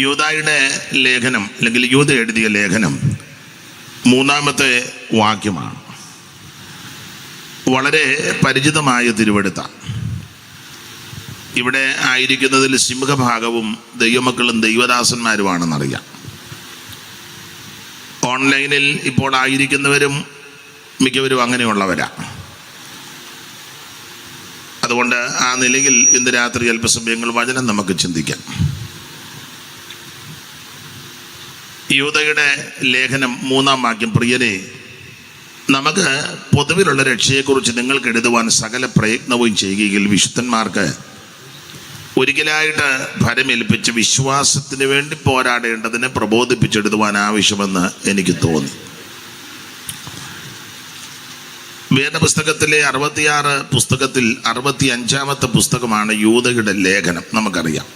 യൂദായുടെ ലേഖനം അല്ലെങ്കിൽ യൂദ എഴുതിയ ലേഖനം 3-ാമത്തെ വാക്യമാണ്. വളരെ പരിചിതമായ തിരുവെടുത്താണ്. ഇവിടെ ആയിരിക്കുന്നതിൽ സിംഹഭാഗവും ദൈവമക്കളും ദൈവദാസന്മാരുമാണെന്നറിയാം. ഓൺലൈനിൽ ഇപ്പോൾ ആയിരിക്കുന്നവരും മിക്കവരും അങ്ങനെയുള്ളവരാ. അതുകൊണ്ട് ആ നിലയിൽ ഇന്ന് രാത്രി അല്പസമയങ്ങൾ വചനം നമുക്ക് ചിന്തിക്കാം. യൂദയുടെ ലേഖനം 3-ാം വാക്യം. പ്രിയരെ, നമുക്ക് പൊതുവിലുള്ള രക്ഷയെക്കുറിച്ച് നിങ്ങൾക്ക് എഴുതുവാൻ സകല പ്രയത്നവും ചെയ്യുകയിൽ വിശുദ്ധന്മാർക്ക് ഒരിക്കലായിട്ട് ഫലമേൽപ്പിച്ച് വിശ്വാസത്തിന് വേണ്ടി പോരാടേണ്ടതിനെ പ്രബോധിപ്പിച്ചെഴുതുവാൻ ആവശ്യമെന്ന് എനിക്ക് തോന്നി. വേദപുസ്തകത്തിലെ 66 പുസ്തകത്തിൽ 65-ാമത്തെ പുസ്തകമാണ് യൂദയുടെ ലേഖനം. നമുക്കറിയാം,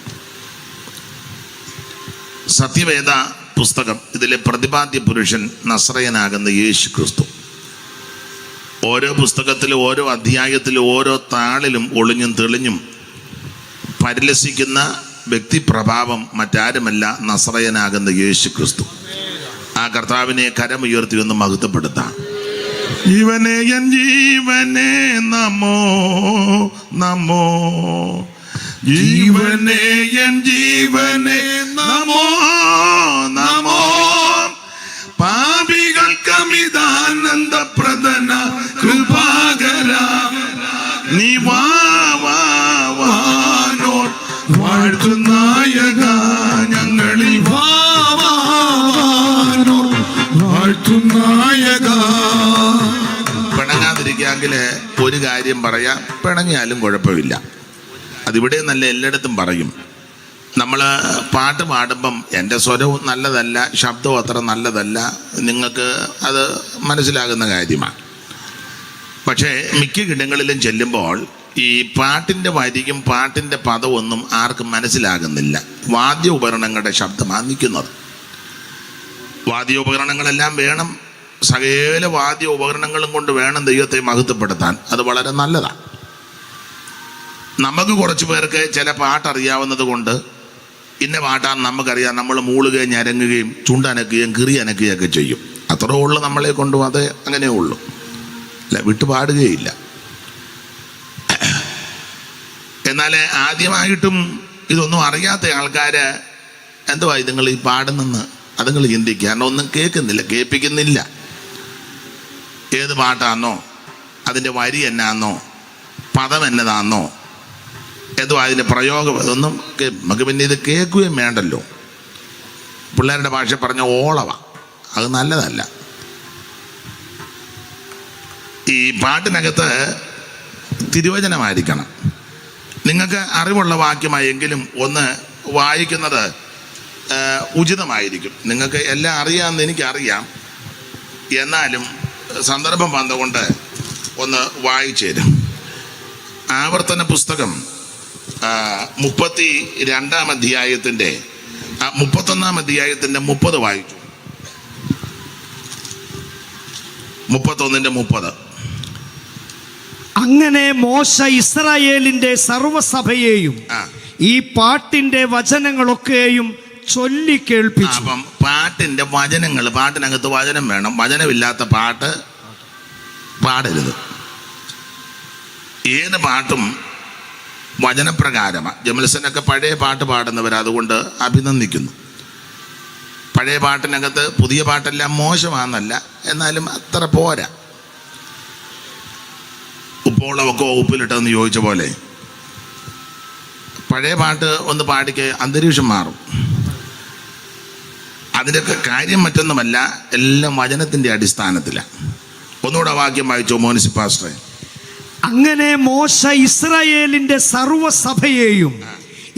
സത്യവേദ പുസ്തകം. ഇതിലെ പ്രതിപാദ്യ പുരുഷൻ നസ്രയനാകുന്ന യേശു ക്രിസ്തു. ഓരോ പുസ്തകത്തിലും ഓരോ അധ്യായത്തിലും ഓരോ താളിലും ഒളിഞ്ഞും തെളിഞ്ഞും പരിലസിക്കുന്ന വ്യക്തിപ്രഭാവം മറ്റാരുമല്ല, നസ്രയനാകുന്ന യേശു ക്രിസ്തു. ആ കർത്താവിനെ കരമുയർത്തി ഒന്ന് മഹത്വപ്പെടുത്താം. ജീവനെ എൻ ജീവനെ നമോ നമോ, ജീവനെ എൻ ജീവനെ നമോ നമോ, പാപികൾക്കമിതാനന്ദപ്രദന കൃപാകര നീ വാനോർ വാഴ്ത്തുനായക, ഞങ്ങളിൽ വാനോർ വാഴ്ത്തുനായക. പിണങ്ങാതിരിക്കാമെങ്കിൽ ഒരു കാര്യം പറയാം, പിണങ്ങിയാലും കുഴപ്പമില്ല. അതിവിടെ നല്ല എല്ലായിടത്തും പറയും. നമ്മൾ പാട്ട് പാടുമ്പം എൻ്റെ സ്വരവും നല്ലതല്ല, ശബ്ദവും അത്ര നല്ലതല്ല, നിങ്ങൾക്ക് അത് മനസ്സിലാകുന്ന കാര്യമാണ്. പക്ഷേ മിക്ക ഇടങ്ങളിലും ചെല്ലുമ്പോൾ ഈ പാട്ടിൻ്റെ വരിയും പാട്ടിൻ്റെ പദമൊന്നും ആർക്കും മനസ്സിലാകുന്നില്ല. വാദ്യ ഉപകരണങ്ങളുടെ ശബ്ദമാണ് നിൽക്കുന്നത്. വാദ്യ ഉപകരണങ്ങളെല്ലാം വേണം, സകല വാദ്യ ഉപകരണങ്ങളും കൊണ്ട് വേണം ദൈവത്തെ മഹത്വപ്പെടുത്താൻ. അത് വളരെ നല്ലതാണ്. നമുക്ക് കുറച്ച് പേർക്ക് ചില പാട്ടറിയാവുന്നത് കൊണ്ട് ഇന്ന പാട്ടാന്ന് നമുക്കറിയാം. നമ്മൾ മൂളുകയും ഞരങ്ങുകയും ചുണ്ടനക്കുകയും കിറി അനക്കുകയൊക്കെ ചെയ്യും. അത്രേ ഉള്ളൂ നമ്മളെ കൊണ്ടും. അത് അങ്ങനെ ഉള്ളൂ, അല്ല, വിട്ടു പാടുകയില്ല. എന്നാൽ ആദ്യമായിട്ടും ഇതൊന്നും അറിയാത്ത ആൾക്കാർ എന്തുവാ നിങ്ങൾ ഈ പാടുന്നെന്ന് അതുങ്ങൾ ചിന്തിക്കുക. കാരണം ഒന്നും കേൾക്കുന്നില്ല, കേൾപ്പിക്കുന്നില്ല. ഏത് പാട്ടാന്നോ, അതിൻ്റെ വരി എന്നാന്നോ, പദം എന്നതാന്നോ, എന്തോ അതിൻ്റെ പ്രയോഗം, ഇതൊന്നും നമുക്ക് പിന്നെ ഇത് കേൾക്കുകയും വേണ്ടല്ലോ. പിള്ളേരുടെ ഭാഷ പറഞ്ഞ ഓളവ, അത് നല്ലതല്ല. ഈ പാട്ടിനകത്ത് തിരുവചനമായിരിക്കണം. നിങ്ങൾക്ക് അറിവുള്ള വാക്യമായെങ്കിലും ഒന്ന് വായിക്കുന്നത് ഉചിതമായിരിക്കും. നിങ്ങൾക്ക് എല്ലാം അറിയാമെന്ന് എനിക്കറിയാം, എന്നാലും സന്ദർഭം വന്നുകൊണ്ട് ഒന്ന് വായിച്ചു തരും. ആവർത്തന പുസ്തകം 32-ാം അധ്യായത്തിൻ്റെ 31-ാം അധ്യായത്തിൻ്റെ 30 വായിച്ചു. 31-ന്റെ 30. അങ്ങനെ മോശ ഇസ്രായേലിന്റെ സർവ്വസഭയെയും ഈ പാട്ടിന്റെ വചനങ്ങളൊക്കെയും ചൊല്ലി കേൾപ്പിച്ചു. അപ്പം പാട്ടിന്റെ വചനങ്ങൾ, പാട്ടിനകത്ത് വചനം വേണം. വചനമില്ലാത്ത പാട്ട് പാടരുത്. ഏത് പാട്ടും വചനപ്രകാരമാണ്. ജമൽസനൊക്കെ പഴയ പാട്ട് പാടുന്നവർ, അതുകൊണ്ട് അഭിനന്ദിക്കുന്നു. പഴയ പാട്ടിനകത്ത് പുതിയ പാട്ടെല്ലാം മോശമാണെന്നല്ല, എന്നാലും അത്ര പോരാ. ഉപ്പോളമൊക്കെ ഉപ്പിലിട്ടെന്ന് ചോദിച്ച പോലെ പഴയ പാട്ട് ഒന്ന് പാടിക്ക് അന്തരീക്ഷം മാറും. അതിൻ്റെയൊക്കെ കാര്യം മറ്റൊന്നുമല്ല, എല്ലാം വചനത്തിൻ്റെ അടിസ്ഥാനത്തിലാണ്. ഒന്നുകൂടെ വാക്യം വായിച്ചോ മോനിസി പാസ്റ്ററെ. അങ്ങനെ മോശ ഇസ്രായേലിന്റെ സർവ്വസഭയെയും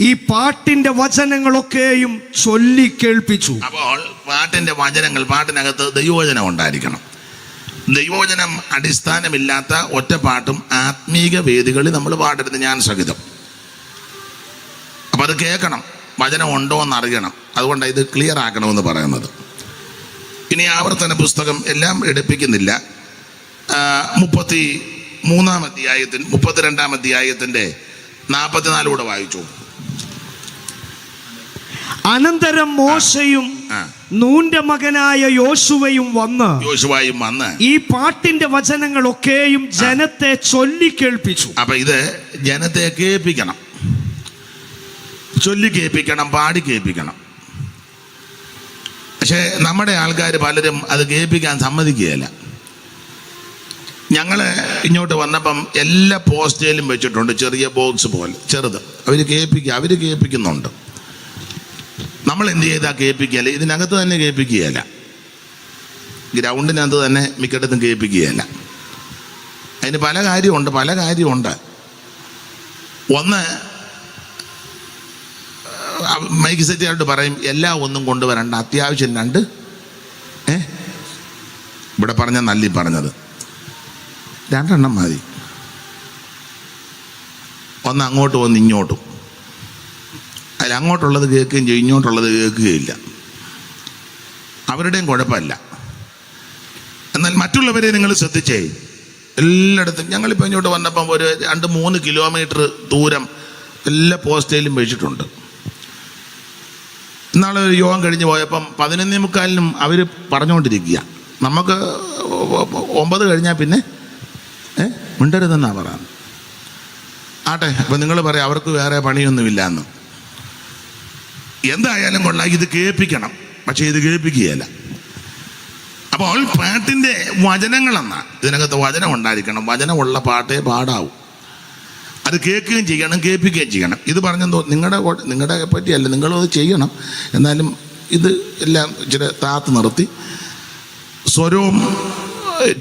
ഈ പാട്ടിന്റെ വചനങ്ങളൊക്കെയും ചൊല്ലി കേൾപ്പിച്ചു. അപ്പോൾ പാട്ടിന്റെ വചനങ്ങൾ, പാട്ടിനകത്ത് ദൈവവചനം ഉണ്ടായിരിക്കണം. ദൈവവചനം അടിസ്ഥാനമില്ലാത്ത ഒറ്റ പാട്ടും ആത്മീക വേദികളിൽ നമ്മൾ പാടരുത്, ഞാൻ സഹിതം. അപ്പം അത് കേൾക്കണം, വചനം ഉണ്ടോ എന്നറിയണം. അതുകൊണ്ടാണ് ഇത് ക്ലിയർ ആക്കണമെന്ന് പറയുന്നത്. ഇനി ആവർത്തന പുസ്തകം എല്ലാം എടുപ്പിക്കുന്നില്ല. 32-ാം അധ്യായത്തിൻ്റെ 44 വായിച്ചു. അനന്തരം മോശയും നൂന്റെ മകനായ യോശുവയും വന്ന് ഈ പാട്ടിന്റെ വചനങ്ങളൊക്കെയും ജനത്തെ ചൊല്ലിക്കേൾപ്പിച്ചു. അപ്പൊ ഇത് ജനത്തെ കേൾപ്പിക്കണം, ചൊല്ലി കേൾപ്പിക്കണം, പാടി കേൾപ്പിക്കണം. പക്ഷെ നമ്മുടെ ആൾക്കാർ പലരും അത് കേൾപ്പിക്കാൻ സമ്മതിക്കുകയില്ല. ഞങ്ങൾ ഇങ്ങോട്ട് വന്നപ്പം എല്ലാ പോസ്റ്റേലും വെച്ചിട്ടുണ്ട്, ചെറിയ ബോക്സ് പോലെ ചെറുത്. അവർ കേൾപ്പിക്കുന്നുണ്ട്. നമ്മൾ എന്ത് ചെയ്താൽ കേൾപ്പിക്കുകയല്ല, ഇതിനകത്ത് തന്നെ കേൾപ്പിക്കുകയല്ല, ഗ്രൗണ്ടിനകത്ത് തന്നെ മിക്കയിടത്തും കേൾപ്പിക്കുകയല്ല. അതിന് പല കാര്യമുണ്ട്. ഒന്ന്, മൈക്ക് സെറ്റുകാരോട് പറയും എല്ലാം ഒന്നും കൊണ്ടുവരണ്ട, അത്യാവശ്യം 2 ഇവിടെ പറഞ്ഞ നല്ലി പറഞ്ഞത് 2 എണ്ണം മതി. ഒന്ന് അങ്ങോട്ടും ഒന്ന് ഇങ്ങോട്ടും. അതിൽ അങ്ങോട്ടുള്ളത് കേൾക്കുകയും ചെയ്യും, ഇങ്ങോട്ടുള്ളത് കേൾക്കുകയില്ല. അവരുടെയും കുഴപ്പമില്ല. എന്നാൽ മറ്റുള്ളവരെ നിങ്ങൾ ശ്രദ്ധിച്ചേ, എല്ലായിടത്തും ഞങ്ങളിപ്പോൾ ഇങ്ങോട്ട് വന്നപ്പം ഒരു 2-3 കിലോമീറ്റർ ദൂരം എല്ലാ പോസ്റ്റേലും വെച്ചിട്ടുണ്ട്. ഇന്നാളെ ഒരു യോഗം കഴിഞ്ഞ് പോയപ്പം 11:45 അവർ പറഞ്ഞുകൊണ്ടിരിക്കുക. നമുക്ക് 9 കഴിഞ്ഞാൽ പിന്നെ മിണ്ടരുതെന്നാണ് പറയാൻ. ആട്ടെ, അപ്പം നിങ്ങൾ പറയാം അവർക്ക് വേറെ പണിയൊന്നുമില്ല എന്ന്. എന്തായാലും കൊള്ളാം, ഇത് കേൾപ്പിക്കണം. പക്ഷേ ഇത് കേൾപ്പിക്കുകയല്ല. അപ്പോൾ പാട്ടിൻ്റെ വചനങ്ങളെന്നാ, ഇതിനകത്ത് വചനം ഉണ്ടായിരിക്കണം. വചനമുള്ള പാട്ടേ പാടാവൂ. അത് കേൾക്കുകയും ചെയ്യണം, കേൾപ്പിക്കുകയും ചെയ്യണം. ഇത് പറഞ്ഞെന്തോ നിങ്ങളുടെ പറ്റിയല്ല, നിങ്ങളത് ചെയ്യണം. എന്നാലും ഇത് എല്ലാം ഇച്ചിരി താത്ത് നിർത്തി, സ്വരവും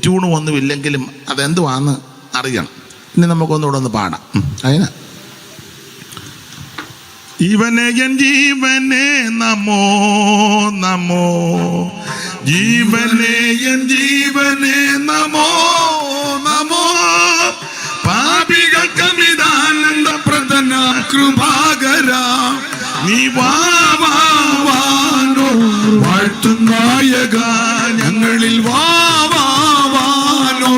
ട്യൂണും ഒന്നുമില്ലെങ്കിലും അതെന്തുവാന്ന് അറിയണം. ഇനി നമുക്കൊന്നുകൂടെ ഒന്ന് പാടാം. അതിന് ജീവനെ എൻ ജീവനെ നമോ നമോ, ജീവനെ എൻ ജീവനെ നമോ നമോ, പാപികൾക്കമിതാനന്ദ പ്രദന കൃപാകര, നീ വാവാനോ വാഴ്ത്തുനായക, ഞങ്ങളിൽ വാവാനോ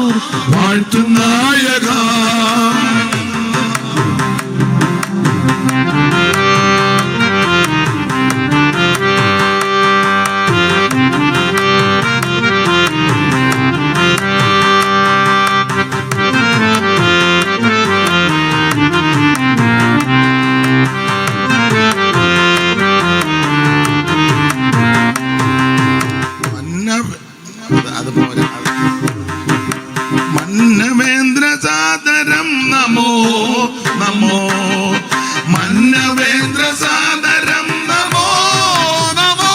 വാഴ്ത്തുനായക. മന്നവേന്ദ്ര സാദരം നമോ നമോ, മന്നവേന്ദ്ര സാദരം നമോ നമോ,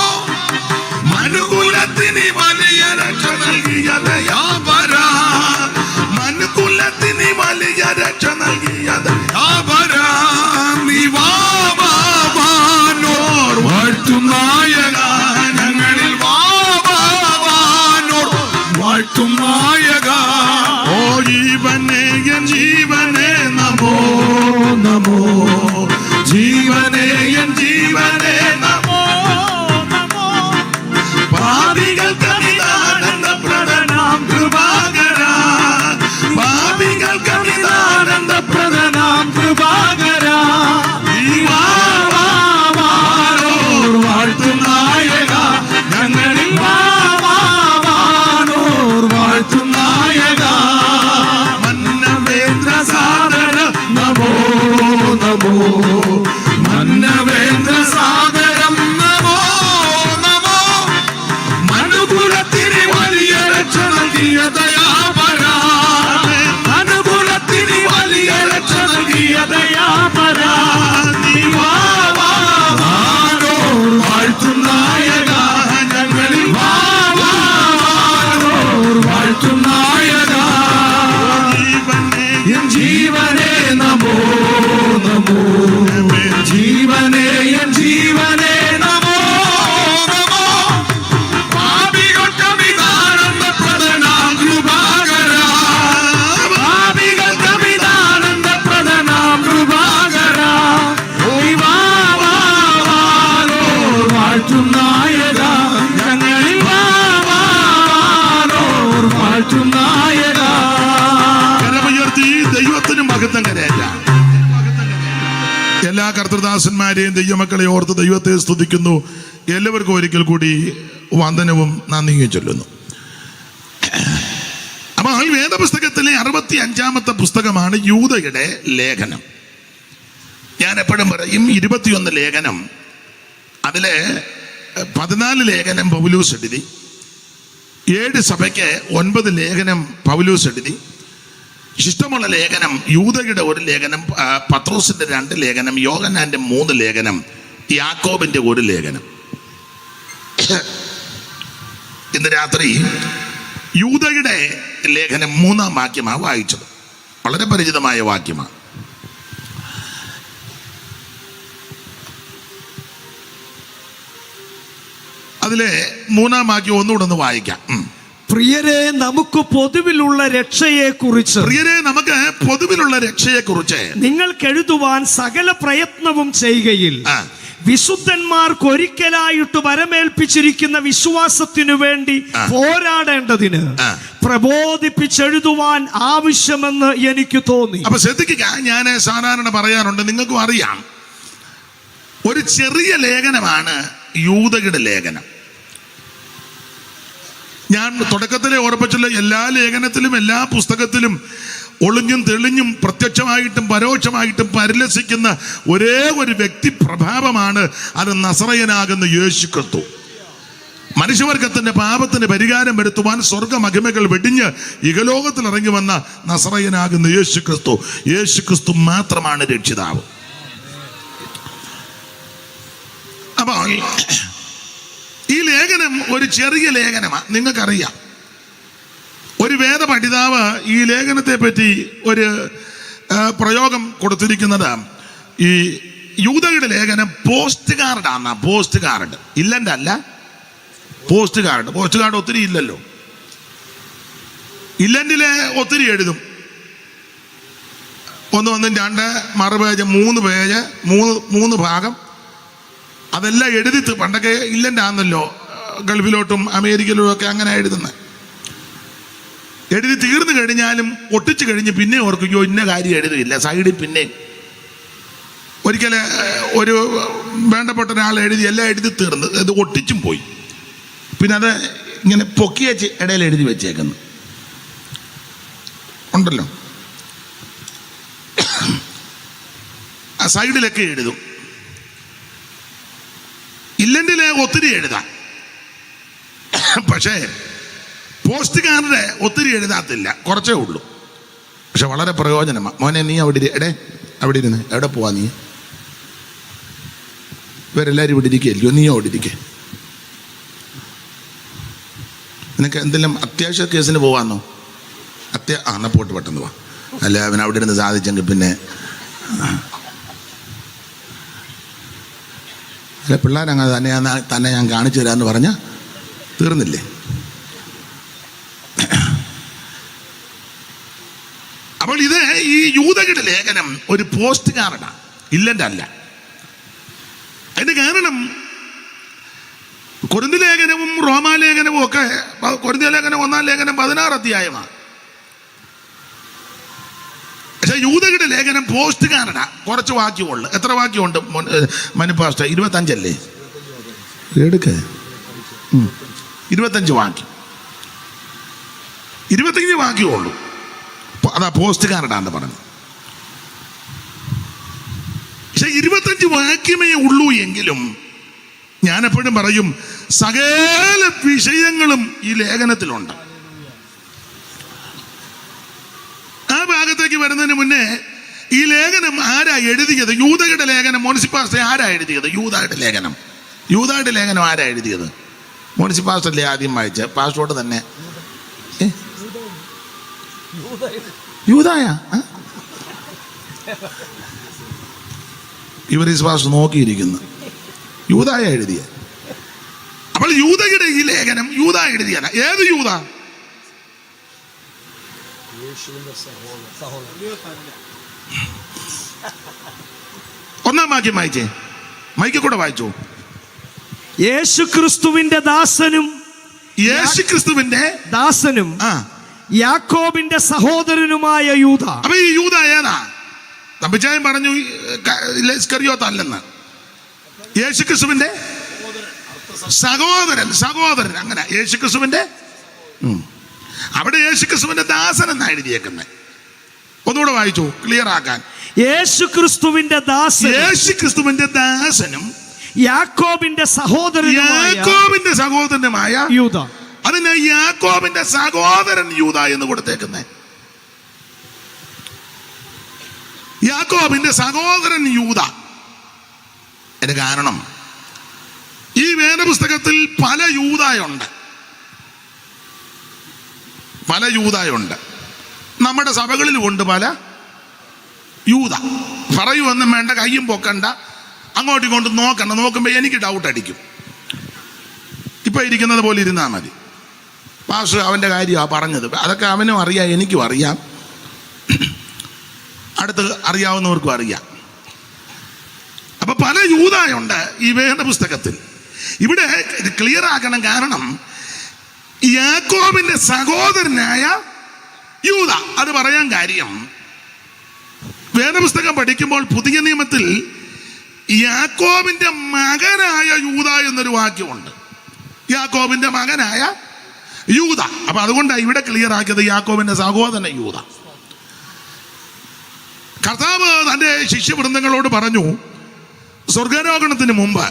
മനുകുലത്തിന് വലിയ രക്ഷ നൽകിയ ദയാപര, മനുകുലത്തിന് വലിയ രക്ഷ നൽകിയ ദയാപര, നീ വാവാനോർ വാഴ്ത്തുനായക, ഞങ്ങളിൽ വാവാനോർ വാഴ്ത്തുനായക. ഓ ജീവനെ എൻ ജീവനെ നമോ നമോ, ജീവനെ എൻ ജീവനെ നമോ നമോ, പാപികൾക്കമിതാനന്ദ പ്രദനാം കൃപാകര, പാപികൾക്കമിതാനന്ദ പ്രദനാം കൃപാകര, ഈ വാവാനോർ വാഴ്ത്തുനായക, ഞങ്ങളിൽ വാവാനോർ വാഴ്ത്തുനായക. കർത്തൃദാസന്മാരെയും ദൈവമക്കളെ ഓർത്ത് ദൈവത്തെ സ്തുതിക്കുന്നു. എല്ലാവർക്കും ഒരിക്കൽ കൂടി വന്ദനവും നന്ദിയും ചൊല്ലുന്നു. അപ്പോൾ വേദപുസ്തകത്തിലെ 65-ാമത്തെ പുസ്തകമാണ് യൂദയുടെ ലേഖനം. ഞാൻ എപ്പോഴും പറയും 21 ലേഖനം, അതിലെ 14 ലേഖനം പൗലോസ് എഴുതി, 7 സഭയ്ക്ക് 9 ലേഖനം പൗലോസ് എഴുതി. ഇഷ്ടമുള്ള ലേഖനം യൂദയുടെ 1 ലേഖനം, പത്രോസിന്റെ 2 ലേഖനം, യോഹന്നാന്റെ 3 ലേഖനം, യാക്കോബിന്റെ 1 ലേഖനം. ഇന്ന് രാത്രി യൂദയുടെ ലേഖനം 3-ാം വാക്യമാണ് വായിച്ചത്. വളരെ പരിചിതമായ വാക്യമാണ്. അതിലെ 3-ാം വാക്യം ഒന്നുകൂടെ ഒന്ന് വായിക്കാം. പ്രിയരെ, നമുക്ക് പൊതുവിലുള്ള രക്ഷയെക്കുറിച്ച് നിങ്ങൾക്ക് എഴുതുവാൻ സകല പ്രയത്നവും ചെയ്യുകയിൽ വിശുദ്ധന്മാർക്ക് ഒരിക്കലായിട്ട് വരമേൽപ്പിച്ചിരിക്കുന്ന വിശ്വാസത്തിനു വേണ്ടി പോരാടേണ്ടതിന് പ്രബോധിപ്പിച്ചെഴുതുവാൻ ആവശ്യമെന്ന് എനിക്ക് തോന്നി. അപ്പൊ ശ്രദ്ധിക്കുക, ഞാൻ സാധാരണ പറയാറുണ്ട്, നിങ്ങൾക്കും അറിയാം, ഒരു ചെറിയ ലേഖനമാണ് യൂദയുടെ ലേഖനം. ഞാൻ തുടക്കത്തിലെ ഓർപ്പിച്ചുള്ള എല്ലാ ലേഖനത്തിലും എല്ലാ പുസ്തകത്തിലും ഒളിഞ്ഞും തെളിഞ്ഞും പ്രത്യക്ഷമായിട്ടും പരോക്ഷമായിട്ടും പരിലസിക്കുന്ന ഒരേ ഒരു വ്യക്തി പ്രഭാവമാണ്, അത് നസറയനാകുന്ന യേശു ക്രിസ്തു. മനുഷ്യവർഗത്തിന്റെ പാപത്തിന് പരിഹാരം വരുത്തുവാൻ സ്വർഗമഹിമകൾ വെടിഞ്ഞ് ഇഹലോകത്തിൽ ഇറങ്ങി വന്ന നസറയനാകുന്ന യേശു ക്രിസ്തു. യേശു ക്രിസ്തു മാത്രമാണ് രക്ഷിതാവ്. അപ്പോൾ ഈ ലേഖനം ഒരു ചെറിയ ലേഖനമാണ്. നിങ്ങൾക്കറിയാം, ഒരു വേദ പഠിതാവ് ഈ ലേഖനത്തെ പറ്റി ഒരു പ്രയോഗം കൊടുത്തിരിക്കുന്നത്, ഈ യൂദയുടെ ലേഖനം പോസ്റ്റ് കാർഡാണ്. പോസ്റ്റ് കാർഡ് ഇല്ലൻ്റെ അല്ല, പോസ്റ്റ് കാർഡ്. പോസ്റ്റ് കാർഡ് ഒത്തിരി ഇല്ലല്ലോ. ഇല്ലൻറ്റിലെ ഒത്തിരി എഴുതും, 1, 2 മറുപേജ് 3 പേജ് 3 ഭാഗം, അതെല്ലാം എഴുതി. പണ്ടൊക്കെ ഇല്ലൻ്റെ ആണല്ലോ, ഗൾഫിലോട്ടും അമേരിക്കയിലും ഒക്കെ അങ്ങനെ എഴുതുന്നത്. എഴുതി തീർന്നു കഴിഞ്ഞാലും ഒട്ടിച്ചു കഴിഞ്ഞ് പിന്നെ ഓർക്കുകയോ ഇന്ന കാര്യം എഴുതിയില്ല, സൈഡിൽ പിന്നെ ഒരിക്കൽ ഒരു വേണ്ടപ്പെട്ട ഒരാൾ എഴുതി എല്ലാം എഴുതി തീർന്ന് അത് ഒട്ടിച്ചും പോയി. പിന്നെ അത് ഇങ്ങനെ പൊക്കി വെച്ച് ഇടയിൽ എഴുതി വെച്ചേക്കുന്നു ഉണ്ടല്ലോ, ആ സൈഡിലൊക്കെ എഴുതും. ഇല്ലൻറ്റിലെ ഒത്തിരി എഴുതാം, പക്ഷേ പോസ്റ്റ് കാർഡ് ഒത്തിരി എഴുതാത്തില്ല, കുറച്ചേ ഉള്ളൂ. പക്ഷെ വളരെ പ്രയോജനമാണ്. മോനെ, നീ അവിടെ അവിടെ ഇരുന്ന് എവിടെ പോവാ? നീ ഇവരെല്ലാവരും ഇവിടെ ഇരിക്കുകയല്ലോ, നീയോ അവിടെ ഇരിക്കേ. നിനക്ക് എന്തെങ്കിലും അത്യാവശ്യ കേസിന് പോവാന്നോ? എന്നാൽ പോട്ട് പെട്ടെന്ന് പോവാ. അല്ല, അവൻ അവിടെ ഇരുന്ന് സാധിച്ചെങ്കിൽ പിന്നെ അല്ല, പിള്ളേരങ്ങനെ തന്നെ ഞാൻ കാണിച്ചു തരാമെന്ന് പറഞ്ഞാൽ തീർന്നില്ലേ? അപ്പോൾ ഇത് ഈ യൂദയുടെ ലേഖനം ഒരു പോസ്റ്റ് കാർഡാണ്, ഇല്ലൻ്റെ അല്ല. അതിൻ്റെ കാരണം കൊരിന്ത്യർ ലേഖനവും റോമാലേഖനവും ഒക്കെ, കൊരിന്ത്യർ ലേഖനം 1-ാം ലേഖനം 16 അധ്യായമാണ്. പക്ഷെ യൂദയുടെ ലേഖനം പോസ്റ്റ് കാർഡാണ്, കുറച്ച് വാക്യമുള്ളു. എത്ര വാക്യമുണ്ട് മനുപാസ്റ്റ? 25 അല്ലേ? എടുക്ക 25 വാക്യം, 25 വാക്യമുള്ളൂ. അതാ പോസ്റ്റ് കാർഡാന്ന് പറഞ്ഞു. പക്ഷെ 25 വാക്യമേ ഉള്ളൂ എങ്കിലും ഞാൻ എപ്പോഴും പറയും, സകല വിഷയങ്ങളും ഈ ലേഖനത്തിലുണ്ട്. ആ ഭാഗത്തേക്ക് വരുന്നതിന് മുന്നേ ഈ ലേഖനം ആരാ എഴുതിയത്? യൂദയുടെ ലേഖനം മോൻസിപ്പാസ്റ്റർ ആരാ എഴുതിയത്? യൂദയുടെ ലേഖനം ആരാ എഴുതിയത്? മോൻസിപ്പാസ്റ്ററല്ലേ ആദ്യം വായിച്ച? പാസ്റ്റോട് തന്നെ യൂദായ ഇവരീസ് പാസ്റ്റർ നോക്കിയിരിക്കുന്നു. യൂദായ എഴുതിയ. അപ്പോൾ യൂദയുടെ ഈ ലേഖനം യൂദാ എഴുതിയല്ല. ഏത് യൂദ? ഒന്നാം വാക്യം വായിച്ചേ, മൈക്കിൽ കൂടെ വായിച്ചു. യേശുക്രിസ്തുവിന്റെ ദാസനും യാക്കോബിന്റെ സഹോദരനുമായ യൂദ. അപ്പൊ ഈ യൂദ ഏതാ? തമ്പിച്ചായൻ പറഞ്ഞു ഇസ്കറിയോത്തല്ലെന്ന്. യേശുക്രിസ്തുവിന്റെ സഹോദരൻ അങ്ങനെ യേശുക്രിസ്തുവിന്റെ അവിടെ യേശുക്രിസ്തുവിന്റെ ദാസൻ എന്നാണ് എഴുതിയേക്കുന്നത്. ഒന്നുകൂടെ വായിച്ചു ക്ലിയർ ആക്കാൻ. യേശുക്രിസ്തുവിന്റെ ദാസനും യാക്കോബിന്റെ സഹോദരനുമായ യൂദ. അതിന് യാക്കോബിന്റെ സഹോദരൻ യൂദ എന്ന് കൊടുത്തേക്കുന്നേ. യാക്കോബിന്റെ സഹോദരൻ യൂദ. അതിന് കാരണം ഈ വേദപുസ്തകത്തിൽ പല യൂദായുണ്ട്. നമ്മുടെ സഭകളിലും ഉണ്ട് പല യൂദ. പറയുമൊന്നും വേണ്ട, കയ്യും പൊക്കണ്ട, അങ്ങോട്ടും ഇങ്ങോട്ടും നോക്കണ്ട. നോക്കുമ്പോൾ എനിക്ക് ഡൗട്ട് അടിക്കും. ഇപ്പൊ ഇരിക്കുന്നത് പോലെ ഇരുന്നാൽ മതി. പാസ്റ്റർ അവന്റെ കാര്യമാണ് പറഞ്ഞത്. അതൊക്കെ അവനും അറിയാം, എനിക്കും അറിയാം, അടുത്ത് അറിയാവുന്നവർക്കും അറിയാം. അപ്പൊ പല യൂദായുണ്ട് ഈ വേദപുസ്തകത്തിൽ. ഇവിടെ ഇത് ക്ലിയർ ആക്കണം. കാരണം യാക്കോബിന്റെ സഹോദരനായ യൂദ. അത് പറയാൻ കാര്യം, വേദപുസ്തകം പഠിക്കുമ്പോൾ പുതിയ നിയമത്തിൽ യാക്കോബിന്റെ മകനായ യൂദ എന്നൊരു വാക്യമുണ്ട്. യാക്കോബിന്റെ മകനായ യൂദ. അപ്പൊ അതുകൊണ്ടാണ് ഇവിടെ ക്ലിയർ ആക്കിയത് യാക്കോബിന്റെ സഹോദരൻ യൂദ. കർത്താവ് തന്റെ ശിഷ്യവൃന്ദങ്ങളോട് പറഞ്ഞു, സ്വർഗാരോഹണത്തിന് മുമ്പ്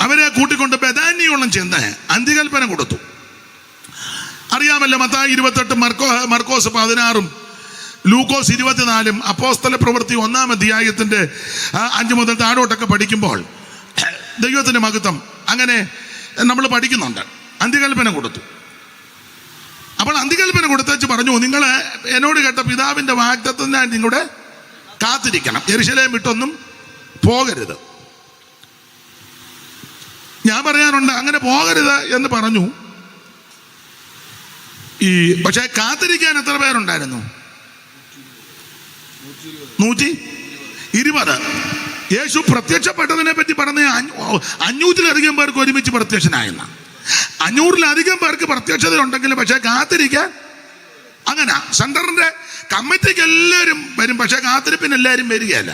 അവരെ കൂട്ടിക്കൊണ്ട് ബെഥാന്യോളം ചെന്ന് അന്ത്യകൽപ്പന കൊടുത്തു. അറിയാമല്ലോ, മത്തായി 28, മർക്കോസ് 16, ലൂക്കോസ് 24, അപ്പോസ്തല പ്രവൃത്തി 1-ാം അധ്യായത്തിന്റെ 5 മുതൽ താഴോട്ടൊക്കെ പഠിക്കുമ്പോൾ ദൈവത്തിന്റെ മഹത്വം അങ്ങനെ നമ്മൾ പഠിക്കുന്നുണ്ട്. അന്ത്യകൽപ്പന കൊടുത്തു. അപ്പോൾ അന്ത്യകൽപ്പന കൊടുത്തേച്ച് പറഞ്ഞു, നിങ്ങൾ എന്നോട് കേട്ട പിതാവിന്റെ വാഗ്ദത്തത്തിനായി നിങ്ങളുടെ കാത്തിരിക്കണം, യെരുശലേം വിട്ടൊന്നും പോകരുത്. ഞാൻ പറയാറുണ്ട്, അങ്ങനെ പോകരുത് എന്ന് പറഞ്ഞു. പക്ഷെ കാത്തിരിക്കാൻ എത്ര പേരുണ്ടായിരുന്നു? 120. യേശു പ്രത്യക്ഷപ്പെട്ടതിനെ പറ്റി പറഞ്ഞ 500-ലധികം പേർക്ക് ഒരുമിച്ച് പ്രത്യക്ഷനായെന്ന. 500-ലധികം പേർക്ക് പ്രത്യക്ഷത ഉണ്ടെങ്കിലും പക്ഷെ കാത്തിരിക്കാൻ അങ്ങനെ സെന്ററിന്റെ കമ്മിറ്റിക്ക് എല്ലാവരും വരും, പക്ഷെ കാത്തിരിപ്പിന് എല്ലാവരും വരികയല്ല.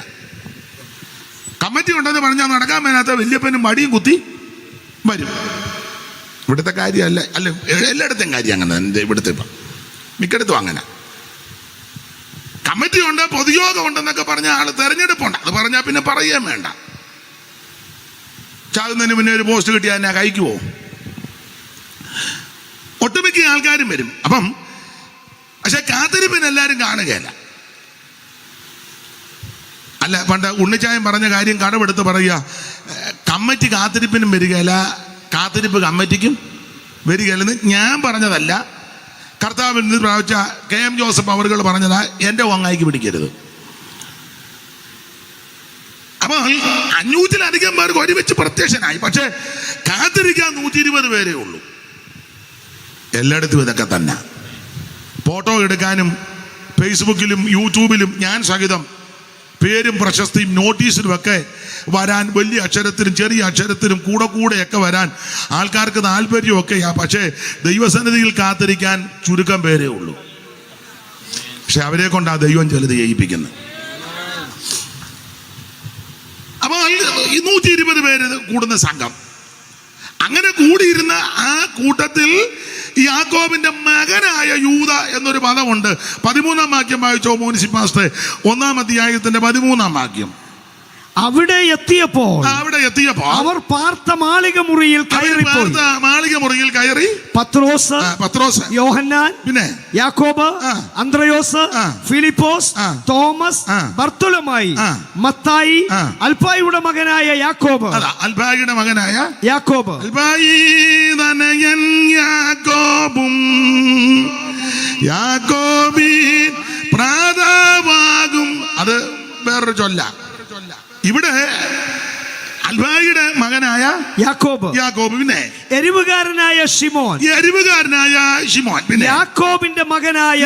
കമ്മിറ്റി ഉണ്ടെന്ന് പറഞ്ഞാൽ നടക്കാൻ മേലാത്ത വല്യപ്പനും മടിയും കുത്തി വരും. ഇവിടുത്തെ കാര്യമല്ല, അല്ല എല്ലായിടത്തും കാര്യം അങ്ങനെ. ഇവിടുത്തെ ഇപ്പം മിക്കടത്തും അങ്ങനെ. കമ്മിറ്റി ഉണ്ട്, പൊതുയോഗം ഉണ്ടെന്നൊക്കെ പറഞ്ഞ ആള് തെരഞ്ഞെടുപ്പുണ്ട്. അത് പറഞ്ഞാൽ പിന്നെ പറയുകയും വേണ്ട. ചാകുന്നതിന് മുന്നേ ഒരു പോസ്റ്റ് കിട്ടിയാൽ എന്നെ കഴിക്കുവോ? ഒട്ടുമിക്ക ആൾക്കാരും വരും. അപ്പം പക്ഷെ കാത്തിരിപ്പിന് എല്ലാവരും കാണുകയല്ല. അല്ല, പണ്ട് ഉണ്ണിച്ചായൻ പറഞ്ഞ കാര്യം കടമെടുത്ത് പറയുക, കമ്മിറ്റി കാത്തിരിപ്പിനും വരികയില്ല, കാത്തിരിപ്പ് കമ്മിറ്റിക്കും വരികയില്ലെന്ന് ഞാൻ പറഞ്ഞതല്ല. കർത്താവിൽ നിന്ന് പ്രാപിച്ച KM ജോസഫ് അവറുകൾ പറഞ്ഞതാ. എൻ്റെ ഒങ്ങായിക്ക് പിടിക്കരുത്. അപ്പൊ 500-ലധികം പേർക്ക് ഒരുമിച്ച് പ്രത്യക്ഷനായി, പക്ഷെ കാത്തിരിക്കാൻ 120 പേരേ ഉള്ളൂ. എല്ലായിടത്തും ഇതൊക്കെ തന്നെ. ഫോട്ടോ എടുക്കാനും ഫേസ്ബുക്കിലും യൂട്യൂബിലും ഞാൻ സഹിതം പേരും പ്രശസ്തിയും നോട്ടീസിലും ഒക്കെ വരാൻ, വലിയ അക്ഷരത്തിലും ചെറിയ അക്ഷരത്തിലും കൂടെയൊക്കെ വരാൻ ആൾക്കാർക്ക് താല്പര്യമൊക്കെയാ. പക്ഷേ ദൈവസന്നിധിയിൽ കാത്തിരിക്കാൻ ചുരുക്കം പേരേ ഉള്ളൂ. പക്ഷെ അവരെ കൊണ്ടാ ദൈവം ചിലത് ചെയ്യിപ്പിക്കുന്നത്. അപ്പൊ 120 പേര് കൂടുന്ന സംഘം. അങ്ങനെ കൂടിയിരുന്ന ആ കൂട്ടത്തിൽ യാക്കോബിന്റെ മകനായ യൂദ എന്നൊരു പദമുണ്ട്. 13-ാം വാക്യം വായിച്ചോ മുനിസിപ്പാസ്റ്റർ, 1-ാം അധ്യായത്തിന്റെ 13-ാം വാക്യം. അവിടെ എത്തിയപ്പോൾ അവർ പാർത്ത മാളിക മുറിയിൽ കയറി പത്രോസ്, യോഹന്നാൻ, പിന്നെ യാക്കോബ്, അന്ത്രയോസ്, ഫിലിപ്പോസ്, തോമസ്, ബർത്തോലമായി, മത്തായി, അൽഫായിയുടെ മകനായ യാക്കോബ്, യാക്കോബിൻ പ്രാതാവാകും. അത് വേറൊരു ചൊല്ല. ഇവിടെ അൽഫായിയുടെ മകനായ യാക്കോബ്, പിന്നെ എരിവുകാരനായ ശിമോൻ, പിന്നെ യാക്കോബിന്റെ മകനായ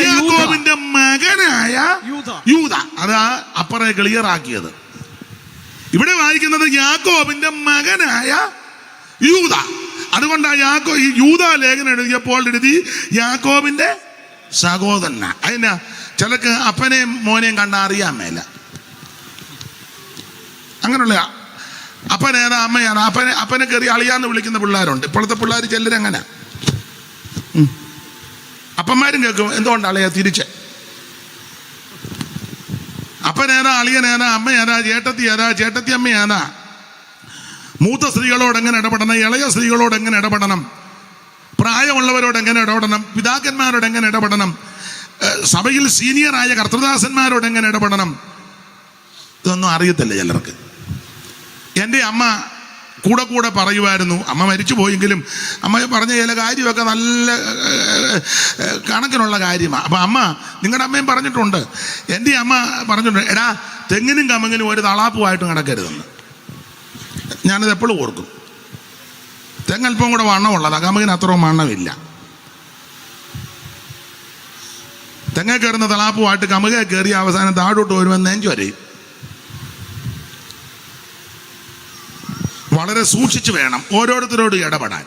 യൂദ. അതാ അപ്പറെ ക്ലിയർ ആക്കിയത്. ഇവിടെ വായിക്കുന്നത് യാക്കോബിന്റെ മകനായ യൂദ. അതുകൊണ്ടാണ് യൂദ ലേഖനം എഴുതിയപ്പോൾ എഴുതി യാക്കോബിന്റെ സഹോദരന. അതിനാ ചിലക്ക് അപ്പനെയും മോനെയും കണ്ടാ അറിയാൻ മേല. അങ്ങനെയുള്ള അപ്പനേതാ അമ്മയാണ്. അപ്പനെ കയറി അളിയാന്ന് വിളിക്കുന്ന പിള്ളേരുണ്ട്. ഇപ്പോഴത്തെ പിള്ളേർ ചിലരങ്ങനെ. അപ്പന്മാരും കേൾക്കും എന്തുകൊണ്ട് അളിയാ തിരിച്ച്. അപ്പനേതാ, അളിയനേതാ, അമ്മയേതാ, ചേട്ടത്തി അമ്മയേതാ. മൂത്ത സ്ത്രീകളോട് എങ്ങനെ ഇടപെടണം, ഇളയ സ്ത്രീകളോട് എങ്ങനെ ഇടപെടണം, പ്രായമുള്ളവരോട് എങ്ങനെ ഇടപെടണം, പിതാക്കന്മാരോട് എങ്ങനെ ഇടപെടണം, സഭയിൽ സീനിയറായ കർത്തൃദാസന്മാരോട് എങ്ങനെ ഇടപെടണം, ഇതൊന്നും അറിയത്തില്ല ചിലർക്ക്. എൻ്റെ അമ്മ കൂടെ പറയുമായിരുന്നു. അമ്മ മരിച്ചു പോയെങ്കിലും അമ്മ പറഞ്ഞ ചില കാര്യമൊക്കെ നല്ല കണക്കിനുള്ള കാര്യമാണ്. അപ്പം അമ്മ, നിങ്ങളുടെ അമ്മയും പറഞ്ഞിട്ടുണ്ട്, എൻ്റെ അമ്മ പറഞ്ഞിട്ടുണ്ട്, എടാ തെങ്ങിനും കമങ്ങിനും ഒരു തളാപ്പുമായിട്ട് നടക്കരുതെന്ന്. ഞാനത് എപ്പോഴും ഓർക്കും. തെങ്ങൽപ്പം കൂടെ വണ്ണമുള്ളതാണ്, കമങ്ങിന് അത്രയും വണ്ണമില്ല. തെങ്ങ കയറുന്ന തളാപ്പുമായിട്ട് കമുക കയറി അവസാനം താഴോട്ട് വരുമ്പോൾ നെഞ്ചു വരെയും. വളരെ സൂക്ഷിച്ചു വേണം ഓരോരുത്തരോട് ഇടപെടാൻ.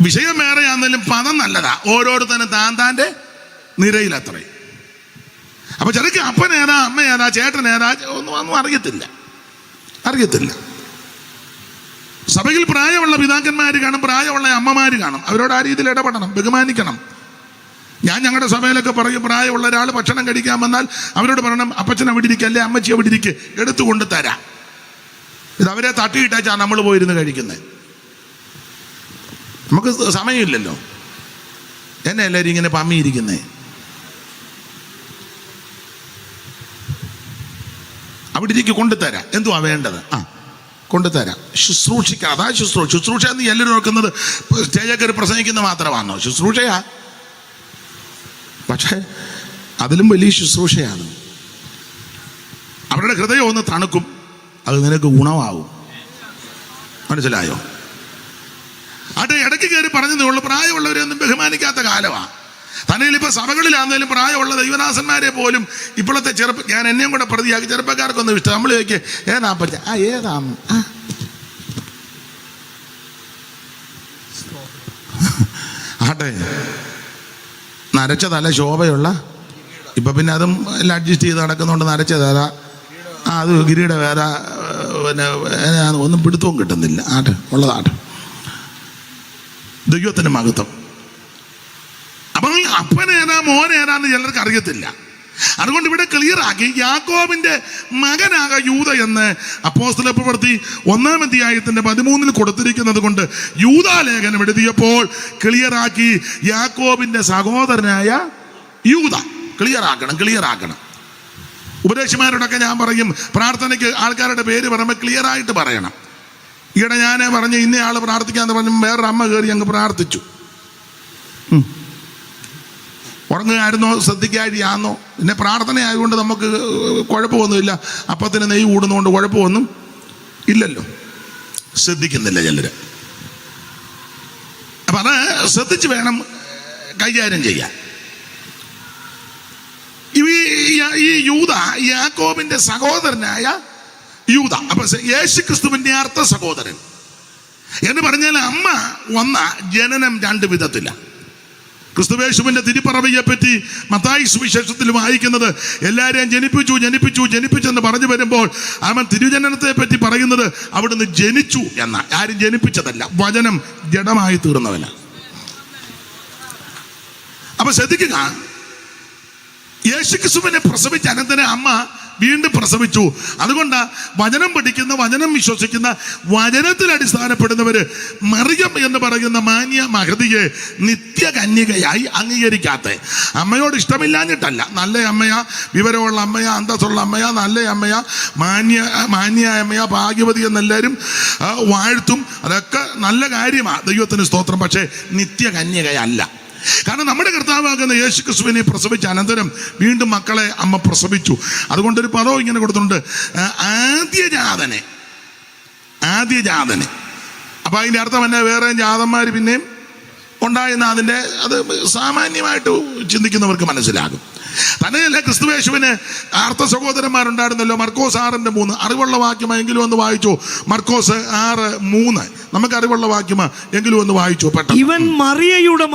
വിഷയം വേറെയാണെങ്കിലും പദം നല്ലതാ. ഓരോരുത്തരും താൻ്റെ നിരയിലത്രയും. അപ്പൊ ചെറുക്ക് അപ്പനേതാ, അമ്മയേതാ, ചേട്ടനേതാ ഒന്നും അറിയത്തില്ല. സഭയിൽ പ്രായമുള്ള പിതാക്കന്മാർ കാണും, പ്രായമുള്ള അമ്മമാർ കാണും. അവരോട് ആ രീതിയിൽ ഇടപെടണം, ബഹുമാനിക്കണം. ഞാൻ ഞങ്ങളുടെ സഭയിലൊക്കെ പറയും, പ്രായമുള്ള ഒരാൾ ഭക്ഷണം കഴിക്കാൻ വന്നാൽ അവരോട് പറയണം, അപ്പച്ചൻ അവിടെ ഇരിക്കുക, അല്ലെ അമ്മച്ചി അവിടെ ഇരിക്കുക, എടുത്തുകൊണ്ട് തരാം. ഇത് അവരെ തട്ടിയിട്ടാച്ചാ നമ്മൾ പോയിരുന്ന് കഴിക്കുന്നത്. നമുക്ക് സമയമില്ലല്ലോ. എന്നെ എല്ലാവരും ഇങ്ങനെ പമ്മിയിരിക്കുന്നേ. അവിടെ ഇരിക്കുക, കൊണ്ടുതരാം. എന്തുവാ വേണ്ടത്? കൊണ്ടുതരാം. ശുശ്രൂഷിക്കാം. അതാ ശുശ്രൂഷ എന്ന് എല്ലാവരും നോക്കുന്നത് സ്റ്റേജൊക്കെ പ്രസംഗിക്കുന്ന മാത്രമാണോ? ശുശ്രൂഷയാ, പക്ഷേ അതിലും വലിയ ശുശ്രൂഷയാണ്. അവരുടെ ഹൃദയം ഒന്ന് തണുക്കും, അത് നിനക്ക് ഗുണമാവും. മനസ്സിലായോ? അത് ഇടയ്ക്ക് കയറി പറഞ്ഞതേ ഉള്ളൂ, പ്രായമുള്ളവരെയൊന്നും ബഹുമാനിക്കാത്ത കാലമാണ്. തന്നെയിൽ ഇപ്പോൾ സഭകളിലാണെങ്കിലും പ്രായമുള്ള ദൈവദാസന്മാരെ പോലും ഇപ്പോഴത്തെ ഞാൻ എന്നെയും കൂടെ പ്രതിയാക്കി ചെറുപ്പക്കാർക്കൊന്നും ഇഷ്ടം. നമ്മൾ ചോദിക്കുക, ഏതാ പറ്റ? ഏതാ? ആട്ടെ, നരച്ച തല ശോഭയുള്ള, ഇപ്പം പിന്നെ അതും എല്ലാം അഡ്ജസ്റ്റ് ചെയ്ത് നടക്കുന്നതുകൊണ്ട് നരച്ച തല, അത് ഗിരിയുടെ വേറെ, പിന്നെ ഒന്നും പിടുത്തവും കിട്ടുന്നില്ല. ആട്ടെ, ഉള്ളതാട്ടെ. ദൈവത്തിൻ്റെ മഹത്വം. അപ്പം അപ്പനേതാ മോനേതാന്ന് ചിലർക്ക് അറിയത്തില്ല. അതുകൊണ്ട് ഇവിടെ ക്ലിയർ ആക്കി, യാക്കോബിന്റെ മകനാക യൂദ എന്ന് അപ്പോസ്തല പ്രവൃത്തി 1-ാം അധ്യായത്തിന്റെ 13 കൊടുത്തിരിക്കുന്നത് കൊണ്ട് യൂദാ ലേഖനം എഴുതിയപ്പോൾ ക്ലിയർ ആക്കി, യാക്കോബിന്റെ സഹോദരനായ യൂദ. ക്ലിയർ ആക്കണം. ഉപദേശിമാരോടൊക്കെ ഞാൻ പറയും, പ്രാർത്ഥനയ്ക്ക് ആൾക്കാരുടെ പേര് പറയുമ്പോൾ ക്ലിയർ ആയിട്ട് പറയണം. ഈയിടെ ഞാൻ പറഞ്ഞ് ഇന്നയാൾ പ്രാർത്ഥിക്കാന്ന് പറഞ്ഞു, വേറൊരു അമ്മ കയറി അങ്ങ് പ്രാർത്ഥിച്ചു. ഉറങ്ങുകയായിരുന്നോ, ശ്രദ്ധിക്കാഴിയാന്നോ? പിന്നെ പ്രാർത്ഥന ആയതുകൊണ്ട് നമുക്ക് കുഴപ്പമൊന്നുമില്ല. അപ്പത്തിന് നെയ്യ് കൂടുന്നതുകൊണ്ട് കുഴപ്പമൊന്നും ഇല്ലല്ലോ. ശ്രദ്ധിക്കുന്നില്ല ചിലര്. അപ്പം അത് ശ്രദ്ധിച്ച് വേണം കൈകാര്യം ചെയ്യാൻ. ഈ യൂദ യാക്കോബിന്റെ സഹോദരനായ യൂദ. അപ്പൊ യേശുക്രിസ്തുവിന്റെ അർത്ഥ സഹോദരൻ എന്ന് പറഞ്ഞാൽ അമ്മ വന്ന ജനനം 2 വിധത്തിലാണ്. ക്രിസ്തുവേശുവിന്റെ തിരുപ്പറവയെ പറ്റി മത്തായി സുവിശേഷത്തിൽ വായിക്കുന്നത്, എല്ലാവരെയും ജനിപ്പിച്ചെന്ന് പറഞ്ഞു വരുമ്പോൾ അവൻ തിരുജനനത്തെ പറ്റി പറയുന്നത് അവിടുന്ന് ജനിച്ചു എന്ന. ആരും ജനിപ്പിച്ചതല്ല, വചനം ജഡമായി തീർന്നവന. അപ്പൊ ശ്രദ്ധിക്കുക, യേശുക്രിസ്തുവിനെ പ്രസവിച്ച അനന്തരം അമ്മ വീണ്ടും പ്രസവിച്ചു. അതുകൊണ്ട് വചനം പഠിക്കുന്ന, വചനം വിശ്വസിക്കുന്ന, വചനത്തിൽ അടിസ്ഥാനപ്പെടുന്നവര് മറിയം എന്ന് പറയുന്ന മാന്യ മഹതിയെ നിത്യകന്യകയായി അംഗീകരിക്കാത്ത, അമ്മയോട് ഇഷ്ടമില്ലാഞ്ഞിട്ടല്ല, നല്ല അമ്മയാ, വിവരമുള്ള അമ്മയാ, അന്തസ്സുള്ള അമ്മയാ, നല്ല അമ്മയാ, മാന്യ അമ്മയാ, ഭാഗ്യവതി എന്നെല്ലാവരും വാഴ്ത്തും. അതൊക്കെ നല്ല കാര്യമാണ്, ദൈവത്തിന് സ്തോത്രം. പക്ഷേ നിത്യകന്യകയല്ല. കാരണം നമ്മുടെ കർത്താവാകുന്ന യേശുക്രിസ്തുവിനെ പ്രസവിച്ച അനന്തരം വീണ്ടും മക്കളെ അമ്മ പ്രസവിച്ചു. അതുകൊണ്ടൊരു പദവും ഇങ്ങനെ കൊടുത്തിട്ടുണ്ട്, ആദ്യജാതനെ. അപ്പൊ അതിൻ്റെ അർത്ഥം തന്നെ വേറെ ജാതന്മാർ പിന്നെയും ഉണ്ടായെന്ന് അത് സാമാന്യമായിട്ട് ചിന്തിക്കുന്നവർക്ക് മനസ്സിലാകും. തന്നെയല്ല, ക്രിസ്തുവേശുവിന് അർത്ഥ സഹോദരന്മാരുണ്ടായിരുന്നല്ലോ. മർക്കോസ് 6:3 അറിവുള്ള വാക്യം എങ്കിലും ഒന്ന് വായിച്ചു. മർക്കോസ് 6:3 നമുക്ക് അറിവുള്ള വാക്യം എങ്കിലും ഒന്ന് വായിച്ചു പെട്ടെന്ന്. ഇവൻ മറിയയുടെ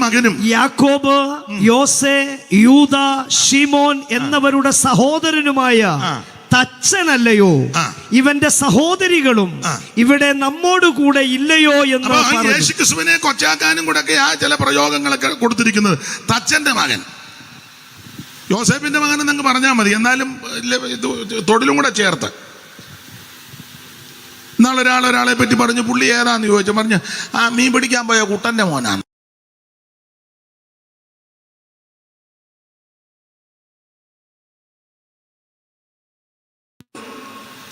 മകനും യാക്കോബ്, യോസെ, യൂദ, ശിമോൻ എന്നവരുടെ സഹോദരനുമായ തച്ചനല്ലയോ? ഇവന്റെ സഹോദരികളും ഇവിടെ നമ്മോട് കൂടെ ഇല്ലയോ എന്ന് യേശുക്രിസ്തുവിനെ കൊച്ചാക്കാനും കൂടെ ഒക്കെ ആ ചില പ്രയോഗങ്ങളൊക്കെ കൊടുത്തിരിക്കുന്നത്. തച്ചന്റെ മകൻ, യോസേഫിന്റെ മകൻ എന്നങ്ങ് പറഞ്ഞാൽ മതി, എന്നാലും തൊഴിലും കൂടെ ചേർത്ത്. ഒരാളെ പറ്റി പറഞ്ഞു, പുള്ളി ഏതാന്ന് ചോദിച്ചു, പറഞ്ഞു ആ മീൻ പിടിക്കാൻ പോയ കുട്ടന്റെ മോനാണ്.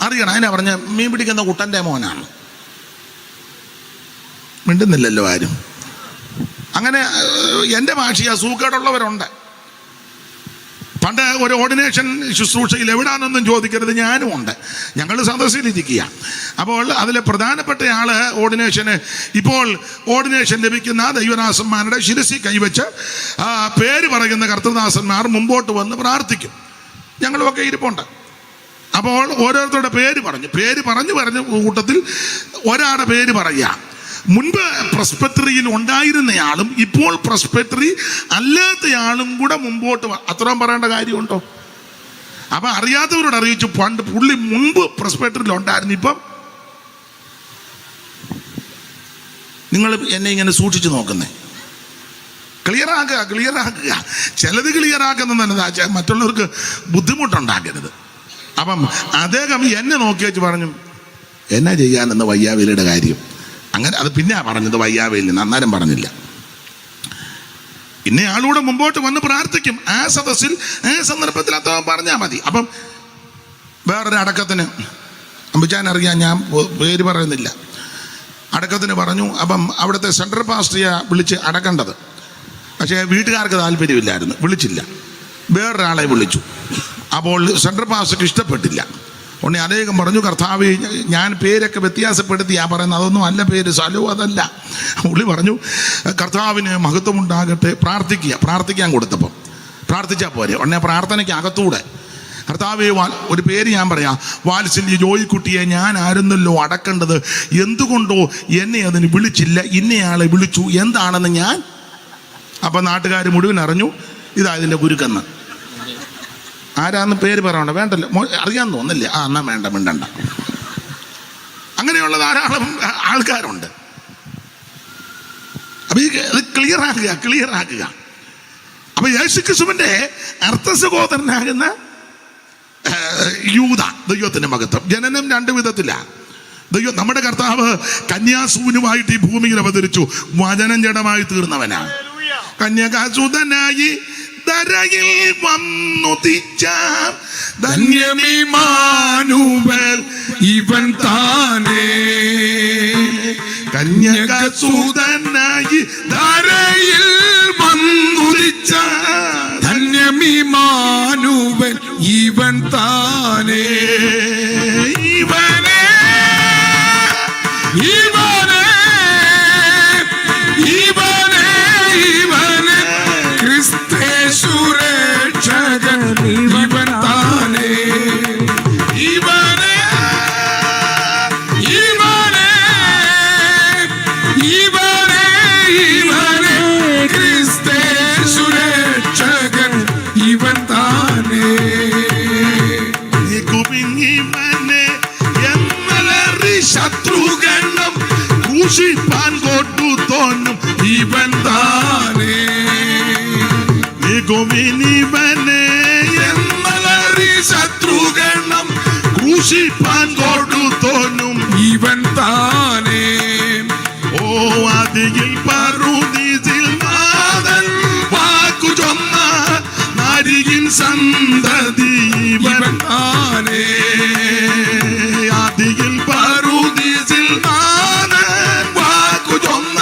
അറിയണം, അതിനാ പറഞ്ഞ മീൻ പിടിക്കുന്ന കുട്ടന്റെ മോനാണ്. മിണ്ടുന്നില്ലല്ലോ ആരും. അങ്ങനെ എൻ്റെ ഭാഷയാ, സൂക്കേടുള്ളവരുണ്ട്. പണ്ട് ഒരു ഓർഡിനേഷൻ ശുശ്രൂഷയിൽ എവിടാണെന്നൊന്നും ചോദിക്കരുത്, ഞാനും ഉണ്ട്. ഞങ്ങൾ സദസ്സിലിരിക്കുക. അപ്പോൾ അതിൽ പ്രധാനപ്പെട്ട ആള് ഓർഡിനേഷന്, ഇപ്പോൾ ഓർഡിനേഷൻ ലഭിക്കുന്ന ദൈവദാസന്മാരുടെ ശിരസിൽ കൈവച്ച് പേര് പറയുന്ന കർത്തൃദാസന്മാർ മുമ്പോട്ട് വന്ന് പ്രാർത്ഥിക്കും. ഞങ്ങളുമൊക്കെ ഇരിപ്പുണ്ട്. അപ്പോൾ ഓരോരുത്തരുടെ പേര് പറഞ്ഞു കൂട്ടത്തിൽ ഒരാളുടെ പേര് പറയുക. മുൻപ് പ്രസ്പെറ്ററിയിൽ ഉണ്ടായിരുന്നയാളും ഇപ്പോൾ പ്രസ്പെറ്ററി അല്ലാത്തയാളും കൂടെ മുമ്പോട്ട് അത്രയും പറയേണ്ട കാര്യമുണ്ടോ? അപ്പൊ അറിയാത്തവരോട് അറിയിച്ചു, പണ്ട് പുള്ളി മുൻപ് പ്രസ്പെറ്ററിയിൽ ഉണ്ടായിരുന്നു, ഇപ്പം നിങ്ങൾ എന്നെ ഇങ്ങനെ സൂക്ഷിച്ചു നോക്കുന്നേ. ക്ലിയറാക്കുക. ചിലത് ക്ലിയറാക്കുന്ന മറ്റുള്ളവർക്ക് ബുദ്ധിമുട്ടുണ്ടാക്കരുത്. അപ്പം അദ്ദേഹം എന്നെ നോക്കി വെച്ച് പറഞ്ഞു, എന്നാ ചെയ്യാനെന്ന് വയ്യാവേലിയുടെ കാര്യം. അങ്ങനെ അത് പിന്നെ പറഞ്ഞത് വയ്യാവേലി, അന്നേരം പറഞ്ഞില്ല. പിന്നെ ആളൂടെ മുമ്പോട്ട് വന്ന് പ്രാർത്ഥിക്കും. ആ സദസ്സിൽ ആ സന്ദർഭത്തിൽ അദ്ദേഹം പറഞ്ഞാൽ മതി. അപ്പം വേറൊരു അടക്കത്തിന് അമ്പിച്ചാൻ അറിയാൻ, ഞാൻ പേര് പറയുന്നില്ല, അടക്കത്തിന് പറഞ്ഞു. അപ്പം അവിടുത്തെ സെൻട്രൽ പാസ്റ്ററിയെ വിളിച്ച് അടക്കേണ്ടത്. പക്ഷേ വീട്ടുകാർക്ക് താല്പര്യമില്ലായിരുന്നു, വിളിച്ചില്ല. വേറൊരാളെ വിളിച്ചു. അപ്പോൾ സെൻട്രൽ പാസ്റ്റർക്ക് ഇഷ്ടപ്പെട്ടില്ല. ഉടനെ അദ്ദേഹം പറഞ്ഞു, കർത്താവേ, ഞാൻ പേരൊക്കെ വ്യത്യാസപ്പെടുത്തിയാ പറയുന്നത്, അതൊന്നും അല്ല പേര്, സ്ഥലവും അതല്ല. പുള്ളി പറഞ്ഞു, കർത്താവിന് മഹത്വം ഉണ്ടാകട്ടെ, പ്രാർത്ഥിക്കാൻ കൊടുത്തപ്പം പ്രാർത്ഥിച്ചാൽ പോരെ. ഉടനെ പ്രാർത്ഥനയ്ക്ക് അകത്തൂടെ, കർത്താവേ, ഒരു പേര് ഞാൻ പറയാം, വാത്സല്യ ജോയിക്കുട്ടിയെ ഞാൻ ആയിരുന്നല്ലോ അടക്കേണ്ടത്, എന്തുകൊണ്ടോ എന്നെ അതിന് വിളിച്ചില്ല, ഇന്നയാളെ വിളിച്ചു, എന്താണെന്ന് ഞാൻ. അപ്പം നാട്ടുകാർ മുഴുവൻ അറിഞ്ഞു ഇതാ ഇതിൻ്റെ ഗുരുക്കെന്ന്. ആരാന്ന് പേര് പറയണ്ട, വേണ്ടല്ലോ, അറിയാമെന്ന് തോന്നില്ല. എന്നാ വേണ്ട, മിണ്ടണ്ട. അങ്ങനെയുള്ള ധാരാളം ആൾക്കാരുണ്ട്. അപ്പൊ ഇത് ക്ലിയറാക്കുക. അപ്പൊ യേശുക്രിസ്തുവിന്റെ അർത്ഥ സഹോദരനാകുന്ന യൂദ, ദൈവത്തിന്റെ മഹത്വം. ജനനം 2 വിധത്തിലാണ്. ദൈവം, നമ്മുടെ കർത്താവ് കന്യാസൂനുമായിട്ട് ഈ ഭൂമിയിൽ അവതരിച്ചു, വചനം ജഡമായി തീർന്നവനാണ്. കന്യകാസുതനായി ധരയിൽ വന്നുദിച്ച ധന്യമിമാനുവൽ ഇവൻ താനേ. കന്യകാസുതനായി ധരയിൽ വന്നുദിച്ച ധന്യമിമാനുവൽ ഇവൻ താനേ. ഇവനെ ക്രിസ്തേശുരക്ഷകൻ ഇവൻ താനേ. ഇവനെ ക്രിസ്തേശുരക്ഷകൻ ഇവൻ താനേ. ശത്രുഗണം ക്രൂശിപ്പാൻ കൊണ്ടു തോന്നും ഇവൻ താനേ. ഗോവിനിവനെ എന്നലറി ശത്രുഗണം ക്രൂശിപ്പാൻ കൊണ്ടു തോന്നും ഇവൻ താനേ. ഓ അതിൽ പറുദീസിൽ നാഥൻ വാക്കു ചൊന്ന നാരികിൻ സന്തതി ഇവൻ താനേ. അതിൽ പറുദീസിൽ നാഥൻ വാക്കു ചൊന്ന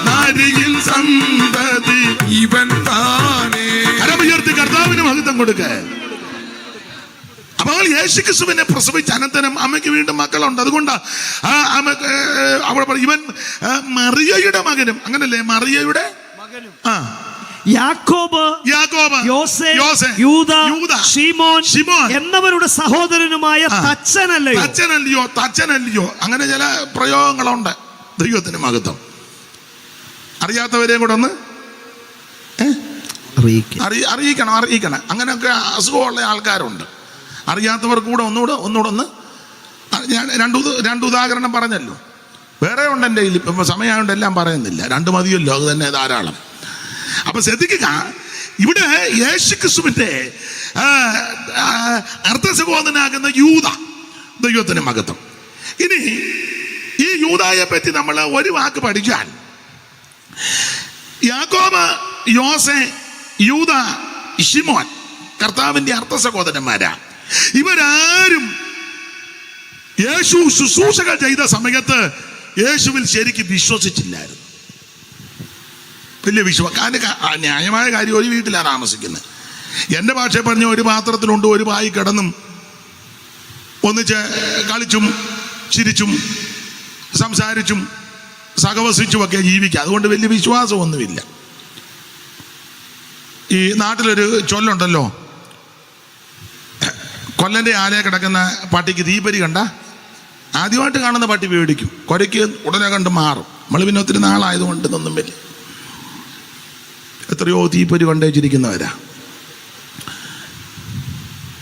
നാരികിൻ സന്തതി ഇവൻ താനേ. കരമുയർത്തി കർത്താവിന് മഹത്വം കൊടുക്ക. അപ്പോൾ യേശുക്രിസ്തുവിനെ പ്രസവിച്ച അനന്തരം അമ്മയ്ക്ക് വീണ്ടും മക്കളുണ്ട്. അതുകൊണ്ട് അവിടെ ഇവൻ മറിയയുടെ മകനും, അങ്ങനല്ലേ, മറിയയുടെ യാക്കോബ്, യോസെ, യൂദ, ശിമോൻ എന്നവരുടെ സഹോദരനുമായ തച്ചനല്ലയോ. അങ്ങനെ ചില പ്രയോഗങ്ങളുണ്ട്. ദൈവത്തിന് മഹത്വം. അറിയാത്തവരെയും കൂടെ ഒന്ന് അറിയിക്കണം. അങ്ങനെയൊക്കെ അസുഖമുള്ള ആൾക്കാരുണ്ട്. അറിയാത്തവർക്ക് കൂടെ ഒന്നുകൂടെ ഞാൻ രണ്ട് ഉദാഹരണം പറഞ്ഞല്ലോ. വേറെ ഉണ്ട് എൻ്റെ കയ്യിൽ, ഇപ്പം സമയമായതുകൊണ്ട് എല്ലാം പറയുന്നില്ല. 2 മതിയല്ലോ, അത് തന്നെ ധാരാളം. അപ്പൊ ശ്രദ്ധിക്കുക, ഇവിടെ യേശുക്രിസ്തുവിന്റെ അർദ്ധസഹോദരനാകുന്ന യൂദ, ദൈവത്തിന് മഹത്വം. ഇനി ഈ യൂദായെ പറ്റി നമ്മൾ ഒരു വാക്ക് പഠിച്ചാൽ, യാക്കോബ്, യോസെ, യൂദ, ശിമോൻ കർത്താവിന്റെ അർദ്ധസഹോദരന്മാരാ. ഇവരാരും യേശു ശുശ്രൂഷകൾ ചെയ്ത സമയത്ത് യേശുവിൽ ശരിക്കും വിശ്വസിച്ചില്ലായിരുന്നു. വലിയ ന്യായമായ കാര്യം, ഒരു വീട്ടിലാണ് താമസിക്കുന്നത്. എൻ്റെ ഭാഷ പറഞ്ഞ ഒരു പാത്രത്തിലുണ്ട്, ഒരു പായി കിടന്നും ഒന്നിച്ച് കളിച്ചും ചിരിച്ചും സംസാരിച്ചും സഹവസിച്ചുമൊക്കെ ജീവിക്കുക. അതുകൊണ്ട് വലിയ വിശ്വാസമൊന്നുമില്ല. ഈ നാട്ടിലൊരു ചൊല്ലുണ്ടല്ലോ, കൊല്ലൻ്റെ ആലയെ കിടക്കുന്ന പട്ടിക്ക് തീപ്പരി കണ്ട ആദ്യമായിട്ട് കാണുന്ന പട്ടി പേടിക്കും, കുരയ്ക്ക് ഉടനെ കണ്ട് മാറും. നമ്മൾ പിന്നെ ഒത്തിരി നാളായതുകൊണ്ട് ഇതൊന്നും വലിയ, എത്രയോ തീപ്പരി കൊണ്ടുവച്ചിരിക്കുന്നവരാ.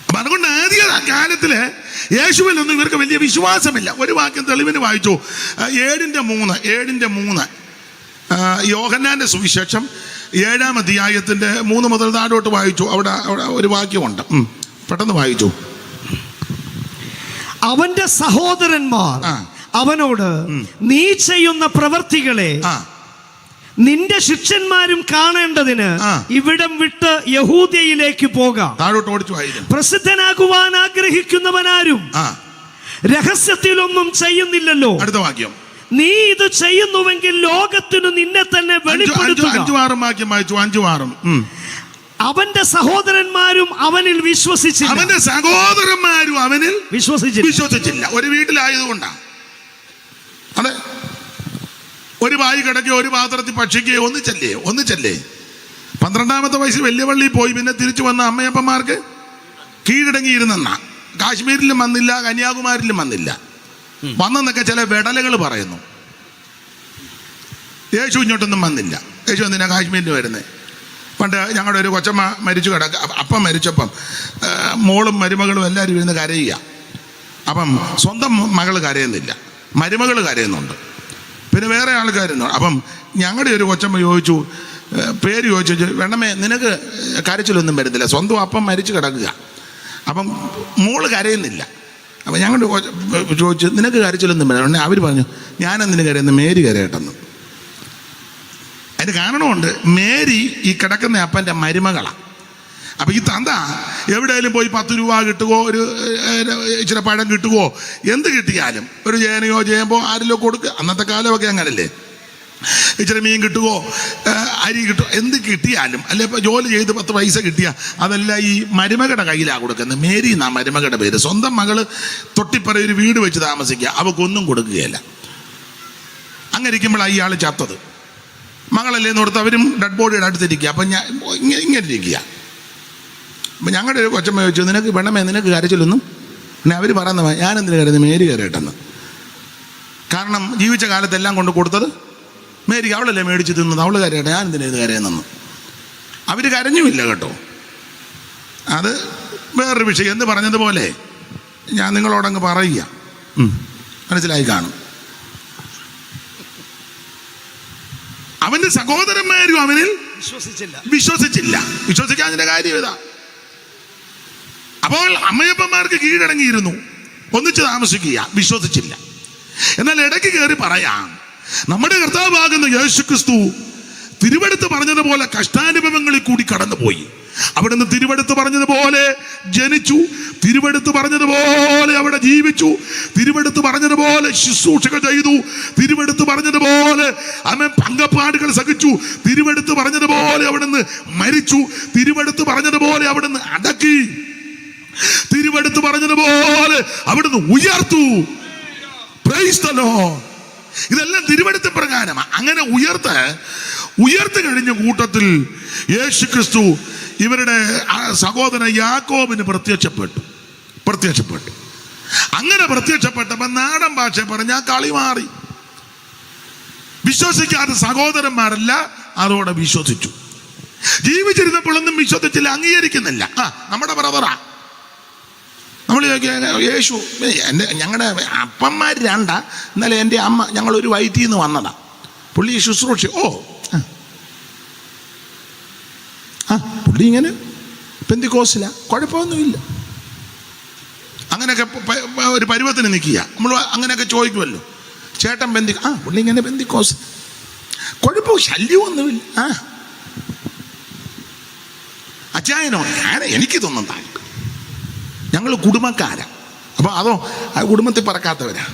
അപ്പം അതുകൊണ്ട് ആദ്യ കാലത്തില് യേശുവിലൊന്നും ഇവർക്ക് വലിയ വിശ്വാസമില്ല. ഒരു വാക്യം തെളിവിന് വായിച്ചു, 7:3 യോഹന്നാന്റെ സുവിശേഷം 7-ാം അധ്യായത്തിന്റെ 3 മുതൽ താഴോട്ട് വായിച്ചു. അവിടെ ഒരു വാക്യമുണ്ട്, പെട്ടെന്ന് വായിച്ചു. അവന്റെ സഹോദരന്മാർ അവനോട്, നീ ചെയ്യുന്ന പ്രവർത്തികളെ നിന്റെ ശിഷ്യന്മാരും കാണേണ്ടതിന് ഇവിടം വിട്ട് യഹൂദയിലേക്ക് പോകാം. പ്രസിദ്ധനാകുവാൻ ആഗ്രഹിക്കുന്നവനാരും രഹസ്യത്തിലൊന്നും ചെയ്യുന്നില്ലല്ലോ. അടുത്ത വാക്യം, നീ ഇത് ചെയ്യുന്നുവെങ്കിൽ ലോകത്തിനു നിന്നെ തന്നെ വെളിപ്പെടുത്തുക. 5-6 അവന്റെ സഹോദരന്മാരും അവനിൽ വിശ്വസിച്ചില്ല. അവന്റെ സഹോദരന്മാരും അവനിൽ വിശ്വസിച്ചില്ല. ഒരു വീട്ടിലായതുകൊണ്ടാണ്. അതെ, ഒരു വായി കിടക്കുകയോ ഒരു പാത്രത്തിൽ ഭക്ഷിക്കുകയോ ഒന്നിച്ചല്ലേ. 12-ാമത്തെ വയസ്സിൽ വലിയ പള്ളിയിൽ പോയി പിന്നെ തിരിച്ചു വന്ന അമ്മയപ്പന്മാർക്ക് കീഴടങ്ങിയിരുന്നെന്നാ. കാശ്മീരിലും വന്നില്ല, കന്യാകുമാരിലും വന്നില്ല. വന്നെന്നൊക്കെ ചില വെടലുകൾ പറയുന്നു. യേശു ഇങ്ങോട്ടൊന്നും വന്നില്ല. യേശു എന്തിനാ കാശ്മീരിൽ വരുന്നത്? പണ്ട് ഞങ്ങളുടെ ഒരു കൊച്ചമ്മ മരിച്ചു അപ്പം മരിച്ചപ്പം മോളും മരുമകളും എല്ലാവരും ഇരുന്ന് കരയുക. അപ്പം സ്വന്തം മകൾ കരയുന്നില്ല, മരുമകൾ കരയുന്നുണ്ട്, പിന്നെ വേറെ ആൾക്കാരുന്നു. അപ്പം ഞങ്ങളുടെ ഒരു കൊച്ചമ്മ ചോദിച്ചു, പേര് ചോദിച്ചു, വേണ്ടമേ നിനക്ക് കരച്ചിലൊന്നും വരുന്നില്ല, സ്വന്തം അപ്പം മരിച്ചു കിടക്കുക. അപ്പം മോള് കരയുന്നില്ല. അപ്പം ഞങ്ങളുടെ ചോദിച്ചു, നിനക്ക് കരച്ചിലൊന്നും വരില്ല. അവർ പറഞ്ഞു, ഞാനെന്തിനു കരയുന്നു, മേരി കരയട്ടെന്ന്. അതിന് കാരണമുണ്ട്, മേരി ഈ കിടക്കുന്ന അപ്പൻ്റെ മരുമകളാണ്. അപ്പം ഈ തന്ത എവിടെയെങ്കിലും പോയി 10 രൂപ കിട്ടുകയോ ഒരു ഇച്ചിരി പഴം കിട്ടുകയോ എന്ത് കിട്ടിയാലും, ഒരു ചേനയോ ചേമ്പോ ആരിലോ കൊടുക്കുക. അന്നത്തെ കാലമൊക്കെ അങ്ങനല്ലേ. ഇച്ചിരി മീൻ കിട്ടുകയോ അരി കിട്ടുമോ, എന്ത് കിട്ടിയാലും, അല്ലെ ഇപ്പോൾ ജോലി ചെയ്ത് 10 പൈസ കിട്ടിയാൽ അതെല്ലാം ഈ മരുമകളുടെ കയ്യിലാണ് കൊടുക്കുന്നത്. മേരി എന്നാ മരുമകളുടെ പേര്. സ്വന്തം മകള് തൊട്ടിപ്പറ ഒരു വീട് വെച്ച് താമസിക്കുക, അവക്കൊന്നും കൊടുക്കുകയില്ല. അങ്ങനെ ഇരിക്കുമ്പോഴാണ് ഇയാൾ ചത്തത്. മകളല്ലേ എന്ന് ഓർത്ത് അവരും ഡെഡ് ബോഡിയുടെ അടുത്തിരിക്കുക. അപ്പം ഞാൻ ഇങ്ങനെ ഇരിക്കുക. അപ്പം ഞങ്ങളുടെ ഒരു കൊച്ചമ്മ ചോദിച്ചു, നിനക്ക് വേണമേ നിനക്ക് കരച്ചിലൊന്നും? പിന്നെ അവർ പറയുന്നത്, ഞാനെന്തിനു കരുതുന്നത്, മേരി കരയട്ടെന്ന്. കാരണം ജീവിച്ച കാലത്തെല്ലാം കൊണ്ട് കൊടുത്തത് മേരി, അവളല്ലേ മേടിച്ച് തിന്നത്, അവൾ കരയട്ടെ, ഞാൻ എന്തിനു കരയുന്നെന്ന്. അവർ കരഞ്ഞുമില്ല കേട്ടോ. അത് വേറൊരു വിഷയം. എന്ന് പറഞ്ഞതുപോലെ ഞാൻ നിങ്ങളോടങ്ങ് പറയുക, മനസ്സിലായി കാണും. അവന്റെ സഹോദരന്മാരും അവനിൽ വിശ്വസിച്ചില്ല. വിശ്വസിക്കാതിന്റെ കാര്യം ഇതാ. അപ്പോൾ അമ്മയപ്പന്മാർക്ക് കീഴടങ്ങിയിരുന്നു, ഒന്നിച്ച് താമസിക്കുക, വിശ്വസിച്ചില്ല. എന്നാൽ ഇടയ്ക്ക് കയറി പറയാം, നമ്മുടെ കർത്താവാകുന്ന യേശുക്രിസ്തു തിരുവെടുത്ത് പറഞ്ഞതുപോലെ കഷ്ടാനുഭവങ്ങളിൽ കൂടി കടന്നുപോയി. അവിടുന്ന് തിരുവെടുത്ത് പറഞ്ഞതുപോലെ ജനിച്ചു, തിരുവെടുത്ത് പറഞ്ഞതുപോലെ അവിടെ ജീവിച്ചു, തിരുവെടുത്ത് പറഞ്ഞതുപോലെ ശുശ്രൂഷകൾ ചെയ്തു, തിരുവെടുത്ത് പറഞ്ഞതുപോലെ അവൻ പങ്കപ്പാടുകൾ സഹിച്ചു, തിരുവെടുത്ത് പറഞ്ഞതുപോലെ അവിടുന്ന് മരിച്ചു, തിരുവെടുത്ത് പറഞ്ഞതുപോലെ അവിടുന്ന് അടക്കി, തിരുവെടുത്ത് പറഞ്ഞതുപോലെ അവിടുന്ന് ഉയർത്തു. Price the Lord. ഇതെല്ലാം തിരുവെടുത്ത പ്രകാരമാണ്. അങ്ങനെ ഉയർത്തി കഴിഞ്ഞ കൂട്ടത്തിൽ യേശു ക്രിസ്തു ഇവരുടെ സഹോദരൻ യാക്കോബിന് പ്രത്യക്ഷപ്പെട്ടു. അങ്ങനെ പ്രത്യക്ഷപ്പെട്ടപ്പോൾ നാടൻ ഭാഷ പറഞ്ഞാൽ കളി മാറി. വിശ്വസിക്കാത്ത സഹോദരന്മാരല്ല അതോടെ വിശ്വസിച്ചു. ജീവിച്ചിരുന്നപ്പോഴൊന്നും വിശ്വസിച്ചില്ല, അംഗീകരിക്കുന്നില്ല. നമ്മുടെ ബ്രദറാ. നമ്മൾ യേശു ഞങ്ങളുടെ അപ്പന്മാർ രണ്ടാ, ഇന്നലെ എൻ്റെ അമ്മ ഞങ്ങളൊരു വയറ്റിൽ നിന്ന് വന്നതാ, പുള്ളി ശുശ്രൂഷ. പുള്ളി ഇങ്ങനെ പെന്തിക്കോസില, കുഴപ്പമൊന്നുമില്ല. അങ്ങനെയൊക്കെ ഒരു പരുവത്തിന് നിൽക്കുക. നമ്മൾ അങ്ങനെയൊക്കെ ചോദിക്കുമല്ലോ, ചേട്ടൻ പുള്ളി ഇങ്ങനെ പെന്തിക്കോസ്, കുഴപ്പവും ശല്യമൊന്നുമില്ല. അച്ചായനോ എനിക്ക് തോന്നുന്നു താല്പര്യം, ഞങ്ങൾ കുടുംബക്കാരാ. അപ്പൊ അതോ ആ കുടുംബത്തിൽ പറക്കാത്തവരാ.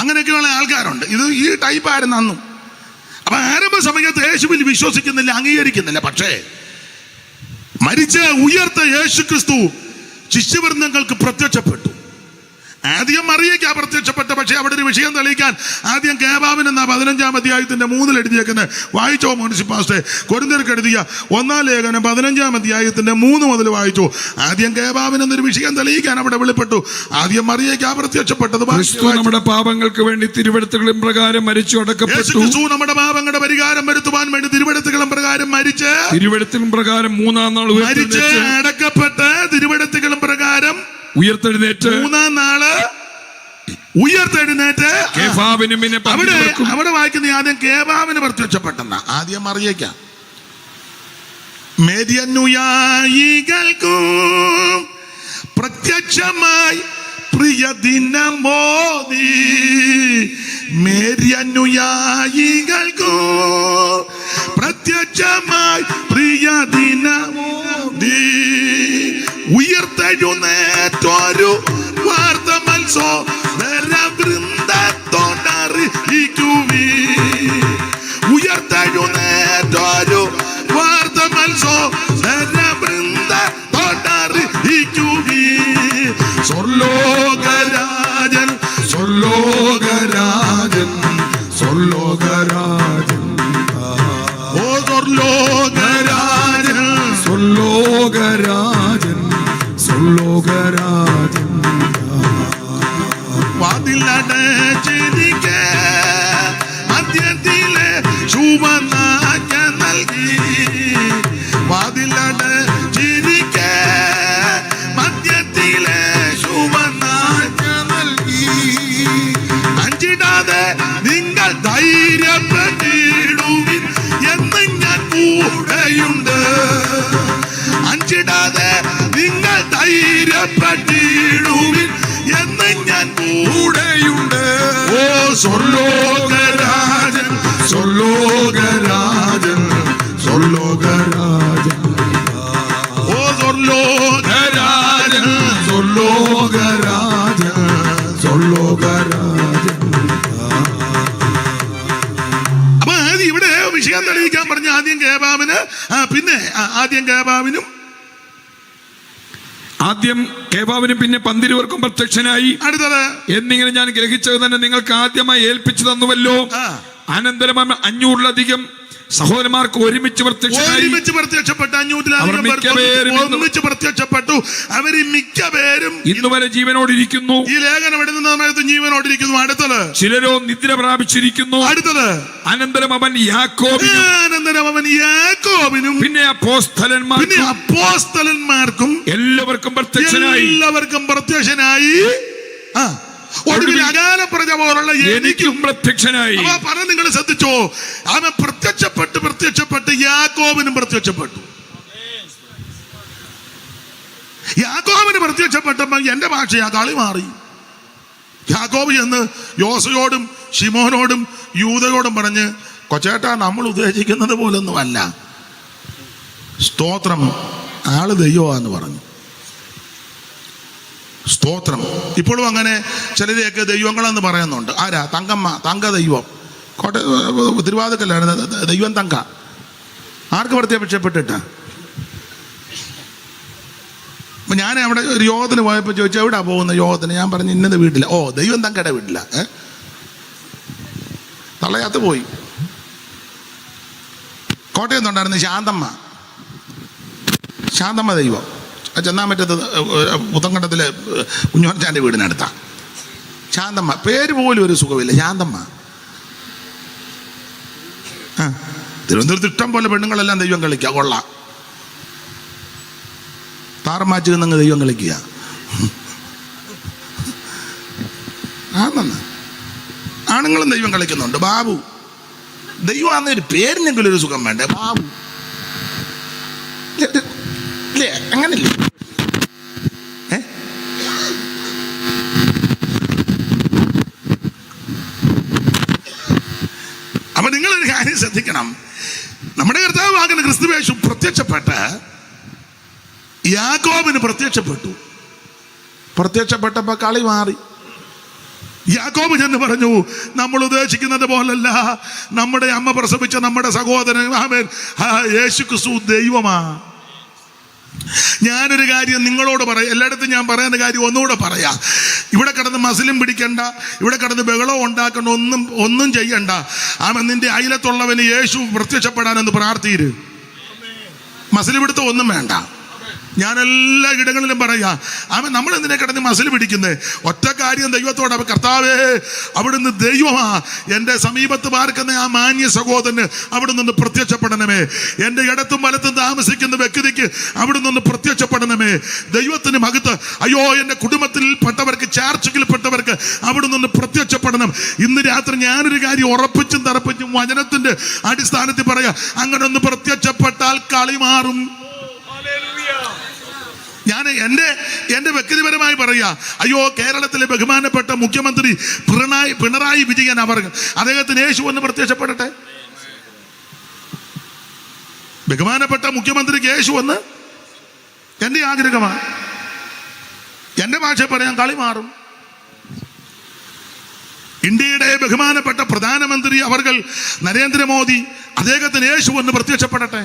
അങ്ങനെയൊക്കെയുള്ള ആൾക്കാരുണ്ട്. ഈ ടൈപ്പായിരുന്നു അന്നും. അപ്പൊ ആരംഭ സമയത്ത് യേശുവിൽ വിശ്വസിക്കുന്നില്ല, അംഗീകരിക്കുന്നില്ല. പക്ഷേ മരിച്ച ഉയർത്ത യേശു ക്രിസ്തു ശിഷ്യവൃന്ദങ്ങൾക്ക് പ്രത്യക്ഷപ്പെട്ടു. ആദ്യം മറിയയ്ക്കാ പ്രത്യക്ഷപ്പെട്ട. പക്ഷെ അവിടെ ഒരു വിഷയം തെളിയിക്കാൻ ആദ്യം കേബാവിൻ എന്ന 15-ാം അധ്യായത്തിന്റെ 3 എഴുതിയേക്കുന്നത് വായിച്ചോ മുനിസിപ്പാസ്റ്റേ? കൊരിന്ത്യർക്ക് എഴുതിയ 1-ാം ലേഖനം 15-ാം അധ്യായത്തിന്റെ 3 മുതൽ വായിച്ചു. ആദ്യം കേബാവിൻ എന്നൊരു വിഷയം തെളിയിക്കാൻ അവിടെ വെളിപ്പെട്ടു. ആദ്യം മറിയയ്ക്കാ പ്രത്യക്ഷപ്പെട്ടത്. നമ്മുടെ പാപങ്ങൾക്ക് വേണ്ടി തിരുവെഴുത്തുകളും പ്രകാരം മരിച്ചു അടക്കപ്പെട്ടു. നമ്മുടെ പാപങ്ങളുടെ പരിഹാരം വരുത്തുവാൻ വേണ്ടി തിരുവെഴുത്തുകളും പ്രകാരം മരിച്ച്, തിരുവെഴുത്തുകളും പ്രകാരം 3-ാം നാൾ മരിച്ച് അടക്കപ്പെട്ട്, തിരുവെഴുത്തുകളും പ്രകാരം ഉയർത്തെഴുന്നേറ്റ് 3-ാം നാള് ഉയർത്തെഴുന്നേറ്റ്. അവിടെ വായിക്കുന്ന ആദ്യം കേബാവിന് പ്രത്യക്ഷപ്പെട്ടെന്ന, ആദ്യം മറിയയ്ക്കാം. മേരിയനുയായികൾക്കും പ്രത്യക്ഷമായി പ്രിയ ദിനമോദി, മേരിയനുയായികൾക്കും പ്രത്യക്ഷമായി പ്രിയ ദിനമോദി, ഉയർത്തെഴുന്നേറ്റൊരു വാർത്ത മത്സോദരവൃന്ദത്തോടറിയിക്കുവി, ഉയർത്തെഴുന്നേറ്റൊരു വാർത്ത മത്സോദരവൃന്ദത്തോടറിയിക്കുവി. സ്വർലോകരാജൻ സ്വർലോകരാജൻ സ്വർലോകരാജൻ, ഓ സ്വർലോകരാജൻ സ്വർലോകരാജൻ സ്വർലോകരാജൻ, വാതിലടച്ചിരിക്കെ മധ്യത്തിലെ ശുഭനാജ്ഞ നൽകി, വാതിലടച്ചിരിക്കെ മധ്യത്തിലെ ശുഭനാജ്ഞ നൽകി. അഞ്ചിടാതെ നിങ്ങൾ ധൈര്യപ്പെട്ടിടുവിൻ എന്ന് ഞാൻ കൂടെയുണ്ട്. അഞ്ചിടാതെ നിങ്ങൾ ധൈര്യപ്പെട്ടിടുവിൻ എന്ന് ഞാൻ കൂടെയുണ്ട്. ഓ സ്വർലോകരാജൻ സ്വർലോകരാജൻ സ്വർലോകരാജൻ, ഓ സ്വർലോകരാജൻ സ്വർലോകരാജൻ സ്വർലോകരാജൻ. അപ്പൊ ഇവിടെ വിഷയം തെളിയിക്കാൻ പറഞ്ഞ ആദ്യം കേബാവിന്, പിന്നെ ആദ്യം കേബാവിനും പിന്നെ 12 പ്രത്യക്ഷനായി. അടുത്തത് എന്നിങ്ങനെ ഞാൻ ഗ്രഹിച്ചത് തന്നെ നിങ്ങൾക്ക് ആദ്യമായി ഏൽപ്പിച്ചു തന്നുവല്ലോ. അനന്തരം 500-ലധികം സഹോദരന്മാർക്ക് ഒരുമിച്ച് പ്രത്യക്ഷപ്പെട്ടു. 500-ലധികം ഒന്നിച്ച് പ്രത്യക്ഷപ്പെട്ടു. അവര് മിക്കപേരും ഇന്നുവരെ ജീവനോടിരിക്കുന്നു. ഈ ലേഖനം എഴുതുന്ന സമയത്ത് ജീവനോടിരിക്കുന്നു. അടുത്തത് ചിലരോ നിദ്ര പ്രാപിച്ചിരിക്കുന്നു. അടുത്തത് അനന്തരം അവൻ യാക്കോബിനും പിന്നെ അപ്പോസ്തലന്മാർക്കും എല്ലാവർക്കും പ്രത്യക്ഷനായി. ഒടുവിൽ അകാല പ്രജ പോലുള്ള എനിക്കും പ്രത്യക്ഷനായി. പറഞ്ഞ് നിങ്ങൾ ശ്രദ്ധിച്ചോ, അവൻ പ്രത്യക്ഷപ്പെട്ട് യാക്കോബിനും പ്രത്യക്ഷപ്പെട്ടു. യാക്കോബിന് പ്രത്യക്ഷപ്പെട്ടപ്പോൾ എന്റെ ഭാഷയാ കളി മാറി. യാക്കോബ് ചെന്ന് യോസയോടും ശിമോനോടും യൂദയോടും പറഞ്ഞ്, കൊച്ചേട്ടാ നമ്മൾ ഉദ്ദേശിക്കുന്നത് പോലൊന്നും അല്ല, സ്തോത്രം, ആള് ദൈവമാന്ന് പറഞ്ഞു. സ്തോത്രം. ഇപ്പോഴും അങ്ങനെ ചിലരെയൊക്കെ ദൈവങ്ങളെന്ന് പറയുന്നുണ്ട്. ആരാ? തങ്കമ്മ, തങ്ക ദൈവം. തിരുവാതിക്കല്ലാണ് ദൈവം തങ്ക. ആർക്ക് പ്രത്യക്ഷപ്പെട്ടിട്ടാ? അപ്പം ഞാൻ അവിടെ ഒരു യോഗത്തിന് പോയപ്പോൾ ചോദിച്ചു, എവിടാ പോകുന്ന യോഗത്തിന്? ഞാൻ പറഞ്ഞു ഇന്നത് വീട്ടില. ഓ, ദൈവം തങ്കയുടെ വീട്ടില. തള്ളയാത്ത് പോയി. കോട്ടയത്ത് ഉണ്ടായിരുന്നു ശാന്തമ്മ ദൈവം. ചെന്നാമറ്റത്ത് പുത്തൻകണ്ടത്തിലെ കുഞ്ഞോൻചാൻ്റെ വീടിനടുത്താ ശാന്തമ്മ. പേര് പോലും ഒരു സുഖമില്ല, ശാന്തമ്മ. തിരുവനന്തപുരത്ത് ഇഷ്ടം പോലെ പെണ്ണുങ്ങളെല്ലാം ദൈവം കളിക്കുക, കൊള്ളാം. താറമാച്ച് നിന്നങ്ങ് ദൈവം കളിക്കുക. ആണുങ്ങളും ദൈവം കളിക്കുന്നുണ്ട്. ബാബു ദൈവമാണെന്ന ഒരു പേരിനെങ്കിലും ഒരു സുഖം വേണ്ടേ? ബാബു ഇല്ലേ? അങ്ങനല്ലേ? അപ്പൊ നിങ്ങളൊരു കാര്യം ശ്രദ്ധിക്കണം. നമ്മുടെ കർത്താവാകുന്ന ക്രിസ്തുയേശു പ്രത്യക്ഷപ്പെട്ട് യാക്കോബിന് പ്രത്യക്ഷപ്പെട്ടപ്പോ കളി മാറി. യാക്കോബ് ചെന്ന് പറഞ്ഞു, നമ്മൾ ഉദ്ദേശിക്കുന്നത് പോലല്ല, നമ്മുടെ അമ്മ പ്രസവിച്ച നമ്മുടെ സഹോദരൻ യേശു ക്രിസ്തു ദൈവമാ. ഞാനൊരു കാര്യം നിങ്ങളോട് പറയാം, എല്ലായിടത്തും ഞാൻ പറയുന്ന കാര്യം ഒന്നുകൂടെ പറയാം. ഇവിടെ കിടന്ന് മസിലും പിടിക്കണ്ട, ഇവിടെ കിടന്ന് ബഹളം ഉണ്ടാക്കണ്ട, ഒന്നും ചെയ്യണ്ട. നിന്റെ അയലത്തുള്ളവന് യേശു പ്രത്യക്ഷപ്പെടാനെന്ന് പ്രാർത്ഥിര്. മസിൽ പിടുത്തം ഒന്നും വേണ്ട. ഞാൻ എല്ലാ ഇടങ്ങളിലും പറയാ, നമ്മൾ എന്തിനെ കിടന്ന് മസിൽ പിടിക്കുന്നത്? ഒറ്റ കാര്യം ദൈവത്തോട്, കർത്താവേ അവിടുന്ന് ദൈവമാ, എൻ്റെ സമീപത്ത് പാർക്കുന്ന ആ മാന്യ സഹോദരന് അവിടുന്ന് ഒന്ന് പ്രത്യക്ഷപ്പെടണമേ. എൻ്റെ ഇടത്തും വലത്തും താമസിക്കുന്ന വ്യക്തിക്ക് അവിടുന്ന് ഒന്ന് പ്രത്യക്ഷപ്പെടണമേ. ദൈവത്തിന് മഹത്വം. അയ്യോ, എൻ്റെ കുടുംബത്തിൽപ്പെട്ടവർക്ക്, ചാർച്ചയിൽപ്പെട്ടവർക്ക് അവിടുന്ന് ഒന്ന് പ്രത്യക്ഷപ്പെടണം. ഇന്ന് രാത്രി ഞാനൊരു കാര്യം ഉറപ്പിച്ചും തറപ്പിച്ചും വചനത്തിന്റെ അടിസ്ഥാനത്തിൽ പറയാ, അങ്ങനെ ഒന്ന് പ്രത്യക്ഷപ്പെട്ടാൽ കളി മാറും. ഞാൻ എൻ്റെ വ്യക്തിപരമായി പറയാ, അയ്യോ, കേരളത്തിലെ ബഹുമാനപ്പെട്ട മുഖ്യമന്ത്രി പിണറായി വിജയൻ അദ്ദേഹത്തിന് യേശു ഒന്ന് പ്രത്യക്ഷപ്പെടട്ടെ. ബഹുമാനപ്പെട്ട മുഖ്യമന്ത്രിക്ക് യേശു ഒന്ന് എൻ്റെ ആഗ്രഹമാണ്. എൻ്റെ ഭാഷ പറയാൻ കളി മാറും. ഇന്ത്യയുടെ ബഹുമാനപ്പെട്ട പ്രധാനമന്ത്രി നരേന്ദ്രമോദി, അദ്ദേഹത്തിന് യേശു ഒന്ന് പ്രത്യക്ഷപ്പെടട്ടെ.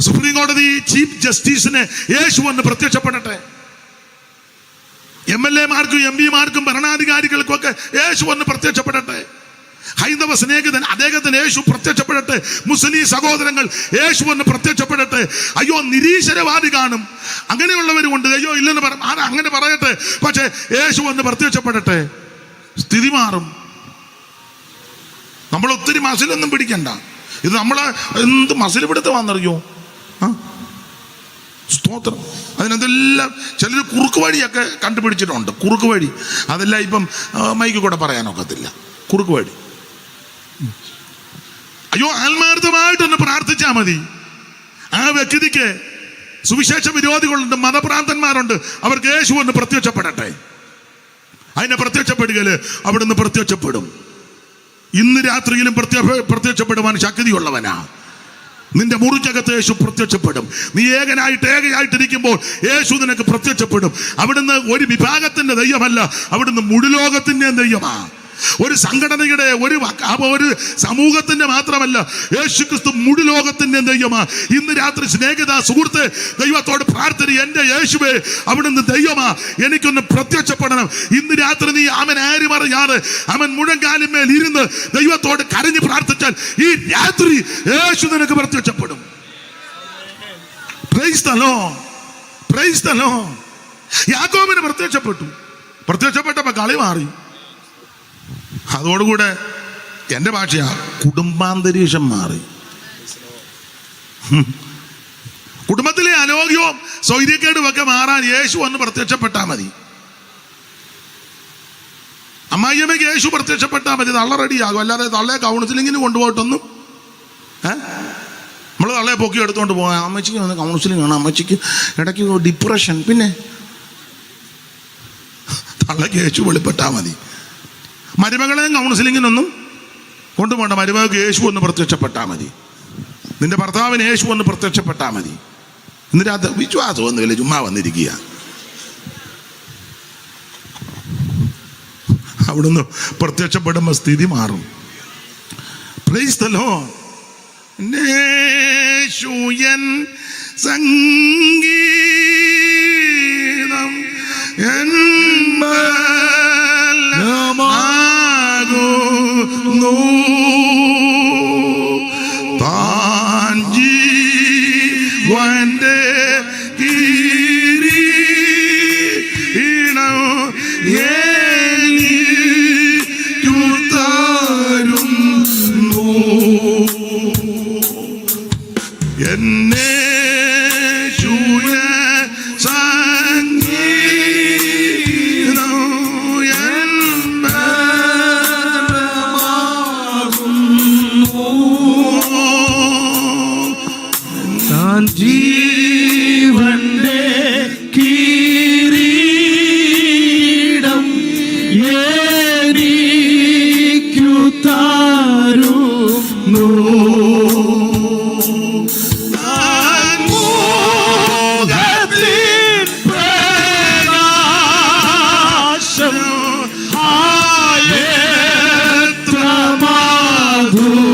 സുപ്രീം കോടതി ചീഫ് ജസ്റ്റിസിന് യേശു ഒന്ന് പ്രത്യക്ഷപ്പെടട്ടെ. MLA മാർക്കും MP മാർക്കും ഭരണാധികാരികൾക്കും ഒക്കെ യേശു ഒന്ന് പ്രത്യക്ഷപ്പെടട്ടെ. ഹൈന്ദവ സ്നേഹിതൻ അദ്ദേഹത്തിന് യേശു പ്രത്യക്ഷപ്പെടട്ടെ. മുസ്ലിം സഹോദരങ്ങൾ യേശു ഒന്ന് പ്രത്യക്ഷപ്പെടട്ടെ. അയ്യോ, നിരീശ്വരവാദി കാണും, അങ്ങനെയുള്ളവരുമുണ്ട്. അയ്യോ ഇല്ലെന്ന് അങ്ങനെ പറയട്ടെ, പക്ഷേ യേശു ഒന്ന് പ്രത്യക്ഷപ്പെടട്ടെ, സ്ഥിതി മാറും. നമ്മൾ ഒത്തിരി മസിലൊന്നും പിടിക്കണ്ട. ഇത് നമ്മളെ എന്ത് മസിൽ പിടുത്തമാണെന്നറിയോ? സ്തോത്രം. അതിനെന്തെല്ലാം ചിലർ കുറുക്ക് വഴിയൊക്കെ കണ്ടുപിടിച്ചിട്ടുണ്ട്. കുറുക്ക് വഴി അതെല്ലാം ഇപ്പം മൈക്ക് കൂടെ പറയാനൊക്കത്തില്ല. കുറുക്ക് വഴി. അയ്യോ, ആത്മാർത്ഥമായിട്ടൊന്ന് പ്രാർത്ഥിച്ചാൽ മതി. ആ വ്യക്തിക്ക് സുവിശേഷ വിരോധികളുണ്ട്, മതഭ്രാന്തന്മാരുണ്ട്, അവർക്ക് യേശു ഒന്ന് പ്രത്യക്ഷപ്പെടട്ടെ. അതിനെ പ്രത്യക്ഷപ്പെടുകയില് അവിടുന്ന് പ്രത്യക്ഷപ്പെടും. ഇന്ന് രാത്രിയിലും പ്രത്യക്ഷപ്പെടുവാൻ ശക്തിയുള്ളവനാ. നിന്റെ മുറിക്കകത്ത് യേശു പ്രത്യക്ഷപ്പെടും. നീ ഏകയായിട്ടിരിക്കുമ്പോൾ യേശു നിനക്ക് പ്രത്യക്ഷപ്പെടും. അവിടുന്ന് ഒരു വിഭാഗത്തിന്റെ ദൈവമല്ല, അവിടുന്ന് മുഴുലോകത്തിന്റെ ദൈവമാ. ഒരു സംഘടനയുടെ ഒരു സമൂഹത്തിന്റെ മാത്രമല്ല, യേശുക്രിസ്തു മുഴുലോകത്തിന്റെ ദൈവമാ. ഇന്ന് രാത്രി സ്നേഹിത സുഹൃത്ത്, ദൈവത്തോട് പ്രാർത്ഥന, എൻ്റെ യേശുവേ അവിടുന്ന് ദൈവമാ, എനിക്കൊന്ന് പ്രത്യക്ഷപ്പെടണം. ഇന്ന് രാത്രി നീ ആരും അറിയാതെ മുഴങ്കാലിന്മേൽ ഇരുന്ന് ദൈവത്തോട് കരഞ്ഞ് പ്രാർത്ഥിച്ചാൽ ഈ രാത്രി യേശു നിനക്ക് പ്രത്യക്ഷപ്പെടും. Praise the Lord, praise the Lord. യാക്കോബിന് പ്രത്യക്ഷപ്പെട്ടപ്പോ കളി മാറി. അതോടുകൂടെ എൻ്റെ ഭാഷയാ, കുടുംബാന്തരീക്ഷം മാറി. കുടുംബത്തിലെ അലോഗ്യവും സ്വൈര്യക്കേടും ഒക്കെ മാറാൻ യേശു ഒന്ന് പ്രത്യക്ഷപ്പെട്ടാൽ മതി. അമ്മായിയമ്മയ്ക്ക് യേശു പ്രത്യക്ഷപ്പെട്ടാൽ മതി, തള്ള റെഡിയാകും. അല്ലാതെ തള്ളയെ കൗൺസിലിങ്ങിന് കൊണ്ടുപോയിട്ടൊന്നും നമ്മൾ തള്ളയെ പൊക്കി എടുത്തുകൊണ്ട് പോകാം. അമ്മച്ചിക്ക് വന്ന് കൗൺസിലിംഗ് ആണ്, അമ്മച്ചിക്ക് ഇടയ്ക്ക് ഡിപ്രഷൻ. പിന്നെ തള്ളയ്ക്ക് യേശു വെളിപ്പെട്ടാൽ മതി. മരുമകളെയും കൗൺസിലിങ്ങിനൊന്നും കൊണ്ടുപോകണ്ട. മരുമകൾക്ക് യേശു ഒന്ന് പ്രത്യക്ഷപ്പെട്ടാൽ മതി. നിന്റെ ഭർത്താവിന് യേശു ഒന്ന് പ്രത്യക്ഷപ്പെട്ടാൽ മതി. എന്നിട്ട് അത് വിശ്വാസമൊന്നുമില്ല, ചുമ്മാ വന്നിരിക്കുക. അവിടുന്ന് പ്രത്യക്ഷപ്പെടുമ്പോൾ സ്ഥിതി മാറും. Price the Lord. യേശുയൻ സംഗീതം എനിക്കു തരുന്നു. എന്നെ ശൂയ സംഗീതം താൻ ജീവന്റെ കിരീടം എനിക്കു തരുന്നു. മുഖത്തിൻ പ്രകാശം എത്ര മധുരം.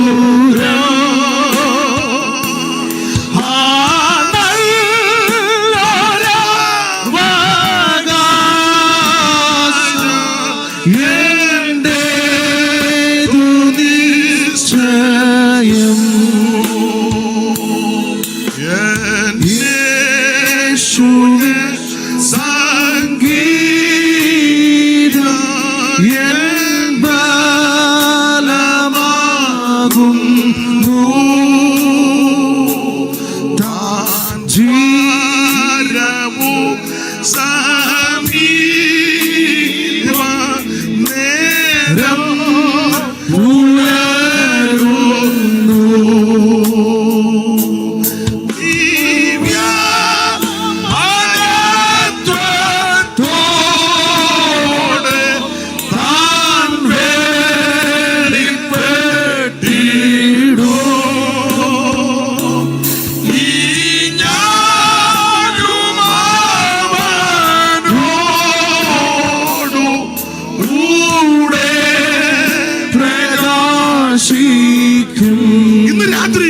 ഇന്ന് രാത്രി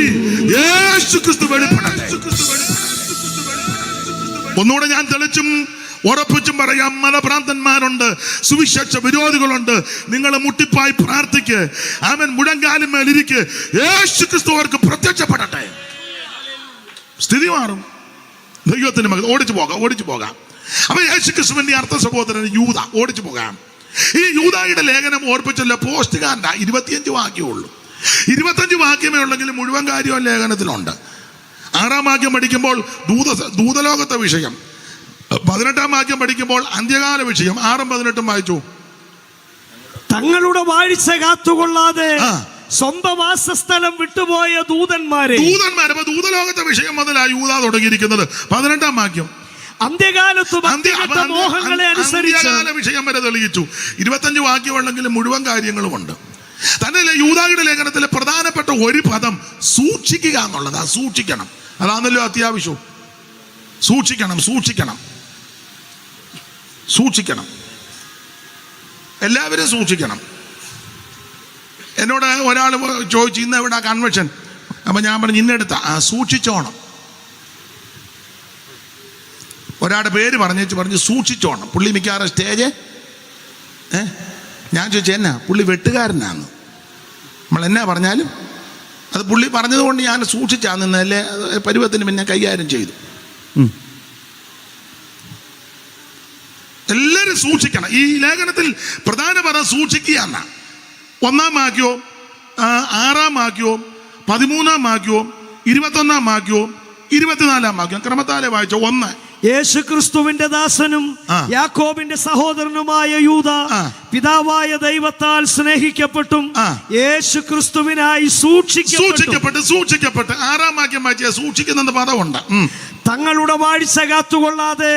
യേശു ക്രിസ്തു വെളിപ്പെടട്ടെ. ഒന്നുകൂടെ ഞാൻ തെളിച്ചും ഉറപ്പിച്ചും പറയാം, മതഭ്രാന്തന്മാരുണ്ട്, സുവിശേഷ വിരോധികളുണ്ട്. നിങ്ങൾ മുട്ടിപ്പായി പ്രാർത്ഥിക്ക്, അവൻ മുഴങ്കാലും മേലിരിക്ക്. യേശു ക്രിസ്തു അവർക്ക് പ്രത്യക്ഷപ്പെടട്ടെ, സ്ഥിതി മാറും. ദൈവത്തിന്റെ മകൻ ഓടിച്ചു പോകാം. അപ്പൊ യേശു ക്രിസ്തുവിന്റെ അർത്ഥ സഹോദരൻ യൂദ ഓടിച്ചു പോകാം. ഈ യൂദായുടെ ലേഖനം ഓർപ്പിച്ചല്ല, പോസ്റ്റുകാരൻ്റെ 25 വാക്യമുള്ളൂ. 25 വാക്യമേ ഉള്ളെങ്കിൽ മുഴുവൻ കാര്യവും ലേഖനത്തിലുണ്ട്. 6-ാം വാക്യം പഠിക്കുമ്പോൾ ദൂതലോകത്തെ വിഷയം, 18-ാം വാക്യം പഠിക്കുമ്പോൾ അന്ത്യകാല വിഷയം. 6-ഉം 18-ഉം വായിച്ചു. തങ്ങളുടെ വാഴ്ച കാത്തുകൊള്ളാതെ സ്വന്തം വാസസ്ഥലം വിട്ടുപോയ ദൂതന്മാരെ. അപ്പൊ ദൂതലോകത്തെ വിഷയം മുതലാ യൂദ തുടങ്ങിയിരിക്കുന്നത്. 18-ാം വാക്യം അന്ത്യകാലത്ത് മോഹങ്ങളെ അനുസരിച്ച് വിഷയം വരെ തെളിയിച്ചു. 25 വാക്യമുള്ളെങ്കിൽ മുഴുവൻ കാര്യങ്ങളുമുണ്ട്. തന്നെയല്ലേ യൂദായുടെ ലേഖനത്തിലെ പ്രധാനപ്പെട്ട ഒരു പദം സൂക്ഷിക്കുക എന്നുള്ളതാ. സൂക്ഷിക്കണം, അതാണല്ലോ അത്യാവശ്യം. സൂക്ഷിക്കണം, എല്ലാവരും സൂക്ഷിക്കണം. എന്നോട് ഒരാൾ ചോദിച്ചു, ഇന്ന് എവിടെ കൺവെൻഷൻ? അപ്പൊ ഞാൻ പറഞ്ഞു, ഇന്നെടുത്ത സൂക്ഷിച്ചോണം. ഒരാളുടെ പേര് പറഞ്ഞു സൂക്ഷിച്ചോണം. പുള്ളി മിക്കവാറും സ്റ്റേജ് ഞാൻ ചോദിച്ചു, എന്നാ പുള്ളി വെട്ടുകാരനാണ്. നമ്മൾ എന്നാ പറഞ്ഞാലും അത് പുള്ളി പറഞ്ഞതുകൊണ്ട് ഞാൻ സൂക്ഷിച്ചാന്നല്ലേ പരുവത്തിന് പിന്നെ കൈകാര്യം ചെയ്തു. എല്ലാവരും സൂക്ഷിക്കണം. ഈ ലേഖനത്തിൽ പ്രധാന പദം സൂക്ഷിക്കുക എന്നാ. 1-ാം വാക്യവും 6-ാം വാക്യവും 13-ാം വാക്യവും 21-ാം വാക്യവും 24-ാം വാക്യം ക്രമത്താലെ വായിച്ചോ. 1 യേശുക്രിസ്തുവിന്റെ ദാസനും യാക്കോബിന്റെ സഹോദരനുമായ യൂദ പിതാവായ ദൈവത്താൽ സ്നേഹിക്കപ്പെട്ടും യേശുക്രിസ്തുവിനായി സൂക്ഷിക്കപ്പെട്ട് 6-ാം വാക്യം വായിച്ച സൂക്ഷിക്കുന്ന പദമുണ്ട്. തങ്ങളുടെ വാഴ്ച കാത്തുകൊള്ളാതെ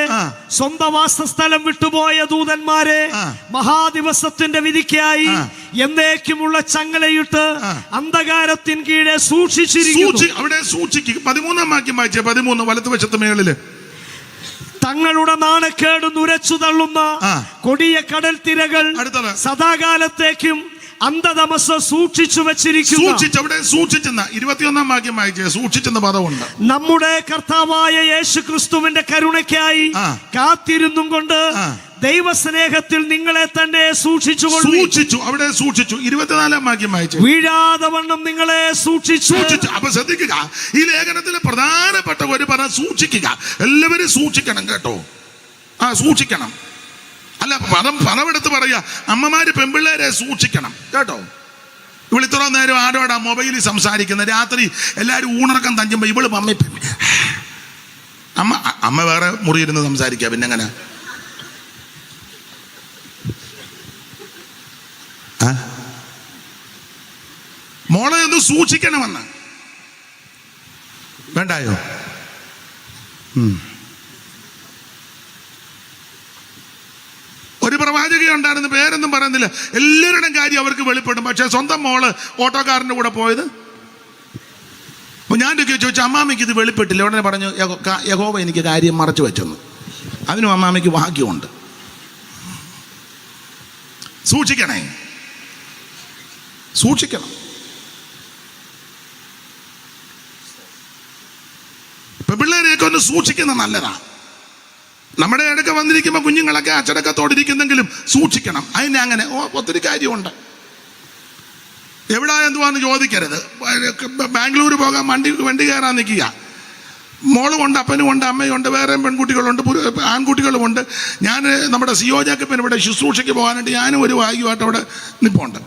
സ്വന്തം വാസസ്ഥലം വിട്ടുപോയ ദൂതന്മാരെ മഹാദിവസത്തിന്റെ വിധിക്കായി എന്നേക്കുമുള്ള ചങ്ങലയിട്ട് അന്ധകാരത്തിൻ കീഴെ സൂക്ഷിച്ചിരിക്കുന്നു. അവിടെ സൂക്ഷിക്കുക. 13-ാം വാക്യം വായിച്ച 13 വലതുവശത്ത് മേളില്. തങ്ങളുടെ നാണക്കേട് നുരച്ചു തള്ളുന്ന കൊടിയ കടൽ തിരകൾ സദാകാലത്തേക്കും അന്ധതമസ് സൂക്ഷിച്ചു വെച്ചിരിക്കുന്നു. അവിടെ സൂക്ഷിച്ചെന്ന 21-ാം വാക്യം വായിച്ചേ. സൂക്ഷിച്ചെന്ന പദമുണ്ട്. നമ്മുടെ കർത്താവായ യേശു ക്രിസ്തുവിന്റെ കരുണയ്ക്കായി കാത്തിരുന്നും കൊണ്ട് ദൈവസ്നേഹത്തിൽ നിങ്ങളെ തന്നെ സൂക്ഷിച്ചു. അവിടെ സൂക്ഷിച്ചു. 24-ാം വാക്യം വായിച്ചു. വീഴാതെ വണ്ണം നിങ്ങളെ സൂക്ഷിച്ചു. അപ്പൊ ശ്രദ്ധിക്കുക, ഈ ലേഖനത്തിലെ പ്രധാനപ്പെട്ട ഒരു പദം സൂക്ഷിക്കുക. എല്ലാവരും സൂക്ഷിക്കണം കേട്ടോ. സൂക്ഷിക്കണം. അല്ല, പണമെടുത്ത് പറയാ, അമ്മമാര് പെൺപിള്ളേരെ സൂക്ഷിക്കണം കേട്ടോ. ഇവള് ഇത്ര നേരം ആരോടാ മൊബൈലിൽ സംസാരിക്കുന്നത്, രാത്രി എല്ലാവരും ഊണർക്കം തഞ്ചുമ്പോ ഇവള് അമ്മ വേറെ മുറിയിരുന്ന് സംസാരിക്കുക, പിന്നെ എങ്ങനെ? മോളെ ഒന്ന് സൂക്ഷിക്കണമെന്ന് വേണ്ടായോ? ഒരു പ്രവാചക ഉണ്ടായിരുന്നു, പേരൊന്നും പറയുന്നില്ല. എല്ലാവരുടെയും കാര്യം അവർക്ക് വെളിപ്പെടും. പക്ഷെ സ്വന്തം മോള് ഓട്ടോക്കാരൻ്റെ കൂടെ പോയത്. അപ്പോൾ ഞാൻ ചോദിച്ചു, അമ്മാമ്മയ്ക്ക് ഇത് വെളിപ്പെട്ടില്ല. ഉടനെ പറഞ്ഞു, യഹോവ എനിക്ക് കാര്യം മറച്ചു വെച്ചെന്ന്. അതിനും അമ്മാമ്മയ്ക്ക് ഭാഗ്യമുണ്ട്. സൂക്ഷിക്കണേ, സൂക്ഷിക്കണം. പിള്ളേരെയൊക്കെ ഒന്ന് സൂക്ഷിക്കുന്നത് നല്ലതാണ്. നമ്മുടെ ഇടയ്ക്ക് വന്നിരിക്കുമ്പോൾ കുഞ്ഞുങ്ങളൊക്കെ അച്ചടക്കത്തോടിരിക്കുന്നെങ്കിലും സൂക്ഷിക്കണം. അതിന് അങ്ങനെ ഒത്തിരി കാര്യമുണ്ട്. എവിടാ എന്തുവാന്ന് ചോദിക്കരുത്. ബാംഗ്ലൂർ പോകാൻ വണ്ടി കയറാൻ നിൽക്കുക. മോളും ഉണ്ട്, അപ്പനും ഉണ്ട്, അമ്മയുണ്ട്, വേറെ പെൺകുട്ടികളുണ്ട്, ആൺകുട്ടികളുമുണ്ട്. ഞാൻ നമ്മുടെ സിയോജാക്കപ്പൻ ഇവിടെ ശുശ്രൂഷയ്ക്ക് പോകാനായിട്ട് ഞാനും ഒരു വായുമായിട്ട് അവിടെ നിൽപ്പുണ്ട്.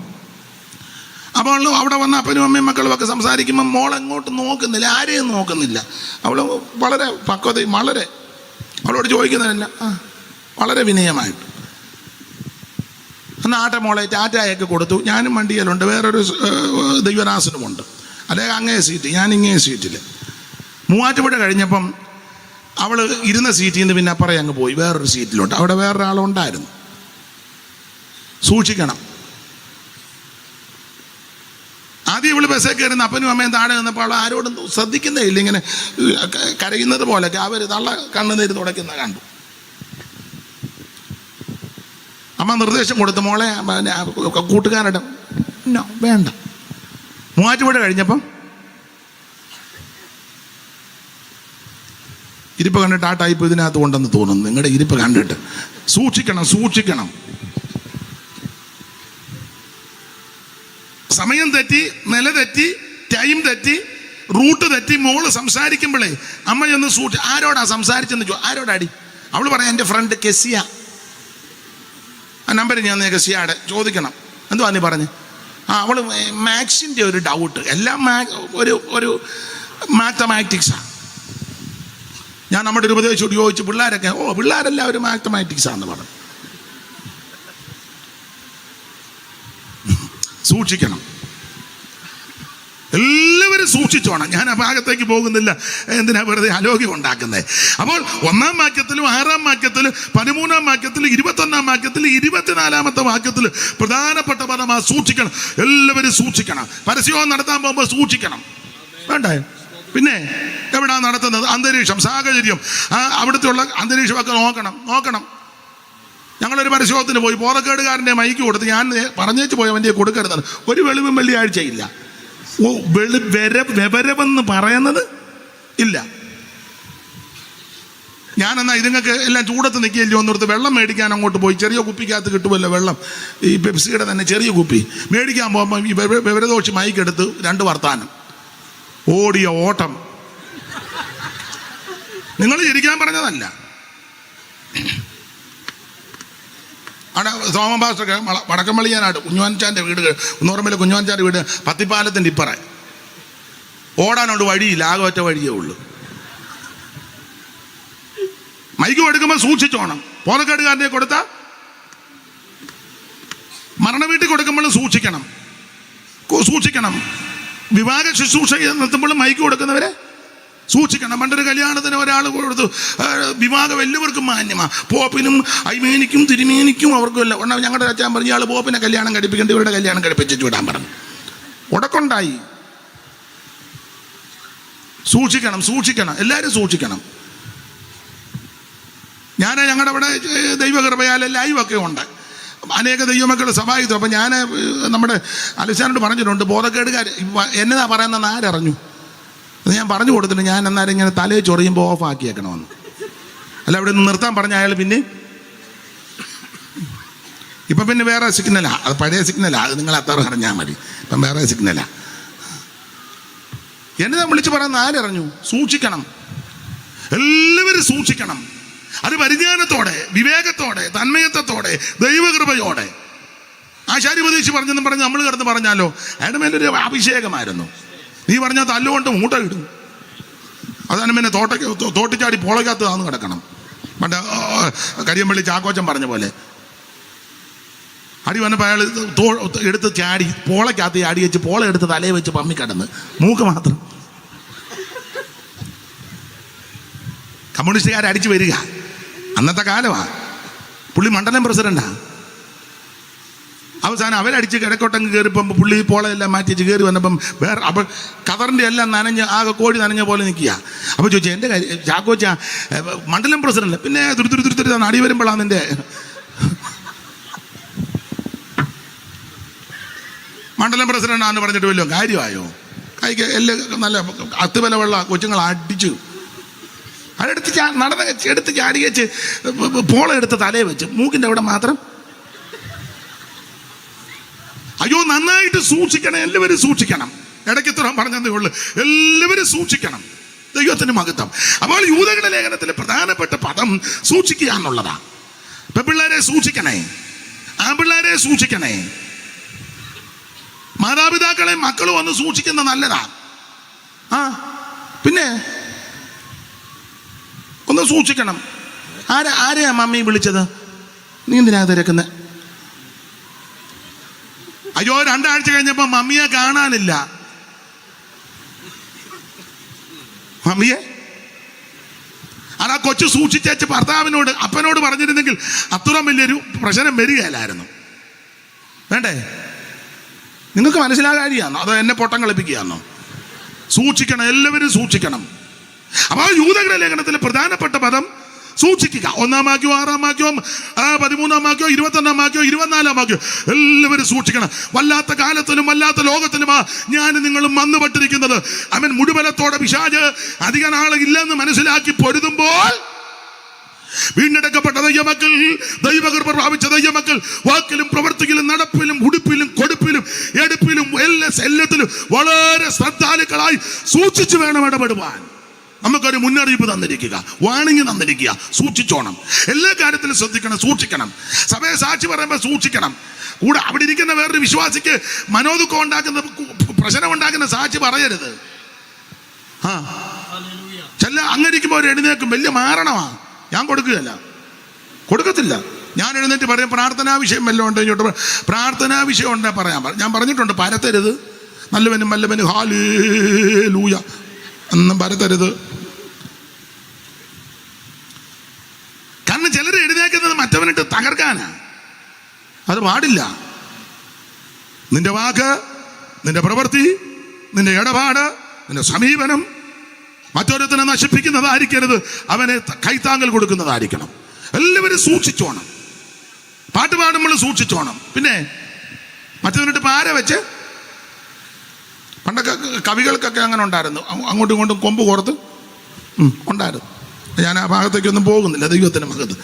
അപ്പോൾ അവിടെ വന്ന അപ്പനും അമ്മയും മക്കളും ഒക്കെ സംസാരിക്കുമ്പോൾ മോൾ എങ്ങോട്ട് നോക്കുന്നില്ല, ആരെയും നോക്കുന്നില്ല. അവൾ വളരെ പക്വതയും വളരെ അവളോട് ചോദിക്കുന്നതല്ല, വളരെ വിനയമായിട്ട്. അന്ന് ആട്ടെ മോളെ ടാറ്റയൊക്കെ കൊടുത്തു. ഞാനും വണ്ടിയിലുണ്ട്, വേറൊരു ദൈവദാസനുമുണ്ട്. അല്ലെങ്കിൽ അങ്ങേ സീറ്റ്, ഞാൻ ഇങ്ങേ സീറ്റിൽ. മൂവാറ്റുപുഴ കഴിഞ്ഞപ്പം അവൾ ഇരുന്ന സീറ്റിൽ നിന്ന് പിന്നെ അപ്പുറം അങ്ങ് പോയി വേറൊരു സീറ്റിലോട്ട്. അവിടെ വേറൊരാളുണ്ടായിരുന്നു. സൂക്ഷിക്കണം. ആദ്യം ഇവള് ബസ്സേ കയറുന്ന അപ്പനും അമ്മയും താഴെ നിന്നപ്പോൾ അവൾ ആരോടും ശ്രദ്ധിക്കുന്നേ ഇല്ല. ഇങ്ങനെ കരയുന്നത് പോലെയൊക്കെ അവർ തള്ള കണ്ണുനീര് തുടയ്ക്കുന്ന കണ്ടു. അമ്മ നിർദ്ദേശം കൊടുത്തു, മോളെ കൂട്ടുകാരുടെ വേണ്ട. മൂവാറ്റുപുഴ കഴിഞ്ഞപ്പം ഇരിപ്പ് കണ്ടിട്ട് ആ ടൈപ്പ് ഇതിനകത്ത് കൊണ്ടെന്ന് തോന്നുന്നു. നിങ്ങളുടെ ഇരിപ്പ് കണ്ടിട്ട് സൂക്ഷിക്കണം, സൂക്ഷിക്കണം. സമയം തെറ്റി, നില തെറ്റി, ടൈം തെറ്റി, റൂട്ട് തെറ്റി, മോള് സംസാരിക്കുമ്പോഴേ അമ്മ ചെന്ന് ആരോടാ സംസാരിച്ചെന്ന് ആരോടാടി? അവൾ പറയാം, എൻ്റെ ഫ്രണ്ട് കെസിയ. ആ നമ്പർ ഞാൻ കെസിയാടെ ചോദിക്കണം. എന്തുവാ നീ പറഞ്ഞ്? അവൾ മാത്സിൻ്റെ ഒരു ഡൗട്ട്, എല്ലാം ഒരു മാത്തമാറ്റിക്സാണ്. ഞാൻ നമ്മുടെ ഒരു ഉപദേശത്തോട് ചോദിച്ചു, പിള്ളേരൊക്കെ പിള്ളേരെല്ലാവരും മാത്തമാറ്റിക്സാന്ന് പറഞ്ഞു. സൂക്ഷിക്കണം, എല്ലാവരും സൂക്ഷിച്ചോണം. ഞാൻ ആ ഭാഗത്തേക്ക് പോകുന്നില്ല, എന്തിനാ വെറുതെ അലോക്യം ഉണ്ടാക്കുന്നത്. അപ്പോൾ 1-ാം വാക്യത്തിലും 6-ാം വാക്യത്തിലും 13-ാം വാക്യത്തിലും 21-ാം വാക്യത്തിലും 24-ാമത്തെ വാക്യത്തിലും പ്രധാനപ്പെട്ട പദമാണ് സൂക്ഷിക്കണം. എല്ലാവരും സൂക്ഷിക്കണം. പരസ്യവും നടത്താൻ പോകുമ്പോൾ സൂക്ഷിക്കണം. വേണ്ടേ? പിന്നെ എവിടാ നടത്തുന്നത്? അന്തരീക്ഷം, സാഹചര്യം, അവിടുത്തെ ഉള്ള അന്തരീക്ഷമൊക്കെ നോക്കണം. ഞങ്ങളൊരു പരിശോധന പോയി, ബോധക്കേടുകാരൻ്റെ മൈക്ക് കൊടുത്ത് ഞാൻ പറഞ്ഞേച്ച് പോയ വണ്ടിയെ കൊടുക്കരുതാണ്. ഒരു വെളിവും വെള്ളിയാഴ്ചയില്ല. വിവരമെന്ന് പറയുന്നത് ഇല്ല. ഞാനെന്നാ ഇതുങ്ങൾക്ക് എല്ലാം ചൂടത്ത് നിൽക്കുകയല്ലോ എന്നോർത്ത് വെള്ളം മേടിക്കാൻ അങ്ങോട്ട് പോയി. ചെറിയ കുപ്പിക്കകത്ത് കിട്ടുമല്ലോ വെള്ളം, ഈ പെപ്സിയുടെ തന്നെ ചെറിയ കുപ്പി മേടിക്കാൻ പോകുമ്പോൾ ഈ വിവരദോഷി മൈക്കെടുത്ത് 2 വർത്താനം, ഓടിയ ഓട്ടം. നിങ്ങൾ ചിരിക്കാൻ പറഞ്ഞതല്ല. അവിടെ സോമൻ പാസ്റ്റർക്ക് വടക്കമ്പള്ളിയാനായിട്ട് കുഞ്ഞുവാൻചാൻ്റെ വീട്, കുന്നൂറമ്പലെ കുഞ്ഞുവാൻചാൻ്റെ വീട് പത്തിപ്പാലത്തിൻ്റെ ഇപ്പറ. ഓടാനോട് വഴിയില്ല, ആകെ ഒറ്റ വഴിയേ ഉള്ളൂ. മൈക്ക് കൊടുക്കുമ്പോൾ സൂക്ഷിച്ചോണം. ബോധക്കേടുകാരനെ കൊടുത്താൽ മരണ വീട്ടിൽ കൊടുക്കുമ്പോഴും സൂക്ഷിക്കണം. വിവാഹ ശുശ്രൂഷ നിർത്തുമ്പോഴും മൈക്ക് കൊടുക്കുന്നവരെ സൂക്ഷിക്കണം. പണ്ടൊരു കല്യാണത്തിന് ഒരാൾ കൊടുത്തു, വിവാഹം എല്ലാവർക്കും മാന്യമാണ്, പോപ്പിനും അയ്മേനിക്കും തിരുമേനിക്കും അവർക്കും എല്ലാം. ഞങ്ങളുടെ അച്ഛൻ പറഞ്ഞു, ഇയാൾ പോപ്പിനെ കല്യാണം കഴിപ്പിക്കേണ്ട, ഇവരുടെ കല്യാണം കഴിപ്പിച്ചു വിടാൻ പറഞ്ഞു. ഉടക്കുണ്ടായി. സൂക്ഷിക്കണം, എല്ലാവരും സൂക്ഷിക്കണം. ഞാൻ ഞങ്ങളുടെ അവിടെ ദൈവകൃപയാൽ ലൈവൊക്കെ ഉണ്ട്, അനേക ദൈവമക്കൾ സഭായിത്തു. അപ്പം ഞാൻ നമ്മുടെ അലിസാനോട് പറഞ്ഞിട്ടുണ്ട്, ബോധക്കേടുകാർ എന്നതാ പറയുന്നതെന്ന് ആരറിഞ്ഞു? ഞാൻ പറഞ്ഞു കൊടുത്തിട്ട്, ഞാൻ എന്നാലും ഇങ്ങനെ തലയിൽ ചൊറിയുമ്പോൾ ഓഫാക്കിയേക്കണമെന്ന്. അല്ല, അവിടെ നിന്ന് നിർത്താൻ പറഞ്ഞ അയാൾ പിന്നെ ഇപ്പം പിന്നെ വേറെ സിഗ്നലാ, അത് പഴയ സിഗ്നലാ, അത് നിങ്ങൾ അത്ര അറിഞ്ഞാൽ മതി. ഇപ്പം വേറെ സിഗ്നലാ. എന്നതാ വിളിച്ച് പറയുന്ന ആരറിഞ്ഞു? സൂക്ഷിക്കണം, എല്ലാവരും സൂക്ഷിക്കണം. അത് പരിജ്ഞാനത്തോടെ, വിവേകത്തോടെ, തന്മയത്വത്തോടെ, ദൈവകൃപയോടെ. ആശാരിപദേശി പറഞ്ഞെന്നും പറഞ്ഞ് നമ്മൾ കിടന്ന് പറഞ്ഞാലോ അയാളുടെ മേലൊരു അഭിഷേകമായിരുന്നു. നീ പറഞ്ഞാൽ തല്ലുകൊണ്ട് മൂട്ട ഇടും. അതാണ് പിന്നെ തോട്ടിച്ചാടി പോളക്കകത്ത് താന്ന് കിടക്കണം. പണ്ട് കരിയമ്പള്ളി ചാക്കോച്ചൻ പറഞ്ഞ പോലെ അടി വന്നപ്പോൾ അയാൾ എടുത്ത് ചാടി പോളക്കകത്ത് അടി വെച്ച് പോള എടുത്ത് തലയെ വെച്ച് പമ്മി കിടന്ന് മൂക്ക് മാത്രം. കമ്മ്യൂണിസ്റ്റുകാർ അടിച്ചു വരിക. അന്നത്തെ കാലമാ. പുള്ളി മണ്ഡലം പ്രസിഡന്റാ. അവസാനം അവരടിച്ച് കിഴക്കോട്ടങ്ങ് കയറിപ്പം പുള്ളി പോളയെല്ലാം മാറ്റി വെച്ച് കയറി വന്നപ്പം വേറെ അപ്പം കതറിൻ്റെ എല്ലാം നനഞ്ഞ് ആകെ കോഴി നനഞ്ഞ പോലെ നിൽക്കുക. അപ്പോൾ ചോദിച്ചാൽ എൻ്റെ കാര്യം ചാക്കോച്ച മണ്ഡലം പ്രസിഡന്റ് പിന്നെ തുരുത്തുരുത്തുരുത്തുരു അടി വരുമ്പോഴാണ് നിൻ്റെ മണ്ഡലം പ്രസിഡന്റാന്ന് പറഞ്ഞിട്ട് വല്ലോ കാര്യമായോ? കൈക്ക് എല്ലാം നല്ല അത്തുവില വെള്ള കൊച്ചുങ്ങൾ അടിച്ചു. അതെടുത്ത് എടുത്ത് ചാടി വെച്ച് പോള എടുത്ത് തലയെ വെച്ച് മൂക്കിൻ്റെ അവിടെ മാത്രം. അയ്യോ, നന്നായിട്ട് സൂക്ഷിക്കണം, എല്ലാവരും സൂക്ഷിക്കണം. ഇടയ്ക്ക് തുറം പറഞ്ഞതേ ഉള്ളൂ, എല്ലാവരും സൂക്ഷിക്കണം. ദൈവത്തിന് മഹത്വം. അപ്പോൾ യൂദകളുടെ ലേഖനത്തിലെ പ്രധാനപ്പെട്ട പദം സൂക്ഷിക്കുക എന്നുള്ളതാ. പെൺപിള്ളേരെ സൂക്ഷിക്കണേ, ആൺപിള്ളേരെ സൂക്ഷിക്കണേ. മാതാപിതാക്കളെ മക്കളും ഒന്ന് സൂക്ഷിക്കുന്ന നല്ലതാ. പിന്നെ ഒന്ന് സൂക്ഷിക്കണം. ആരെയാ മമ്മി വിളിച്ചത്? നീ എന്തിനാ തിരക്കുന്നത്? അയ്യോ, 2 ആഴ്ച കഴിഞ്ഞപ്പോ മമ്മിയെ കാണാനില്ല. മമ്മിയെ അതാ കൊച്ചു സൂക്ഷിച്ചേച്ച് ഭർത്താവിനോട് അപ്പനോട് പറഞ്ഞിരുന്നെങ്കിൽ അത്രയും വലിയൊരു പ്രശ്നം വരികയില്ലായിരുന്നു. വേണ്ടേ? നിങ്ങൾക്ക് മനസ്സിലാകാരിയാണോ അതോ എന്നെ പൊട്ടം കളിപ്പിക്കുകയാണോ? സൂക്ഷിക്കണം, എല്ലാവരും സൂക്ഷിക്കണം. അപ്പോൾ യൂദകളുടെ ലേഖനത്തിലെ പ്രധാനപ്പെട്ട പദം സൂക്ഷിക്കുക. 1-ാം വാക്യവും 6-ാം വാക്യവും 13-ാം വാക്യവും 21-ാം വാക്യവും 24-ാം വാക്യവും എല്ലാവരും സൂക്ഷിക്കണം. വല്ലാത്ത കാലത്തിലും വല്ലാത്ത ലോകത്തിലുമാ ഞാൻ നിങ്ങളും വന്നുപെട്ടിരിക്കുന്നത്. അവൻ മുഴുവനത്തോടെ പിശാച് അധിക നാളില്ലെന്ന് മനസ്സിലാക്കി പൊരുതുമ്പോൾ വീണ്ടെടുക്കപ്പെട്ട ദൈവമക്കൾ, ദൈവകൃപ പ്രാപിച്ച ദൈവമക്കൾ വാക്കിലും പ്രവൃത്തിയിലും നടപ്പിലും ഉടുപ്പിലും കൊടുപ്പിലും എടുപ്പിലും എല്ലാത്തിലും വളരെ ശ്രദ്ധാലുക്കളായി സൂക്ഷിച്ചു വേണം ഇടപെടുവാൻ. നമുക്കൊരു മുന്നറിയിപ്പ് തന്നിരിക്കുക, വാണിംഗ് തന്നിരിക്കുക. സൂക്ഷിച്ചോണം, എല്ലാ കാര്യത്തിലും ശ്രദ്ധിക്കണം, സൂക്ഷിക്കണം. സഭയെ സാക്ഷി പറയുമ്പോൾ സൂക്ഷിക്കണം. കൂടെ അവിടെ ഇരിക്കുന്ന വേറൊരു വിശ്വാസിക്ക് മനോദുഃഖം ഉണ്ടാക്കുന്ന, പ്രശ്നം ഉണ്ടാക്കുന്ന സാക്ഷി പറയരുത്. ചില അങ്ങനെയിരിക്കുമ്പോൾ അവർ എഴുന്നേക്കും, വലിയ മാരണമാണ്. ഞാൻ കൊടുക്കത്തില്ല. ഞാൻ എഴുന്നേറ്റ് പറയാം, പ്രാർത്ഥനാ വിഷയം വല്ലതും ഉണ്ട് ഇങ്ങോട്ട്, പ്രാർത്ഥനാ വിഷയം ഉണ്ടെ പറയാൻ. ഞാൻ പറഞ്ഞിട്ടുണ്ട്, പരത്തരുത്. നല്ലവനും വല്ലവനും ഹല്ലേലൂയ എന്നും പരത്തരുത്. കാരണം ചിലർ എഴുന്നേക്കുന്നത് മറ്റവനിട്ട് തകർക്കാനാ. അത് പാടില്ല. നിന്റെ വാക്ക്, നിന്റെ പ്രവൃത്തി, നിന്റെ ഇടപാട്, നിന്റെ സമീപനം മറ്റൊരുത്തനെ നശിപ്പിക്കുന്നതായിരിക്കരുത്, അവനെ കൈത്താങ്ങൽ കൊടുക്കുന്നതായിരിക്കണം. എല്ലാവരും സൂക്ഷിച്ചോണം. പാട്ട് പാടുമ്പോൾ സൂക്ഷിച്ചോണം. പിന്നെ മറ്റവനിട്ട് പാര വെച്ച്, പണ്ടൊക്കെ കവികൾക്കൊക്കെ അങ്ങനെ ഉണ്ടായിരുന്നു, അങ്ങോട്ടും ഇങ്ങോട്ടും കൊമ്പ് കോർത്ത് ഉണ്ടായിരുന്നു. ഞാൻ ആ ഭാഗത്തേക്കൊന്നും പോകുന്നില്ല, ദൈവത്തിൻ്റെ മഹത്വം.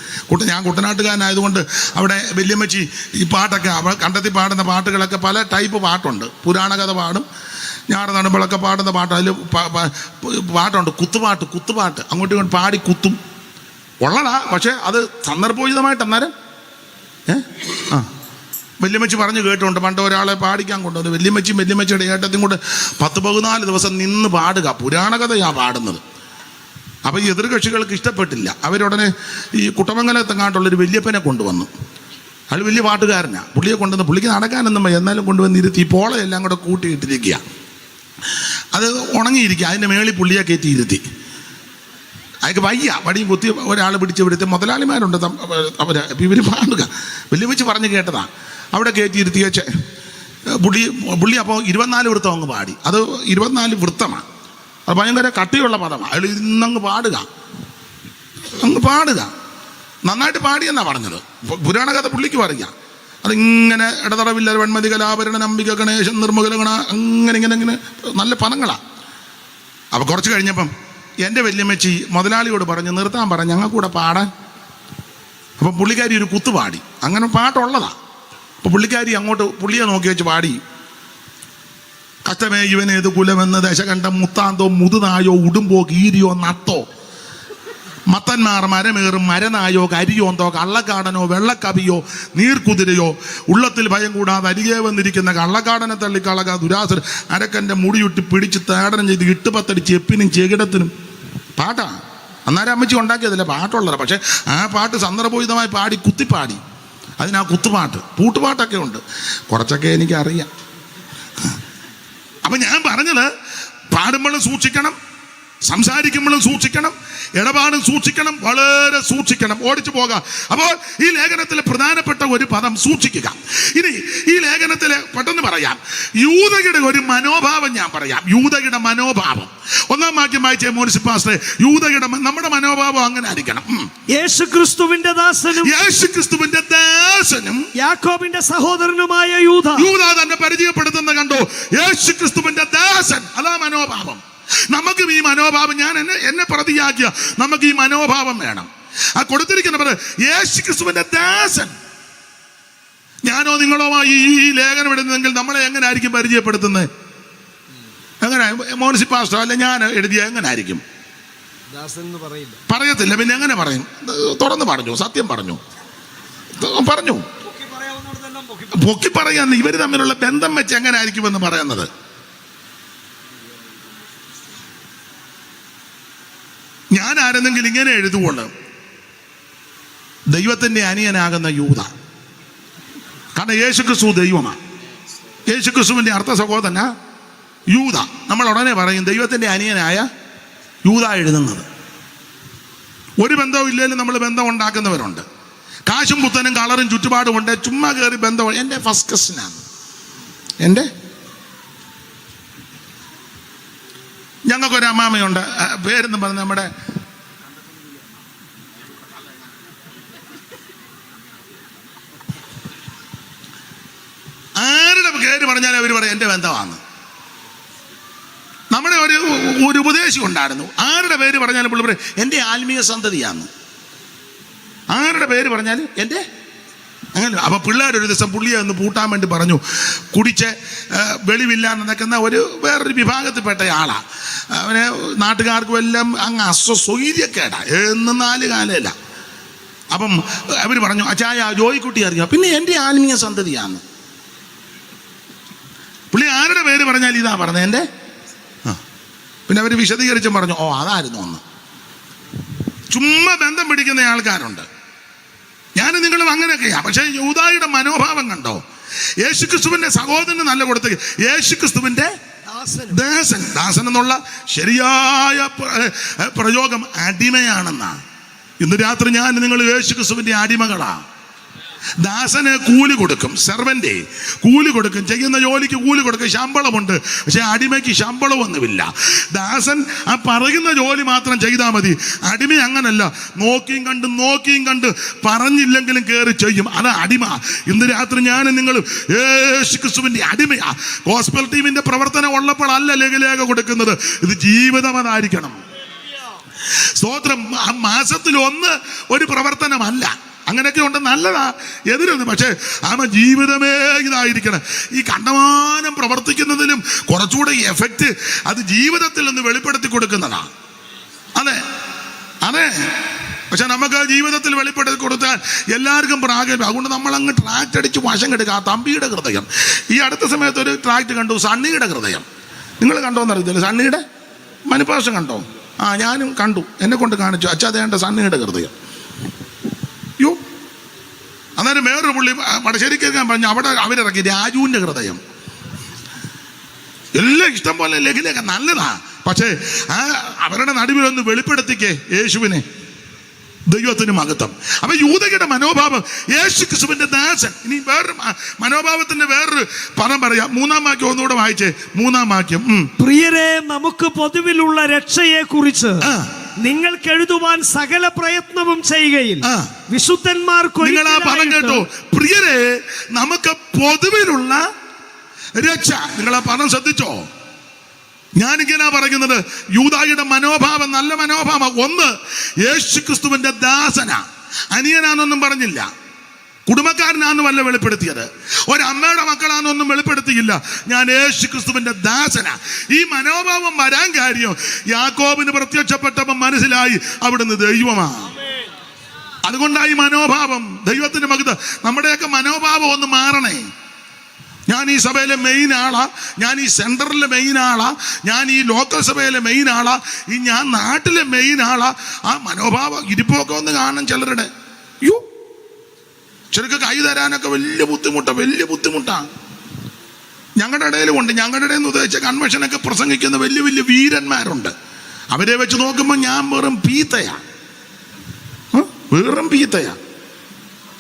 ഞാൻ കുട്ടനാട്ടുകാരനായതുകൊണ്ട് അവിടെ വല്യമ്മച്ചി ഈ പാട്ടൊക്കെ കണ്ടെത്തി പാടുന്ന പാട്ടുകളൊക്കെ പല ടൈപ്പ് പാട്ടുണ്ട്. പുരാണകഥ പാടും, ഞാറ് നടുമ്പോഴൊക്കെ പാടുന്ന പാട്ട്. അതിൽ പാട്ടുണ്ട് കുത്തുപാട്ട് അങ്ങോട്ടും ഇങ്ങോട്ടും പാടി കുത്തും. ഉള്ളതാ, പക്ഷേ അത് സന്ദർഭോചിതമായിട്ട് അന്നേരം വല്യമ്മച്ചി പറഞ്ഞു കേട്ടുണ്ട്. പണ്ട് ഒരാളെ പാടിക്കാൻ കൊണ്ടുവന്നു. വല്യമ്മച്ചിയുടെ ഏട്ടത്തിയും കൂടെ 10-14 ദിവസം നിന്ന് പാടുക. പുരാണകഥയാ പാടുന്നത്. അപ്പോൾ ഈ എതിർകക്ഷികൾക്ക് ഇഷ്ടപ്പെട്ടില്ല. അവരുടനെ ഈ കുട്ടമംഗലത്തെങ്ങാണ്ടുള്ളൊരു വല്യപ്പനെ കൊണ്ടുവന്നു. അയാൾ വലിയ പാട്ടുകാരനാണ്. പുള്ളിയെ കൊണ്ടുവന്ന്, പുള്ളിക്ക് നടക്കാനൊന്നും എന്നാലും കൊണ്ടുവന്ന് ഇരുത്തി പോളയെല്ലാം കൂടെ കൂട്ടിയിട്ടിരിക്കുക. അത് ഉണങ്ങിയിരിക്കുക. അതിൻ്റെ മേളിൽ പുള്ളിയെ കയറ്റി ഇരുത്തി. അയാൾക്ക് വയ്യ, വടിയും കുത്തി ഒരാൾ പിടിച്ച് മുതലാളിമാരുണ്ട് അവർ, ഇവർ പാടുക. വല്യമ്മച്ചി പറഞ്ഞു കേട്ടതാണ്. അവിടെ കയറ്റി ഇരുത്തിയേച്ച് പുള്ളി അപ്പോൾ 24 വൃത്തം അങ്ങ് പാടി. അത് 24 വൃത്തമാണ്. അത് ഭയങ്കര കട്ടിയുള്ള പദമാണ്. അയാൾ ഇന്നങ്ങ് പാടുക. നന്നായിട്ട് പാടിയെന്നാണ് പറഞ്ഞത്. പുരാണകഥ പുള്ളിക്ക് പറയുക. അതിങ്ങനെ ഇടതടവില്ല വെൺമതി കലാഭരണ നമ്പിക ഗണേശൻ നിർമ്മകലഗണ അങ്ങനെ നല്ല പദങ്ങളാണ്. അപ്പോൾ കുറച്ച് കഴിഞ്ഞപ്പം എൻ്റെ വല്യമ്മച്ചി മുതലാളിയോട് പറഞ്ഞു നിർത്താൻ പറഞ്ഞു, ഞങ്ങൾക്കൂടെ പാടാൻ. അപ്പം പുള്ളിക്കാരി ഒരു കുത്തു പാടി. അങ്ങനെ പാട്ടുള്ളതാണ്. അപ്പോൾ പുള്ളിക്കാരി അങ്ങോട്ട് പുള്ളിയെ നോക്കി വെച്ച് പാടി. കഷ്ടമേ ഇവനേത് കുലമെന്ന് ദശകണ്ഠം മുത്താന്തോ മുതുനായോ ഉടുമ്പോ കീരിയോ നത്തോ മത്തന്മാർ മരമേറും, മരനായോ കരിയോന്തോ കള്ളക്കാടനോ വെള്ളക്കവിയോ നീർക്കുതിരയോ, ഉള്ളത്തിൽ ഭയം കൂടാതെ അരികെ വന്നിരിക്കുന്ന കള്ളക്കാടനെ തള്ളിക്കളക ദുരാസർ അരക്കൻ്റെ മുടിയുട്ടി പിടിച്ച് തേടനം ചെയ്ത് ഇട്ടുപത്തടിച്ച് എപ്പിനും ചെകിടത്തിനും. പാട്ടാണ് അന്നേരം അമ്മച്ചി ഉണ്ടാക്കിയതല്ല, പാട്ടുള്ളത്. പക്ഷെ ആ പാട്ട് സന്ദർഭോചിതമായി പാടി കുത്തിപ്പാടി. അതിനാ കുത്തുപാട്ട്, പൂട്ടുപാട്ടൊക്കെ ഉണ്ട്, കുറച്ചൊക്കെ എനിക്കറിയാം. അപ്പം ഞാൻ പറഞ്ഞത്, പാടുമ്പോഴും സൂക്ഷിക്കണം, സംസാരിക്കുമ്പോഴും സൂക്ഷിക്കണം, ഇടപാടും സൂക്ഷിക്കണം, വളരെ സൂക്ഷിക്കണം, ഓടിച്ചു പോകാം. അപ്പോൾ ഈ ലേഖനത്തിലെ പ്രധാനപ്പെട്ട ഒരു പദം സൂക്ഷിക്കുക. ഇനി ഈ ലേഖനത്തിലെ പെട്ടെന്ന് പറയാം, യൂദയുടെ ഒരു മനോഭാവം ഞാൻ പറയാം. യൂദയുടെ മനോഭാവം 1-ാം വാക്യം വായിച്ചേ മോനിസിപ്പാസ്റ്ററെ. യൂദയുടെ നമ്മുടെ മനോഭാവം അങ്ങനെ ആയിരിക്കണം. യേശുക്രിസ്തുവിന്റെ ദാസനും യാക്കോബിന്റെ സഹോദരനുമായ യൂദ തന്നെ പരിചയപ്പെടുത്തുന്ന കണ്ടോ, യേശുക്രിസ്തുവിന്റെ ദാസൻ. അതാ മനോഭാവം. നമുക്കും ഈ മനോഭാവം, ഞാൻ എന്നെ പ്രതിയാക്കിയ നമുക്ക് ഈ മനോഭാവം വേണം. ആ കൊടുത്തിരിക്കുന്ന യേശുക്രിസ്തുവിന്റെ ദാസൻ. ഞാനോ നിങ്ങളോ ഈ ലേഖനം എഴുതുന്നെങ്കിൽ നമ്മളെ എങ്ങനെ ആയിരിക്കും പരിചയപ്പെടുത്തുന്നത്? എങ്ങനെ മോനിസിപ്പാസ്റ്റോ അല്ല ഞാൻ എഴുതിയ എങ്ങനെ ആയിരിക്കും? പറയത്തില്ല, പിന്നെ എങ്ങനെ പറയും? തുറന്ന് പറഞ്ഞു, സത്യം പറഞ്ഞു. പൊക്കി പറയാന്ന് ഇവര് തമ്മിലുള്ള ബന്ധം വെച്ച് എങ്ങനെ ആയിരിക്കുമെന്ന് പറയുന്നത്. ഞാൻ ആരെന്നെങ്കിലും ഇങ്ങനെ എഴുതുകൊണ്ട് ദൈവത്തിന്റെ അനിയനാകുന്ന യൂദ. കാരണം യേശുക്രിസ്തു ദൈവമാണ്. യേശുക്രിസ്തുവിന്റെ അർത്ഥ സഹോദരനാ യൂദ. നമ്മൾ ഉടനെ പറയും ദൈവത്തിന്റെ അനിയനായ യൂദ എഴുതുന്നത്. ഒരു ബന്ധവും ഇല്ലെങ്കിലും നമ്മൾ ബന്ധം ഉണ്ടാക്കുന്നവരുണ്ട്. കാശും പുത്തനും കളറും ചുറ്റുപാടും ഉണ്ട്, ചുമ്മാ കയറി ബന്ധം. എൻ്റെ ഫസ്റ്റ് കസിനാണ്. എൻ്റെ ഞങ്ങൾക്കൊരു അമ്മാമയുണ്ട്, പേരെന്ന് പറഞ്ഞ നമ്മുടെ ആരുടെ പേര് പറഞ്ഞാലും അവർ പറയും എൻ്റെ ബന്ധമാണ്. നമ്മുടെ ഒരു ഉപദേശി ഉണ്ടായിരുന്നു, ആരുടെ പേര് പറഞ്ഞാലും പുള്ളി പറയും എൻ്റെ ആത്മീയ സന്തതിയാണ്. ആരുടെ പേര് പറഞ്ഞാലും എൻ്റെ അങ്ങനെ. അപ്പം പിള്ളേരൊരു ദിവസം പുള്ളിയെ ഒന്ന് പൂട്ടാൻ വേണ്ടി പറഞ്ഞു. കുടിച്ച് വെളിവില്ലാന്ന് നിൽക്കുന്ന വേറൊരു വിഭാഗത്തിൽപ്പെട്ട ആളാണ്. അവനെ നാട്ടുകാർക്കും എല്ലാം അങ്ങ് സ്വൈര്യക്കേടാ, എന്നും 4 കാലമില്ല. അപ്പം അവർ പറഞ്ഞു അച്ചായ ജോയിക്കുട്ടി അറിയാം, പിന്നെ എൻ്റെ ആത്മീയ സന്തതിയാണ്. പുള്ളി ആരുടെ പേര് പറഞ്ഞാൽ ഇതാ പറഞ്ഞത് എൻ്റെ. പിന്നെ അവർ വിശദീകരിച്ചും പറഞ്ഞു ഓ അതായിരുന്നു ഒന്ന്. ചുമ്മാ ബന്ധം പിടിക്കുന്ന ആൾക്കാരുണ്ട്. ഞാനും നിങ്ങളും അങ്ങനെയൊക്കെയാ. പക്ഷേ യൂദായുടെ മനോഭാവം കണ്ടോ? യേശുക്രിസ്തുവിന്റെ സഹോദരന് നല്ല കൊടുത്ത യേശുക്രിസ്തുവിന്റെ ദാസൻ. ദാസൻ എന്നുള്ള ശരിയായ പ്രയോഗം അടിമയാണെന്നാ. ഇന്ന് രാത്രി ഞാൻ നിങ്ങൾ യേശുക്രിസ്തുവിന്റെ അടിമകളാ. ദാസന് കൂലി കൊടുക്കും, സെർവന്റ് കൂലി കൊടുക്കും, ചെയ്യുന്ന ജോലിക്ക് കൂലി കൊടുക്കും, ശമ്പളമുണ്ട്. പക്ഷെ അടിമയ്ക്ക് ശമ്പളമൊന്നുമില്ല. ദാസൻ ആ പറയുന്ന ജോലി മാത്രം ചെയ്താൽ മതി. അടിമ അങ്ങനല്ല, നോക്കിയും കണ്ട് പറഞ്ഞില്ലെങ്കിലും കയറി ചെയ്യും. അതാ അടിമ. ഇന്ന് രാത്രി ഞാൻ നിങ്ങൾ യേശുക്രിസ്തുവിന്റെ അടിമയാ. ഗോസ്പൽ ടീമിന്റെ പ്രവർത്തനം ഉള്ളപ്പോഴല്ല ലഘുലേഖ കൊടുക്കുന്നത്. ഇത് ജീവിതം അതായിരിക്കണം. സ്തോത്രം. മാസത്തിൽ 1 ഒരു പ്രവർത്തനമല്ല. അങ്ങനെയൊക്കെ ഉണ്ട്, നല്ലതാ, എതിരൊന്നും. പക്ഷേ ജീവിതമേ ഇതായിരിക്കണം. ഈ കണ്ടമാനം പ്രവർത്തിക്കുന്നതിലും കുറച്ചുകൂടെ എഫക്റ്റ് അത് ജീവിതത്തിൽ ഒന്ന് വെളിപ്പെടുത്തി കൊടുക്കുന്നതാണ്. അതെ. പക്ഷെ നമുക്ക് ജീവിതത്തിൽ വെളിപ്പെടുത്തി കൊടുത്താൽ എല്ലാവർക്കും പ്രാഗൽഭ്യം. അതുകൊണ്ട് നമ്മൾ അങ്ങ് ട്രാക്ട് അടിച്ച് വശം കെടുക്കുക. തമ്പിയുടെ ഹൃദയം. ഈ അടുത്ത സമയത്ത് ഒരു ട്രാക്ട് കണ്ടു, സണ്ണിയുടെ ഹൃദയം. നിങ്ങൾ കണ്ടോന്നറിയത്തില്ല, സണ്ണിയുടെ മനുപാസം കണ്ടോ? ഞാനും കണ്ടു, എന്നെ കൊണ്ട് കാണിച്ചു. അച്ഛാ അതേണ്ട സണ്ണിയുടെ ഹൃദയം. അന്നേരം വേറൊരു പുള്ളി വടശ്ശേരിക്കാൻ പറഞ്ഞു, അവിടെ അവരിറക്കി രാജുവിൻ്റെ ഹൃദയം. എല്ലാം ഇഷ്ടം പോലെ ലഘുലേഖ നല്ലതാ. പക്ഷേ അവരുടെ നടുവിലൊന്ന് വെളിപ്പെടുത്തിക്കേ യേശുവിനെ, ദൈവത്തിന് മഹത്വം. അപ്പൊ യൂദയുടെ മനോഭാവം യേശുക്രിസ്തുവിന്റെ ദാസൻ. ഇനി വേറൊരു മനോഭാവത്തിന്റെ വേറൊരു പദം പറയാം. 3-ാം വാക്യം ഒന്നുകൂടെ വായിച്ചേ. 3-ാം വാക്യം. പ്രിയരെ, നമുക്ക് പൊതുവിലുള്ള രക്ഷയെ കുറിച്ച് നിങ്ങൾക്ക് എഴുതുവാൻ സകല പ്രയത്നവും ചെയ്യുകയിൽ വിശുദ്ധന്മാർക്ക് നിങ്ങൾ ആ പദം കേട്ടോ, പ്രിയരെ നമുക്ക് പൊതുവിലുള്ള രക്ഷ. നിങ്ങൾ ആ പദം ശ്രദ്ധിച്ചോ? ഞാനിങ്ങനെ പറയുന്നത് യൂദായുടെ മനോഭാവം നല്ല മനോഭാവം. 1 യേശുക്രിസ്തുവിന്റെ ദാസന, അനിയനാണെന്നൊന്നും പറഞ്ഞില്ല. കുടുംബക്കാരനാന്ന് വല്ല വെളിപ്പെടുത്തിയത്, ഒരമ്മയുടെ മക്കളാന്നൊന്നും വെളിപ്പെടുത്തിയില്ല. ഞാൻ യേശു ക്രിസ്തുവിന്റെ ദാസനാ. ഈ മനോഭാവം വരാൻ കാര്യം യാക്കോബിന് പ്രത്യക്ഷപ്പെട്ടപ്പോൾ മനസ്സിലായി അവിടുന്ന് ദൈവമാ. അതുകൊണ്ടായി മനോഭാവം, ദൈവത്തിന്റെ മകത്. നമ്മുടെയൊക്കെ മനോഭാവം ഒന്ന് മാറണേ. ഞാൻ ഈ സഭയിലെ മെയിൻ ആളാ, ഞാൻ ഈ സെൻട്രലിലെ മെയിൻ ആളാ, ഞാൻ ഈ ലോക്കൽ സഭയിലെ മെയിൻ ആളാ, ഈ ഞാൻ നാട്ടിലെ മെയിൻ ആളാ. ആ മനോഭാവം ഇരിപ്പൊക്കെ ഒന്ന് കാണും ചിലരുടെ. യോ, ചിലർക്ക് കൈ തരാനൊക്കെ വലിയ ബുദ്ധിമുട്ടാണ്. ഞങ്ങളുടെ ഇടയിലും ഉണ്ട്. ഞങ്ങളുടെ ഇടയിൽ നിന്ന് ഉദ്ദേശിച്ച കൺവെൻഷനൊക്കെ പ്രസംഗിക്കുന്ന വലിയ വലിയ വീരന്മാരുണ്ട്. അവരെ വെച്ച് നോക്കുമ്പോൾ ഞാൻ വെറും പീത്തയാ.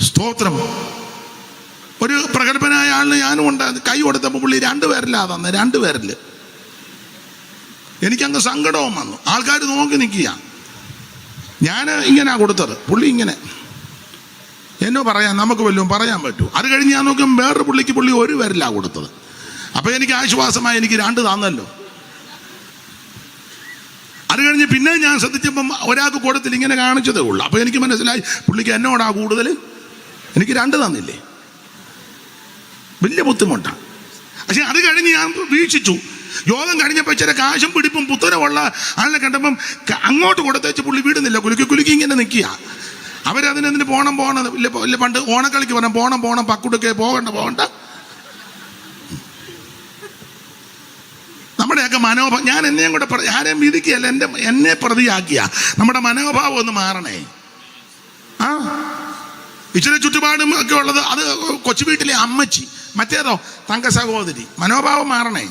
സ്തോത്രം. ഒരു പ്രഗത്ഭനായ ആളിന് ഞാനും ഉണ്ട്. കൈ കൊടുത്തപ്പോൾ പുള്ളി 2 പേരിലാ തന്നെ, 2 പേരിൽ. എനിക്കങ്ങ് സങ്കടവും വന്നു. ആൾക്കാർ നോക്കി നിൽക്കുക. ഞാൻ ഇങ്ങനെയാ കൊടുത്തത്, പുള്ളി ഇങ്ങനെ. എന്നോ പറയാൻ നമുക്ക് വല്ലതും പറയാൻ പറ്റൂ. അത് കഴിഞ്ഞ് ഞാൻ നോക്കും വേറൊരു പുള്ളി 1 പേരിലാ കൊടുത്തത്. അപ്പൊ എനിക്ക് ആശ്വാസമായി, എനിക്ക് 2 തന്നല്ലോ. അത് കഴിഞ്ഞ് പിന്നെ ഞാൻ ശ്രദ്ധിച്ചപ്പം ഒരാൾക്ക് കൊടുത്തില്ല, ഇങ്ങനെ കാണിച്ചതേ ഉള്ളൂ. അപ്പൊ എനിക്ക് മനസ്സിലായി പുള്ളിക്ക് എന്നോടാ കൂടുതൽ, എനിക്ക് 2 തന്നില്ലേ. വലിയ ബുദ്ധിമുട്ടാണ്. പക്ഷെ അത് കഴിഞ്ഞ് ഞാൻ വീക്ഷിച്ചു. യോഗം കഴിഞ്ഞപ്പോൾ ചില കാശും പിടിപ്പും പുത്തനമുള്ള ആളിനെ കണ്ടപ്പം അങ്ങോട്ട് കൊടുത്തേച്ച് പുള്ളി വിടുന്നില്ല. കുലുക്കി ഇങ്ങനെ നിൽക്കുക. അവരതിനെന്തിന് പോണം ഇല്ല. പണ്ട് ഓണക്കളിക്ക് പറഞ്ഞ പോണം പക്കുടുക്കെ പോകണ്ട. നമ്മുടെയൊക്കെ മനോഭാവം, ഞാൻ എന്നെയും കൂടെ ആരെയും വിധിക്കുകയല്ല, എന്നെ പ്രതിയാക്കിയ നമ്മുടെ മനോഭാവം ഒന്ന് മാറണേ. ഇച്ചിരി ചുറ്റുപാടും ഒക്കെ ഉള്ളത് അത് കൊച്ചു വീട്ടിലെ അമ്മച്ചി, മറ്റേതോ തങ്ക സഹോദരി. മനോഭാവം മാറണേ.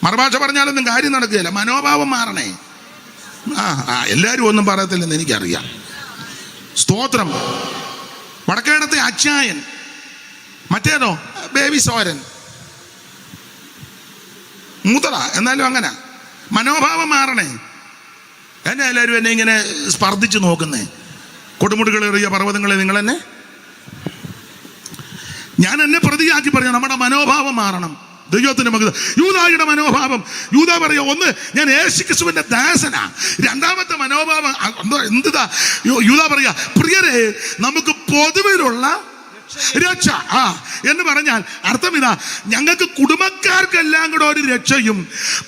മറുഭാഷ പറഞ്ഞാലൊന്നും കാര്യം നടക്കുകയില്ല. മനോഭാവം മാറണേ. എല്ലാവരും ഒന്നും പറയത്തില്ലെന്ന് എനിക്കറിയാം. സ്തോത്രം. വടക്കേടത്തെ അച്ചായൻ, മറ്റേതോ ബേബി സോരൻ, മൂത്തറ. എന്നാലും അങ്ങനെ മനോഭാവം മാറണേ. എന്നെ എല്ലാവരും എന്നെ ഇങ്ങനെ സ്പർദ്ധിച്ച് നോക്കുന്നേ. കൊടുമുടികളേറിയ പർവ്വതങ്ങളെ നിങ്ങൾ എന്നെ, ഞാൻ എന്നെ പ്രതിയാക്കി പറഞ്ഞു. നമ്മുടെ മനോഭാവം മാറണം. ദൈവത്തിന്റെ മകത്. യൂദായുടെ മനോഭാവം, യൂദാ പറയാ, ഒന്ന് ഞാൻ യേശു ക്രിസ്തുവിന്റെ ദാസനാ. രണ്ടാമത്തെ മനോഭാവം എന്താ? യൂദാ പറയാ, പ്രിയരെ നമുക്ക് പൊതുവിലുള്ള രക്ഷ എന്ന് പറഞ്ഞാൽ അർത്ഥം ഇതാ, ഞങ്ങൾക്ക് കുടുംബക്കാർക്കെല്ലാം കൂടെ ഒരു രക്ഷയും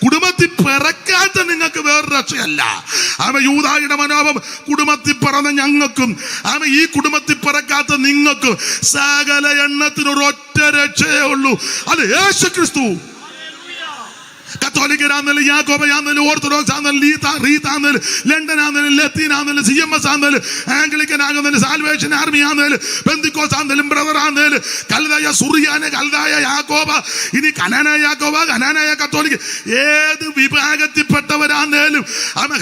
കുടുംബത്തിൽ പിറക്കാത്ത നിങ്ങൾക്ക് വേറൊരു രക്ഷയല്ല. യൂദായുടെ മനോഭാവം, കുടുംബത്തിൽ പിറന്ന ഞങ്ങൾക്കും ഈ കുടുംബത്തിൽ പിറക്കാത്ത നിങ്ങൾക്കും സകല എണ്ണത്തിനൊരൊറ്റ രക്ഷയേ ഉള്ളൂ. അത് യേശു ക്രിസ്തു. കത്തോലിക്കരാന്നേലും യാക്കോബയാന്നേലും ഓർത്തഡോക്സ് ആന്നേലും റീത്താന്നേലും ലണ്ടനാന്നേലും ലത്തീനാന്നേലും CMS ആന്നേലും ആംഗ്ലിക്കൻ ആകുന്നേലും സാൽവേഷൻ ആർമി ആന്നേലും പെന്തിക്കോസ് ആന്നേലും ബ്രദർ ആന്നേലും കൽദായ സുറിയാന കൽദായ യാക്കോബ, ഇനി കനാനായ യാക്കോബ, കനാനായ കത്തോലിക്ക, ഏത് വിഭാഗത്തിൽപ്പെട്ടവരാന്നേലും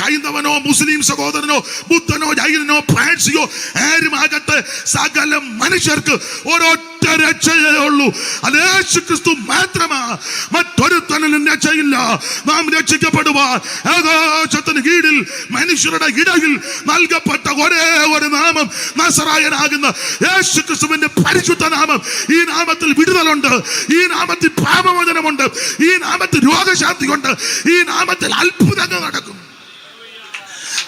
ഹൈന്ദവനോ മുസ്ലിം സഹോദരനോ ബുദ്ധനോ ജൈനനോ ഫ്രാൻസിയോ ആരുമാകട്ടെ, സകല മനുഷ്യർക്ക് ഒരൊറ്റ രക്ഷയേ ഉള്ളൂ. അത് യേശു ക്രിസ്തു മാത്രമാ. മറ്റൊരുത്തനും രക്ഷയില്ല. നാം രക്ഷിക്കപ്പെടുവാൻ ആകാശത്തിന് കീഴിൽ മനുഷ്യരുടെ ഇടയിൽ നൽകപ്പെട്ട ഒരേ ഒരു നാമം നസറായനാകുന്ന യേശു ക്രിസ്തുവിന്റെ പരിശുദ്ധ നാമം. ഈ നാമത്തിൽ വിടുതലുണ്ട്, ഈ നാമത്തിൽ പാപമോചനമുണ്ട്, ഈ നാമത്തിൽ രോഗശാന്തിയുണ്ട്, ഈ നാമത്തിൽ അത്ഭുതങ്ങൾ നടക്കും.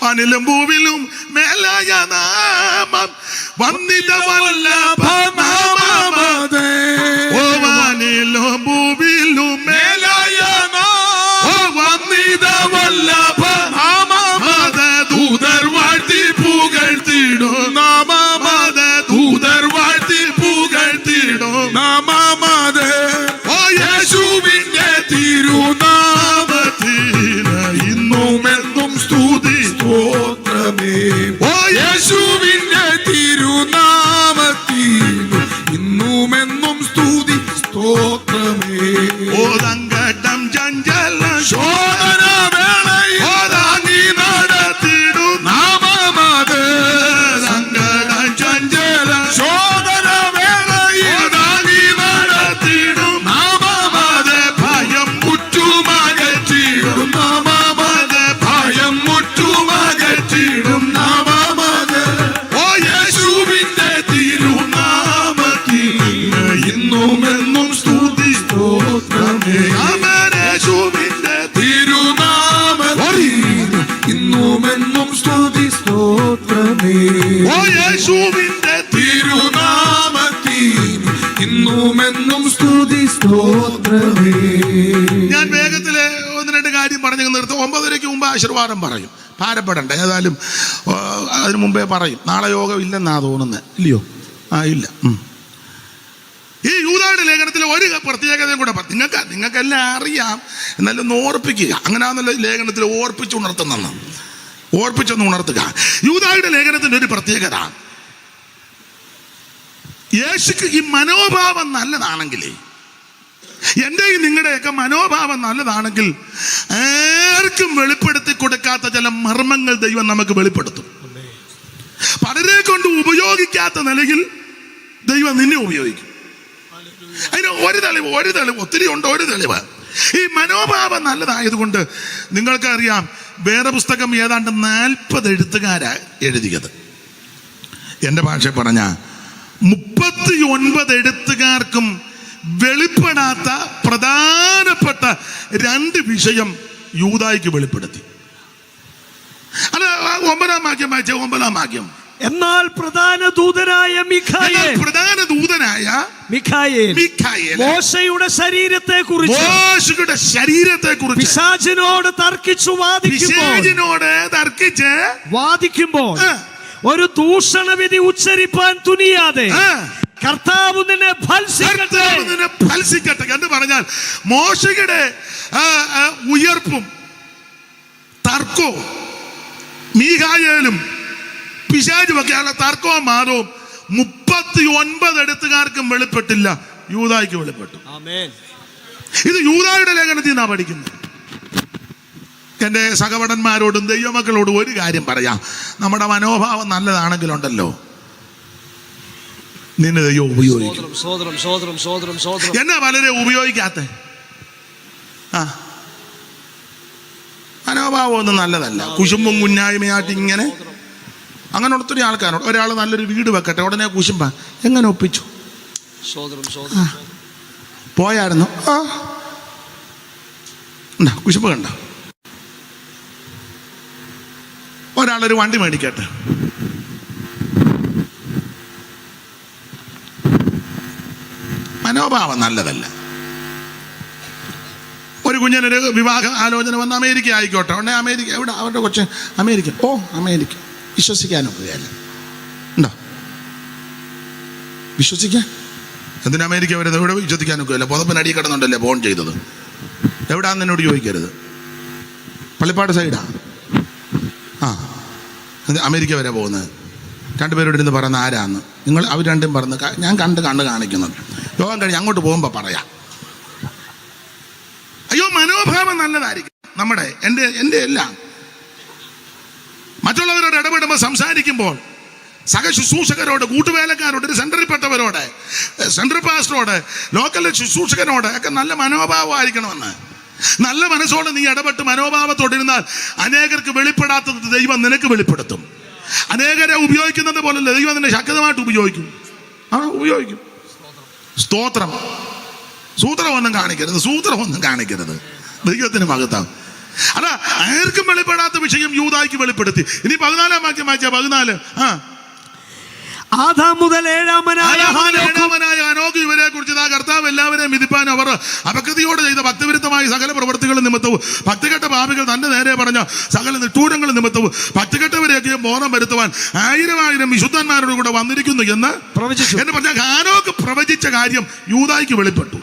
അനിലും ഭൂവിലും മേലായ നാമം വന്നിതവല്ലഭനാമമതേ. ഓ വാനിലും ഭൂവിലും മേലായ നാമം വന്നിതവല്ലഭനാമമതേ. ദൂതർ വാഴ്ത്തി പുകഴ്ത്തിടും നാമമതേ. ദൂതർ വാഴ്ത്തി പുകഴ്ത്തിടും നാമമതേ. ഓ യേശുവിന്റെ തിരുനാമത്തിന് ഇന്നും എന്നും സ്തുതി സ്തോത്രമേ. ഓ യേശുവിന്റെ തിരുനാമത്തിൽ എന്നുമെന്നും സ്തുതി സ്തോത്രമേ. ഞാൻ വേഗത്തില് 1-2 കാര്യം പറഞ്ഞു നിർത്തും. 9:30 മുമ്പ് ആശീർവാദം പറയും. ഭാരപ്പെടണ്ട, ഏതായാലും അതിനു മുമ്പേ പറയും. നാളെ യോഗം ഇല്ലെന്നാ തോന്നുന്നത്, ഇല്ലയോ? ഇല്ല. ഈ യൂദായുടെ ലേഖനത്തിൽ ഒരു പ്രത്യേകതയും കൂടെ നിങ്ങൾക്കെല്ലാം അറിയാം, എന്നാലും ഒന്ന് ഓർപ്പിക്കുക. അങ്ങനെയാണല്ലോ ലേഖനത്തിൽ ഓർപ്പിച്ചൊന്ന് ഉണർത്തുക. യൂദായുടെ ലേഖനത്തിന്റെ ഒരു പ്രത്യേകത, യേശുക്ക് ഈ മനോഭാവം നല്ലതാണെങ്കിൽ, എന്റെയും നിങ്ങളുടെയൊക്കെ മനോഭാവം നല്ലതാണെങ്കിൽ, ആർക്കും വെളിപ്പെടുത്തി കൊടുക്കാത്ത ചില മർമ്മങ്ങൾ ദൈവം നമുക്ക് വെളിപ്പെടുത്തും. പലരെ കൊണ്ട് ഉപയോഗിക്കാത്ത നിലയിൽ ദൈവം നിന്നെ ഉപയോഗിക്കും. അതിന് ഒരു തെളിവ് ഒത്തിരി ഉണ്ട്. ഒരു തെളിവ്, ഈ മനോഭാവം നല്ലതായതുകൊണ്ട് നിങ്ങൾക്കറിയാം, വേറെ പുസ്തകം ഏതാണ്ട് 40 എഴുത്തുകാരാ എഴുതിയത്. എൻ്റെ ഭാഷ പറഞ്ഞ 39 എഴുത്തുകാർക്കും വെളിപ്പെടാത്ത പ്രധാനപ്പെട്ട 2 വിഷയം യൂദായ്ക്ക് വെളിപ്പെടുത്തി. അല്ല, 9-ാം വാക്യം വായിച്ച 9-ാം വാക്യം. എന്നാൽ പ്രധാന ദൂതനായ മിഖായേൽ മോശയുടെ ശരീരത്തെ കുറിച്ച് പിശാചിനോട് തർക്കിച്ച് വാദിക്കുമ്പോൾ ഒരു ദൂഷണവിധി ഉച്ചരിപ്പാൻ തുനിയാതെ കർത്താവ് നിന്നെ ഭത്സിക്കട്ടെ എന്ന് പറഞ്ഞാൽ, മോശയുടെ ഉയർപ്പും തർക്കവും മീഖായേലും പിശാചുമൊക്കെയുള്ള തർക്കവും മാനവും 39 എഴുത്തുകാർക്കും വെളിപ്പെട്ടില്ല, യൂദായ്ക്ക് വെളിപ്പെട്ടു. ഇത് യൂദായുടെ ലേഖനത്തിൽ നിന്നാ പഠിക്കുന്നത്. എൻ്റെ സഹപഠന്മാരോടും ദൈവമക്കളോടും ഒരു കാര്യം പറയാം, നമ്മുടെ മനോഭാവം നല്ലതാണെങ്കിലുണ്ടല്ലോ, നിന്നെ ദൈവം ഉപയോഗിക്കും. എന്നാ പലരെ ഉപയോഗിക്കാത്ത? മനോഭാവം ഒന്നും നല്ലതല്ല. കുശുമ്പും കുഞ്ഞായ്മയായിട്ട് ഇങ്ങനെ, അങ്ങനെ ഒത്തിരി ആൾക്കാരോട്, ഒരാൾ നല്ലൊരു വീട് വെക്കട്ടെ, ഉടനെ കുശുമ്പ, എങ്ങനെ ഒപ്പിച്ചു, പോയായിരുന്നു, കുശുമ്പ് കണ്ട. ഒരാളൊരു വണ്ടി മേടിക്കട്ടെ, മനോഭാവം നല്ലതല്ല. ഒരു കുഞ്ഞിനൊരു വിവാഹ ആലോചന വന്ന് അമേരിക്ക ആയിക്കോട്ടെ, ഉടനെ അമേരിക്ക, എവിടെ അവരുടെ കൊച്ച് അമേരിക്ക, അമേരിക്ക വിശ്വസിക്കാനൊക്കുകയല്ല. ഉണ്ടോ? വിശ്വസിക്കാൻ എന്തിനാ അമേരിക്ക വരുന്നത്? ഇവിടെ വിശ്വസിക്കാനൊക്കുകയല്ല. പുതപ്പിനടി കിടന്നുണ്ടല്ലേ ഫോൺ ചെയ്തത്. എവിടാന്ന് എന്നോട് ചോദിക്കരുത്. പള്ളിപ്പാട് സൈഡാ. അമേരിക്ക വരെ പോകുന്നത്. 2 പേരോട് ഇരുന്ന് പറയുന്ന ആരാന്ന് അവർ രണ്ടും പറഞ്ഞ് ഞാൻ കണ്ട് കാണിക്കുന്നത്. യോഗം കഴിഞ്ഞ് അങ്ങോട്ട് പോകുമ്പോൾ പറയാം. അയ്യോ, മനോഭാവം നല്ലതായിരിക്കും നമ്മുടെ, എൻ്റെ എല്ലാം. മറ്റുള്ളവരോട് ഇടപെടുമ്പോൾ, സംസാരിക്കുമ്പോൾ, സഹശുശ്രൂഷകരോട്, കൂട്ടുവേലക്കാരോട്, ഒരു സെൻട്രൽപ്പെട്ടവരോട്, സെൻട്രൽ പാസ്റ്ററോട്, ലോക്കൽ ശുശ്രൂഷകനോട് ഒക്കെ നല്ല മനോഭാവമായിരിക്കണമെന്ന്. നല്ല മനസ്സോടെ നീ ഇടപെട്ട് മനോഭാവത്തോടിരുന്നാൽ അനേകർക്ക് വെളിപ്പെടാത്തത് ദൈവം നിനക്ക് വെളിപ്പെടുത്തും. അനേകരെ ഉപയോഗിക്കുന്നത് പോലല്ല, ദൈവം നിന്നെ ശക്തമായിട്ട് ഉപയോഗിക്കും. സ്തോത്രം. സൂത്രമൊന്നും കാണിക്കരുത്. ദൈവത്തിന് മഹത്വം. അല്ല, ആർക്കും വെളിപ്പെടാത്ത വിഷയം യൂദായ്ക്ക് വെളിപ്പെടുത്തി. ഇനി 14-ാം വാക്യം വായിച്ച 14. ആദാം മുതൽ ഏഴാമനായ ഹനോക്ക് ഇവരെ കുറിച്ച് കർത്താവ് എല്ലാവരെയും വിധിപ്പാൻ അവർ അപകൃതിയോട് ചെയ്ത ഭക്തിവിരുദ്ധമായ സകല പ്രവൃത്തികളും നിമിത്തവും, ഭക്തികെട്ട പാപികൾ തന്റെ നേരെ പറഞ്ഞ സകല നിഷ്ഠൂരങ്ങൾ നിമിത്തവും ഭക്തികെട്ടവരെയൊക്കെ ബോധം വരുത്തുവാൻ 1000 വിശുദ്ധന്മാരോട് കൂടെ വന്നിരിക്കുന്നു എന്ന് പറഞ്ഞാൽ, ഹാനോക്ക് പ്രവചിച്ച കാര്യം യൂദായ്ക്ക് വെളിപ്പെട്ടു.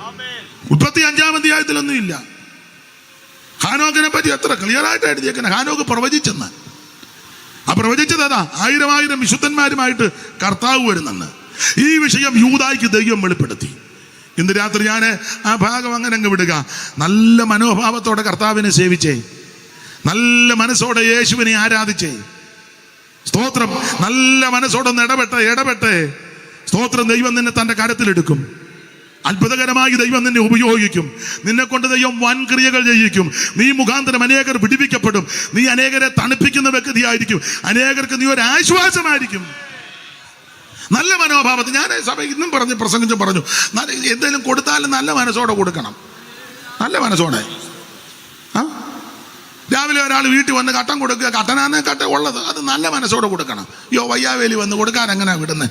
35-ാം അധ്യായത്തിലൊന്നും ഇല്ല. ഹാനോക്കിനെ പറ്റി എത്ര ക്ലിയർ ആയിട്ട് എഴുതിയേക്കുന്നത്. ഹാനോക്ക് പ്രവചിച്ചെന്ന്. ആ പ്രവചിച്ചത് അതാ, 1000 വിശുദ്ധന്മാരുമായിട്ട് കർത്താവ് വരുന്നെന്ന്. ഈ വിഷയം യൂദായ്ക്ക് ദൈവം വെളിപ്പെടുത്തി. ഇന്ന് രാത്രി ഞാൻ ആ ഭാഗം അങ്ങനെ അങ്ങ് വിടുക. നല്ല മനോഭാവത്തോടെ കർത്താവിനെ സേവിച്ചേ, നല്ല മനസ്സോടെ യേശുവിനെ ആരാധിച്ചേ. സ്തോത്രം. നല്ല മനസ്സോടൊന്ന് ഇടപെട്ടെ. സ്തോത്രം. ദൈവം നിന്നെ തൻ്റെ കരത്തിലെടുക്കും. അത്ഭുതകരമായി ദൈവം നിന്നെ ഉപയോഗിക്കും. നിന്നെ കൊണ്ട് ദൈവം വൻ ക്രിയകൾ ചെയ്യിക്കും. നീ മുഖാന്തരം അനേകർ വിടിവിക്കപ്പെടും. നീ അനേകരെ തണുപ്പിക്കുന്ന വ്യക്തിയായിരിക്കും. അനേകർക്ക് നീ ഒരു ആശ്വാസമായിരിക്കും. നല്ല മനോഭാവത്തിൽ ഞാൻ സഭ ഇന്നും പ്രസംഗിച്ചും പറഞ്ഞു, എന്തെങ്കിലും കൊടുത്താലും നല്ല മനസ്സോടെ കൊടുക്കണം. നല്ല മനസ്സോടെ. രാവിലെ ഒരാൾ വീട്ടിൽ വന്ന് കട്ടൻ കൊടുക്കുക, കട്ടനാന്നേ കട്ട ഉള്ളത്, അത് നല്ല മനസ്സോടെ കൊടുക്കണം. വയ്യാവേലി വന്ന് കൊടുക്കാൻ എങ്ങനെയാ വിടുന്നത്?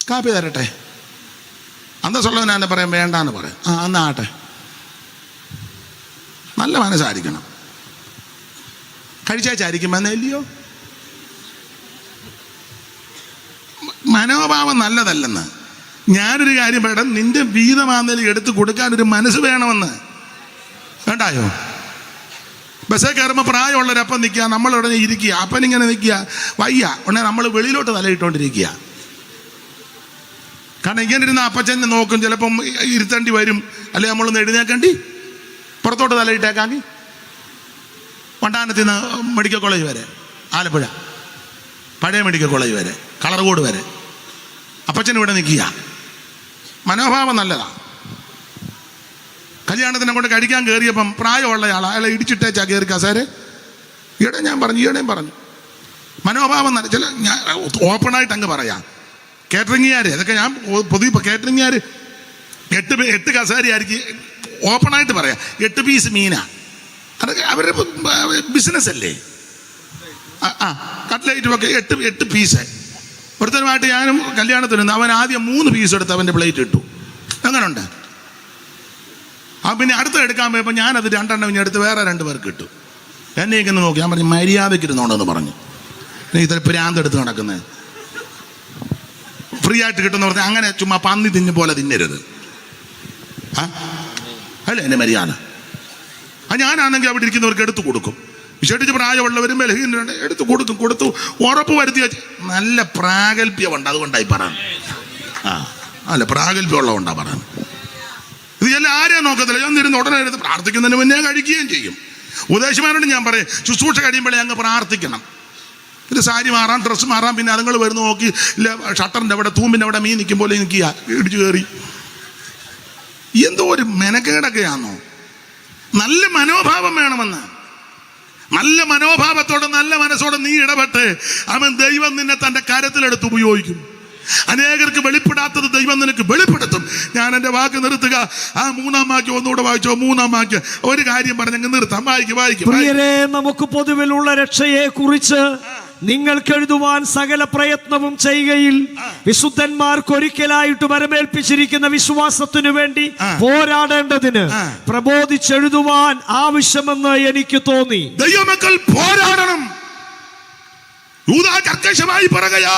കാപ്പി തരട്ടെ. അന്തസ്സുള്ളവൻ എന്നെ പറയാം വേണ്ടാന്ന് പറയാം. എന്നാട്ടെ. നല്ല മനസ്സായിരിക്കണം. കഴിച്ചായിരിക്കും എന്നല്ലയോ? മനോഭാവം നല്ലതല്ലെന്ന്. ഞാനൊരു കാര്യം പറയണം, നിന്റെ വീതമാന്നേലും എടുത്ത് കൊടുക്കാൻ ഒരു മനസ്സ് വേണമെന്ന്. വേണ്ടായോ? ബസ്സേ കയറുമ്പോൾ പ്രായമുള്ളവരപ്പം നിൽക്കുക, നമ്മളുടനെ ഇരിക്കുക, അപ്പനിങ്ങനെ നിൽക്കുക, വയ്യ ഉടനെ നമ്മൾ വെളിയിലോട്ട് തലയിട്ടുകൊണ്ടിരിക്കുക. കാരണം ഇങ്ങനെ ഇരുന്ന അപ്പച്ചനെ നോക്കും, ചിലപ്പം ഇരുത്തേണ്ടി വരും, അല്ലെങ്കിൽ നമ്മളൊന്ന് എഴുന്നേക്കേണ്ടി പുറത്തോട്ട് തലയിട്ടേക്കാങ്കി. വണ്ടാനത്തിൽ നിന്ന് മെഡിക്കൽ കോളേജ് വരെ, ആലപ്പുഴ പഴയ മെഡിക്കൽ കോളേജ് വരെ, കളർകോട് വരെ അപ്പച്ചൻ ഇവിടെ നിൽക്കുക. മനോഭാവം നല്ലതാണ്. കല്യാണത്തിനെ കൊണ്ട് കഴിക്കാൻ കയറിയപ്പം പ്രായമുള്ള അയാളെ ഇടിച്ചിട്ടേച്ചാ കയറി കസേര. ഈയിടെയും പറഞ്ഞു മനോഭാവം നല്ല. ചില ഞാൻ ഓപ്പണായിട്ട് അങ്ങ് പറയാം, കേറ്ററിംഗുകാർ അതൊക്കെ ഞാൻ പൊതുവെ കേറ്ററിംഗുകാർ 8 കസേരയായിരിക്കും. ഓപ്പണായിട്ട് പറയാം, 8 പീസ് മീനാ. അതൊക്കെ അവരുടെ ബിസിനസ് അല്ലേ. കട്ട്ലേറ്റും ഒക്കെ 8 പീസ്. ഒരുത്തനുമായിട്ട് ഞാനും കല്യാണത്തിന് അവൻ ആദ്യം 3 പീസ് എടുത്ത് അവൻ്റെ പ്ലേറ്റ് ഇട്ടു. എങ്ങനെയുണ്ട്? പിന്നെ അടുത്ത് എടുക്കാൻ പോയപ്പോൾ ഞാനത് 2 എണ്ണം എടുത്ത് വേറെ 2 പേർക്ക് ഇട്ടു. എന്നെ ഇങ്ങനെ നോക്കി. ഞാൻ പറഞ്ഞു മര്യാദയ്ക്ക് ഇരുന്നോണ്ടെന്ന് പറഞ്ഞു. ഇത്ര പ്രാന്തെടുത്ത് നടക്കുന്നത് ഫ്രീ ആയിട്ട് കിട്ടുന്ന പറഞ്ഞാൽ അങ്ങനെ ചുമ്മാ പന്നി തിന്നു പോലെ തിന്നരുത്. അല്ലേ എൻ്റെ മര്യാദ? ഞാനാണെങ്കിൽ അവിടെ ഇരിക്കുന്നവർക്ക് എടുത്തു കൊടുക്കും. വിശേഷിച്ച് പ്രായമുള്ളവരും ബലഹീനരുണ്ട്, എടുത്തു കൊടുത്തു ഉറപ്പ് വരുത്തി വെച്ച്. നല്ല പ്രാഗൽഭ്യമുണ്ട്, അതുകൊണ്ടായി പറയാൻ. അല്ല പ്രാഗൽഭ്യമുള്ളതുകൊണ്ടാണ് പറയാൻ. ഇത് എല്ലാം ആരെയും നോക്കത്തില്ല. ഞാൻ ഇരുന്ന് ഉടനെ എടുത്ത് പ്രാർത്ഥിക്കുന്നതിന് മുന്നേ കഴിക്കുകയും ചെയ്യും. ഉപദേശമാരോട് ഞാൻ പറയും, ശുശ്രൂഷ കഴിയുമ്പോഴേ അങ്ങ് പ്രാർത്ഥിക്കണം. ഇത് സാരി മാറാം, ഡ്രസ്സ് മാറാം, പിന്നെ അതുങ്ങൾ വരുന്ന നോക്കി ഇല്ല ഷട്ടറിൻ്റെ അവിടെ തൂമ്പിൻ്റെ അവിടെ മീൻ നിൽക്കും പോലെ നിൽക്കുക, ഇടിച്ചു കയറി. എന്തോ ഒരു മെനക്കേടൊക്കെയാണോ? നല്ല മനോഭാവം വേണമെന്ന്. നല്ല മനോഭാവത്തോടെ നല്ല മനസ്സോടെ നീ ഇടപെട്ട് അവൻ ദൈവം നിന്നെ തൻ്റെ കരത്തിലെടുത്ത് ഉപയോഗിക്കും. അനേകർക്ക് വെളിപ്പെടാത്തത് ദൈവം നിനക്ക് വെളിപ്പെടുത്തും. ഞാൻ എൻ്റെ വാക്ക് നിർത്തുക. ആ 3-ാം വാക്യം ഒന്നുകൂടെ വായിച്ചോ. 3-ാം വാക്യം ഒരു കാര്യം പറഞ്ഞെങ്കിൽ നിർത്താം. വായിക്കും. പ്രിയരേ, നമുക്ക് പൊതുവിലുള്ള രക്ഷയെ കുറിച്ച് നിങ്ങൾക്ക് എഴുതുവാൻ സകല പ്രയത്നവും ചെയ്യുകയിൽ വിശുദ്ധന്മാർക്ക് ഒരിക്കലായിട്ട് വരമേൽപ്പിച്ചിരിക്കുന്ന വിശ്വാസത്തിനു വേണ്ടി പോരാടേണ്ടതിന് പ്രബോധിച്ചെഴുതുവാൻ ആവശ്യമെന്ന് എനിക്ക് തോന്നി. ദൈവമക്കൾ പോരാടണം. യൂദാ കർക്കശമായി പറയുക,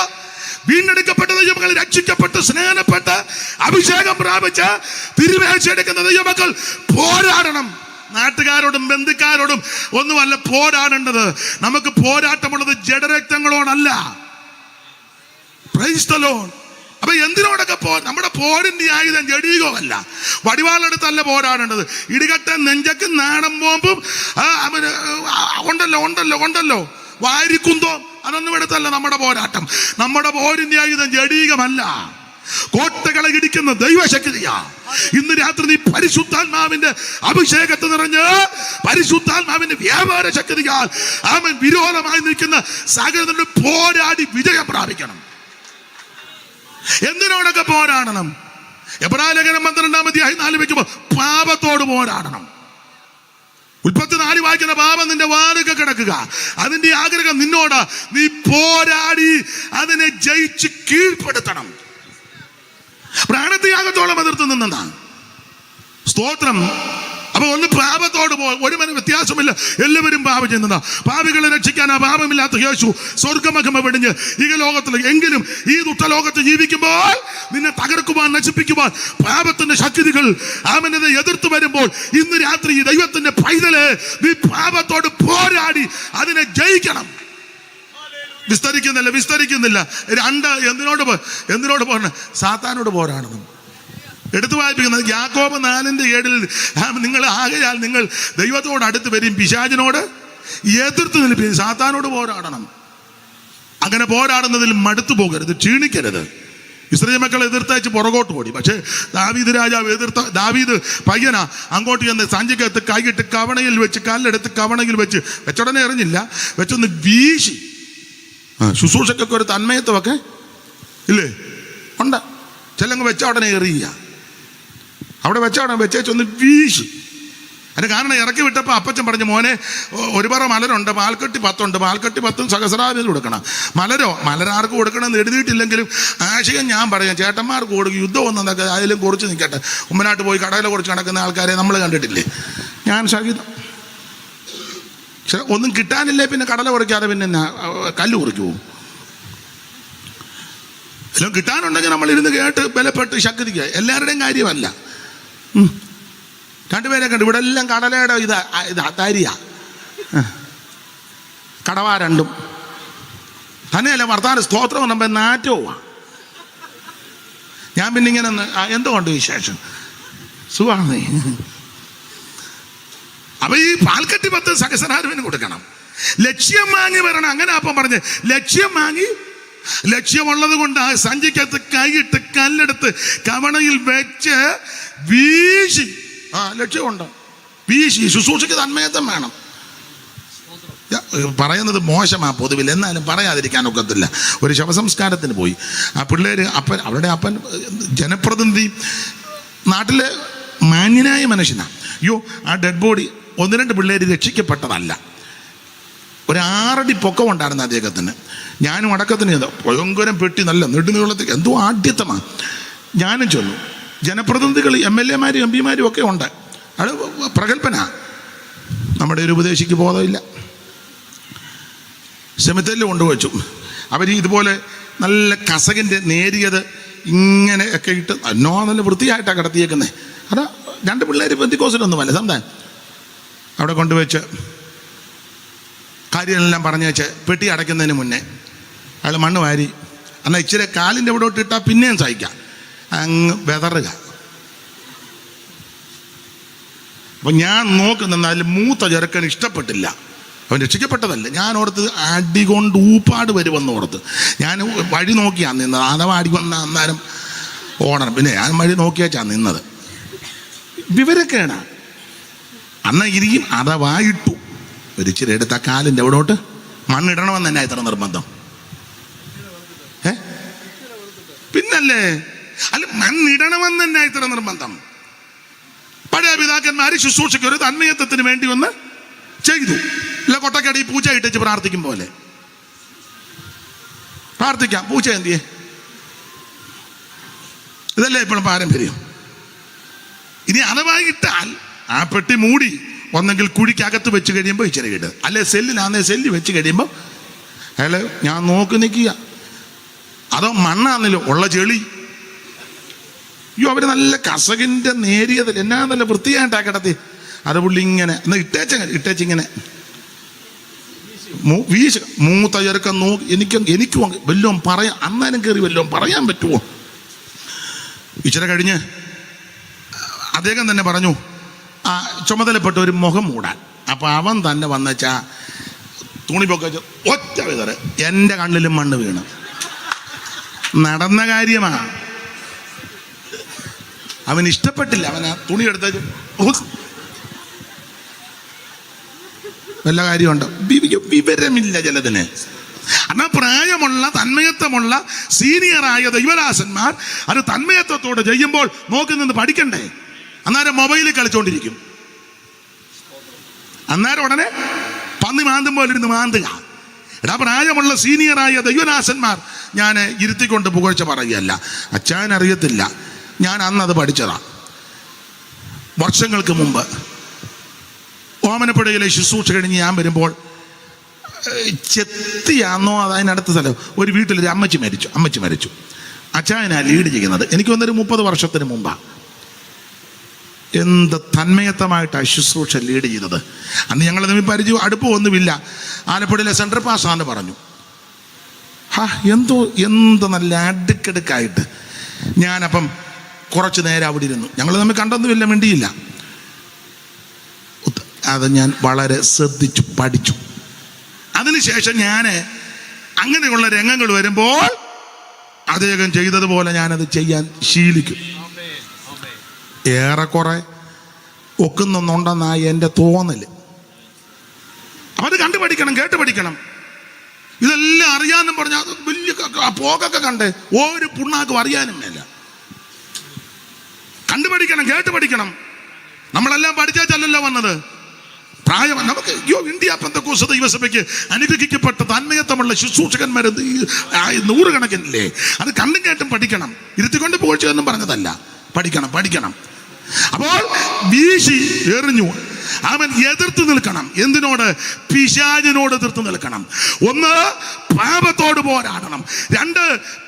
വീണ്ടെടുക്കപ്പെട്ട ദൈവമക്കൾ, രക്ഷിക്കപ്പെട്ട് സ്നേഹപ്പെട്ട് അഭിഷേകം പ്രാപിച്ച് തിരുവേഴ്ചയെടുക്കുന്ന ദൈവമക്കൾ പോരാടണം. നാട്ടുകാരോടും ബന്ധുക്കാരോടും ഒന്നുമല്ല പോരാടേണ്ടത്. നമുക്ക് പോരാട്ടമുള്ളത് ജഡരക്തങ്ങളോടല്ല. Praise the Lord. അപ്പൊ എന്തിനോടൊക്കെ നമ്മുടെ പോരിന്റെ ആയുധം ജഡീകമല്ല, വടിവാളെടുത്തല്ല പോരാടേണ്ടത്. ഇടികട്ട നെഞ്ചക്ക് നാടൻ ബോംബും ഉണ്ടല്ലോ വാരിക്കുന്തോ അതൊന്നും എടുത്തല്ല നമ്മുടെ പോരാട്ടം. നമ്മുടെ പോരിന്റെ ആയുധം ജഡീകമല്ല, കോട്ടകളെ ഇടിക്കുന്ന ദൈവശക്തിയാ. ഇന്ന് രാത്രി നീ പരിശുദ്ധാത്മാവിന്റെ അഭിഷേകത്തെ നിറഞ്ഞ് പരിശുദ്ധാത്മാവിന്റെ വ്യാപാര ശക്തിയാൽ അവൻ വിരോധമായി നിൽക്കുന്ന സകലത്തോട് പോരാടി വിജയം പ്രാപിക്കണം. എന്തിനോടൊക്കെ പോരാടണം? എബ്രായ ലേഖനം 12-ാം അധ്യായം 4 വെക്കുമ്പോൾ പാപത്തോട് പോരാടണം. ഉൽപ്പത്തി 4 വായിക്കുന്ന പാപം നിന്റെ വാതിൽക്കൽ കിടക്കുക, അതിന്റെ ആഗ്രഹം നിന്നോട്, നീ പോരാടി അതിനെ ജയിച്ച് കീഴ്പ്പെടുത്തണം. പ്രാണത്യാഗത്തോളം എതിർത്ത് നിന്നതാ. സ്തോത്രം. അപ്പൊ ഒന്ന് പാപത്തോട് ഒരു വ്യത്യാസമില്ല, എല്ലാവരും പാപം ചെയ്യുന്നതാ. പാപികളെ രക്ഷിക്കാൻ ആ പാപമില്ലാത്ത യേശു സ്വർഗമഹിമ വെടിഞ്ഞ് ഈ ലോകത്തിൽ എങ്കിലും ഈ ദുഷ്ടലോകത്ത് ജീവിക്കുമ്പോൾ നിന്നെ തകർക്കുവാൻ നശിപ്പിക്കുവാൻ പാപത്തിന്റെ ശക്തികൾ അവനെ എതിർത്ത് വരുമ്പോൾ ഇന്ന് രാത്രി ഈ ദൈവത്തിന്റെ പൈതല് നീ പാപത്തോട് പോരാടി അതിനെ ജയിക്കണം. വിസ്തരിക്കുന്നില്ല. 2 എന്തിനോട് പോരണം? സാത്താനോട് പോരാടണം. എടുത്തു വായിപ്പിക്കുന്നത് യാക്കോബ് 4:7 നിങ്ങൾ ആകയാൽ നിങ്ങൾ ദൈവത്തോട് അടുത്ത് വരും, പിശാചിനോട് എതിർത്ത് നിൽപ്പിൻ. സാത്താനോട് പോരാടണം. അങ്ങനെ പോരാടുന്നതിൽ മടുത്തു പോകരുത്, ക്ഷീണിക്കരുത്. ഇസ്രായേൽ മക്കളെ എതിർത്തയച്ച് പുറകോട്ട് ഓടി. പക്ഷേ ദാവീദ് രാജാവ് ദാവീദ് പയ്യനാ അങ്ങോട്ട് ചെന്ന് സഞ്ചിക്കകത്ത് കൈയിട്ട് കവണയിൽ വെച്ച് കല്ലെടുത്ത് കവണയിൽ വെച്ചുടനെ എറിഞ്ഞില്ല, വെച്ചൊന്ന് വീശി. ശുശ്രൂഷക്കൊക്കെ ഒരു തന്മയത്വമൊക്കെ ഇല്ലേ ഉണ്ട്. ചെല്ലങ്ങ് വെച്ച ഉടനെ എറിയുക. അവിടെ വെച്ച ഉടനെ വെച്ചൊന്ന് വീശി. അതിന് കാരണം ഇറക്കി വിട്ടപ്പോൾ അപ്പച്ചൻ പറഞ്ഞു, മോനെ ഒരു പറ മലരുണ്ട്, പാൽക്കട്ടി 10 ഉണ്ട്, പാൽക്കട്ടി 10 സഹസ്രാവിന് കൊടുക്കണം. മലരാർക്ക് കൊടുക്കണമെന്ന് എഴുതിയിട്ടില്ലെങ്കിലും ആശയം ഞാൻ പറയാം, ചേട്ടന്മാർക്ക് കൊടുക്കും, യുദ്ധം ഒന്നൊക്കെ അതിലും കുറച്ച് നിൽക്കട്ടെ. ഉമ്മനാട്ട് പോയി കടയിൽ കുറച്ച് നടക്കുന്ന ആൾക്കാരെ നമ്മൾ കണ്ടിട്ടില്ലേ? ഞാൻ സഹിതം ഒന്നും കിട്ടാനില്ലേ പിന്നെ കടല കുറയ്ക്കാതെ പിന്നെ കല്ല് കുറിക്കുമോ? എല്ലാം കിട്ടാനുണ്ടെങ്കിൽ നമ്മൾ ഇരുന്ന് കേട്ട് ബലപ്പെട്ട് ശക്തിക്കുക. എല്ലാവരുടെയും കാര്യമല്ല. രണ്ടുപേരെ കണ്ടു, ഇവിടെ എല്ലാം കടലയുടെ ഇതാ തരിയാ, കടവാ രണ്ടും തന്നെയല്ല. വർത്താനം സ്തോത്രം നമ്മൾ നാറ്റവും. ഞാൻ പിന്നെ ഇങ്ങനെ എന്തുകൊണ്ട് വിശേഷം സുഖാണേ. അപ്പൊ ഈ പാൽക്കട്ടി 10 സഹസ്രാരവിന് കൊടുക്കണം. ലക്ഷ്യം വാങ്ങി വരണം. അങ്ങനെ അപ്പം പറഞ്ഞ് ലക്ഷ്യം വാങ്ങി, ലക്ഷ്യമുള്ളത് കൊണ്ട് ആ സഞ്ചിക്കകത്ത് കൈയിട്ട് കല്ലെടുത്ത് കവണയിൽ വെച്ച് വീശി, ലക്ഷ്യമുണ്ട്, വീശി. ശുശ്രൂഷയ്ക്ക് തന്മയത്വം വേണം. പറയുന്നത് മോശമാ പൊതുവിൽ, എന്നാലും പറയാതിരിക്കാൻ ഒക്കത്തില്ല. ഒരു ശവസംസ്കാരത്തിന് പോയി. ആ പിള്ളേര് അവരുടെ അപ്പൻ ജനപ്രതിനിധി, നാട്ടിലെ മാന്യനായ മനുഷ്യനാണ്. അയ്യോ, ആ ഡെഡ് ബോഡി 1-2 പിള്ളേര് രക്ഷിക്കപ്പെട്ടതല്ല. ഒരു 6 അടി പൊക്കമുണ്ടായിരുന്നു അദ്ദേഹത്തിന്. ഞാനും അടക്കത്തിന് ഭയങ്കരം പെട്ടി നല്ല നെടുനീളത്തേക്ക് എന്തോ ആഢ്യത്തമാണ്. ഞാനും ചൊല്ലും. ജനപ്രതിനിധികൾ MLA മാരും MP മാരും ഒക്കെ ഉണ്ട്. അത് പ്രഗത്ഭനാ. നമ്മുടെ ഒരു ഉപദേശിക്ക് ബോധമില്ല. സെമിത്തേരിൽ കൊണ്ടുവച്ചു. അവർ ഇതുപോലെ നല്ല കസകിൻ്റെ നേരിയത് ഇങ്ങനെ ഒക്കെ ഇട്ട് നല്ല വൃത്തിയായിട്ടാണ് കിടത്തിയേക്കുന്നത്. അതാ 2 പിള്ളേർ പെന്തിക്കോസിലൊന്നുമല്ല, സംതാൻ അവിടെ കൊണ്ടുവച്ച് കാര്യമെല്ലാം പറഞ്ഞു വെച്ച് പെട്ടി അടയ്ക്കുന്നതിന് മുന്നേ അയാൾ മണ്ണ് വാരി, എന്നാൽ ഇച്ചിരി കാലിൻ്റെ ഇവിടോട്ട് ഇട്ടാൽ പിന്നെയും സഹിക്കാം, അങ്ങ് വെതറുക. അപ്പം ഞാൻ നോക്കുന്ന അതിൽ മൂത്ത ചെറുക്കൻ ഇഷ്ടപ്പെട്ടില്ല. അവൻ രക്ഷിക്കപ്പെട്ടതല്ല. ഞാൻ ഓർത്ത് അടി കൊണ്ട് ഊപ്പാട് വരുമെന്ന് ഓർത്ത് ഞാൻ വഴി നോക്കിയാണ് നിന്നത്. അഥവാ അടി വന്ന അന്നേരം ഓടണം. പിന്നെ ഞാൻ വഴി നോക്കിയാച്ചാണ് നിന്നത്. വിവരക്കേടാ. അന്ന് ഇരിക്കും. അഥവാ ഇട്ടു ഒരിച്ചിരി എടുത്ത കാലിൻ്റെ അവിടോട്ട് മണ്ണിടണമെന്ന് തന്നെ ഇത്ര നിർബന്ധം. പിന്നല്ലേ, അല്ല മണ്ണിടണമെന്ന് തന്നെ ഇത്ര നിർബന്ധം. പഴയ പിതാക്കന്മാര് ശുശ്രൂഷയ്ക്ക് ഒരു തന്മയത്വത്തിന് വേണ്ടി ഒന്ന് ചെയ്തു. ഇല്ല കൊട്ടക്കടി പൂച്ച ഇട്ടിച്ച് പ്രാർത്ഥിക്കും പോലെ പ്രാർത്ഥിക്കാം. പൂച്ച എന്തിയെ? ഇതല്ലേ ഇപ്പോഴും പാരമ്പര്യം. ഇനി അഥവാ ഇട്ടാൽ ആ പെട്ടി മൂടി ഒന്നെങ്കിൽ കുഴിക്കകത്ത് വെച്ച് കഴിയുമ്പോൾ ഇച്ചിരി ഇട്, അല്ലെ സെല്ലിലാന്നേ സെല്ല് വെച്ച് കഴിയുമ്പോൾ അയാള് ഞാൻ നോക്കി നിൽക്കുക. അതോ മണ്ണാന്നല്ലോ ഉള്ള ചെളി. അയ്യോ, അവര് നല്ല കസകിൻ്റെ നേരിയതിൽ എന്നാ നല്ല വൃത്തിയായിട്ടാ കിടത്തി. അത് പുള്ളി ഇങ്ങനെ എന്നാ ഇട്ടേച്ചിങ്ങനെ വീശ. മൂത്ത ചെറുക്കം നോക്കി. എനിക്കും വല്ലതും പറയാം, അന്നേരം കയറി വല്ലതും പറയാൻ പറ്റുമോ? ഇച്ചിരി കഴിഞ്ഞ് അദ്ദേഹം തന്നെ പറഞ്ഞു, ആ ചുമതലപ്പെട്ട ഒരു മുഖം മൂടാൻ. അപ്പൊ അവൻ തന്നെ വന്നച്ചാ തുണി പൊക്ക ഒറ്റ വിതറ് എൻ്റെ കണ്ണിലും മണ്ണ് വീണ്. നടന്ന കാര്യമാ. അവൻ ഇഷ്ടപ്പെട്ടില്ല. അവൻ ആ തുണി എടുത്ത വല്ല കാര്യമുണ്ടോ? വിവരമില്ല ചിലതിന്. എന്നാ പ്രായമുള്ള തന്മയത്വമുള്ള സീനിയറായ ദൈവദാസന്മാർ അത് തന്മയത്വത്തോടെ ചെയ്യുമ്പോൾ നോക്കി നിന്ന് പഠിക്കണ്ടേ? അന്നേരം മൊബൈലിൽ കളിച്ചോണ്ടിരിക്കും. അന്നേരം ഉടനെ പന്നി മാന്തും പോലെ ഇരുന്ന് മാന്തുക. എടാ, പ്രായമുള്ള സീനിയറായ ദൈവദാസന്മാർ ഞാൻ ഇരുത്തിക്കൊണ്ട് പുകഴ്ച പറയുകയല്ല. അച്ചാൻ അറിയത്തില്ല, ഞാൻ അന്നത് പഠിച്ചതാ. വർഷങ്ങൾക്ക് മുമ്പ് ഓമനപ്പുഴയിലെ ശുശ്രൂഷ കഴിഞ്ഞ് ഞാൻ വരുമ്പോൾ ചെത്തിയാന്നോ അതിനടുത്ത സ്ഥലം ഒരു വീട്ടിലൊരു അമ്മച്ചി മരിച്ചു. അച്ചായനാ ലീഡ് ചെയ്യുന്നത്. എനിക്ക് വന്നൊരു 30 വർഷത്തിന് മുമ്പാണ്. എന്ത് തന്മയത്വമായിട്ടാണ് ശുശ്രൂഷ ലീഡ് ചെയ്തത്. അന്ന് ഞങ്ങൾ തമ്മിൽ പരിചയം അടുപ്പമൊന്നുമില്ല. ആലപ്പുഴയിലെ സെൻട്രൽ പാസ്സാന്ന് പറഞ്ഞു. എന്ത് നല്ല അടുക്കടുക്കായിട്ട്. ഞാനപ്പം കുറച്ച് നേരം അവിടെ ഇരുന്നു. ഞങ്ങൾ തമ്മിൽ കണ്ടൊന്നുമില്ല, മിണ്ടിയില്ല. അത് ഞാൻ വളരെ ശ്രദ്ധിച്ചു പഠിച്ചു. അതിനുശേഷം ഞാൻ അങ്ങനെയുള്ള രംഗങ്ങൾ വരുമ്പോൾ അദ്ദേഹം ചെയ്തതുപോലെ ഞാനത് ചെയ്യാൻ ശീലിക്കും. ഏറെക്കുറെ ഒക്കുന്നുണ്ടെന്നായി എൻ്റെ തോന്നല്. അത് കണ്ടുപഠിക്കണം, കേട്ട് പഠിക്കണം. ഇതെല്ലാം അറിയാനും പറഞ്ഞാൽ വലിയ പോകൊക്കെ കണ്ട് ഒരു പുണ്ണാക്കും അറിയാനും മേല. കണ്ടുപഠിക്കണം, കേട്ട് പഠിക്കണം. നമ്മളെല്ലാം പഠിച്ചല്ലോ വന്നത്. പ്രായം നമുക്ക് ഇന്ത്യ പെന്തക്കോസ്ത് ദൈവസഭയ്ക്ക് അനുഗ്രഹിക്കപ്പെട്ട തന്മയത്വമുള്ള ശുശ്രൂഷകന്മാർ നൂറുകണക്കിനില്ലേ. അത് കണ്ടും കേട്ടും പഠിക്കണം. ഇരുത്തിക്കൊണ്ട് പോഴ്ചയൊന്നും പറഞ്ഞതല്ല. പഠിക്കണം. അപ്പോൾ വീശി എറിഞ്ഞു. അവൻ എതിർത്ത് നിൽക്കണം. എന്തിനോട്? പിശാചിനോട് എതിർത്ത് നിൽക്കണം. ഒന്ന്, പാപത്തോട് പോരാടണം. രണ്ട്,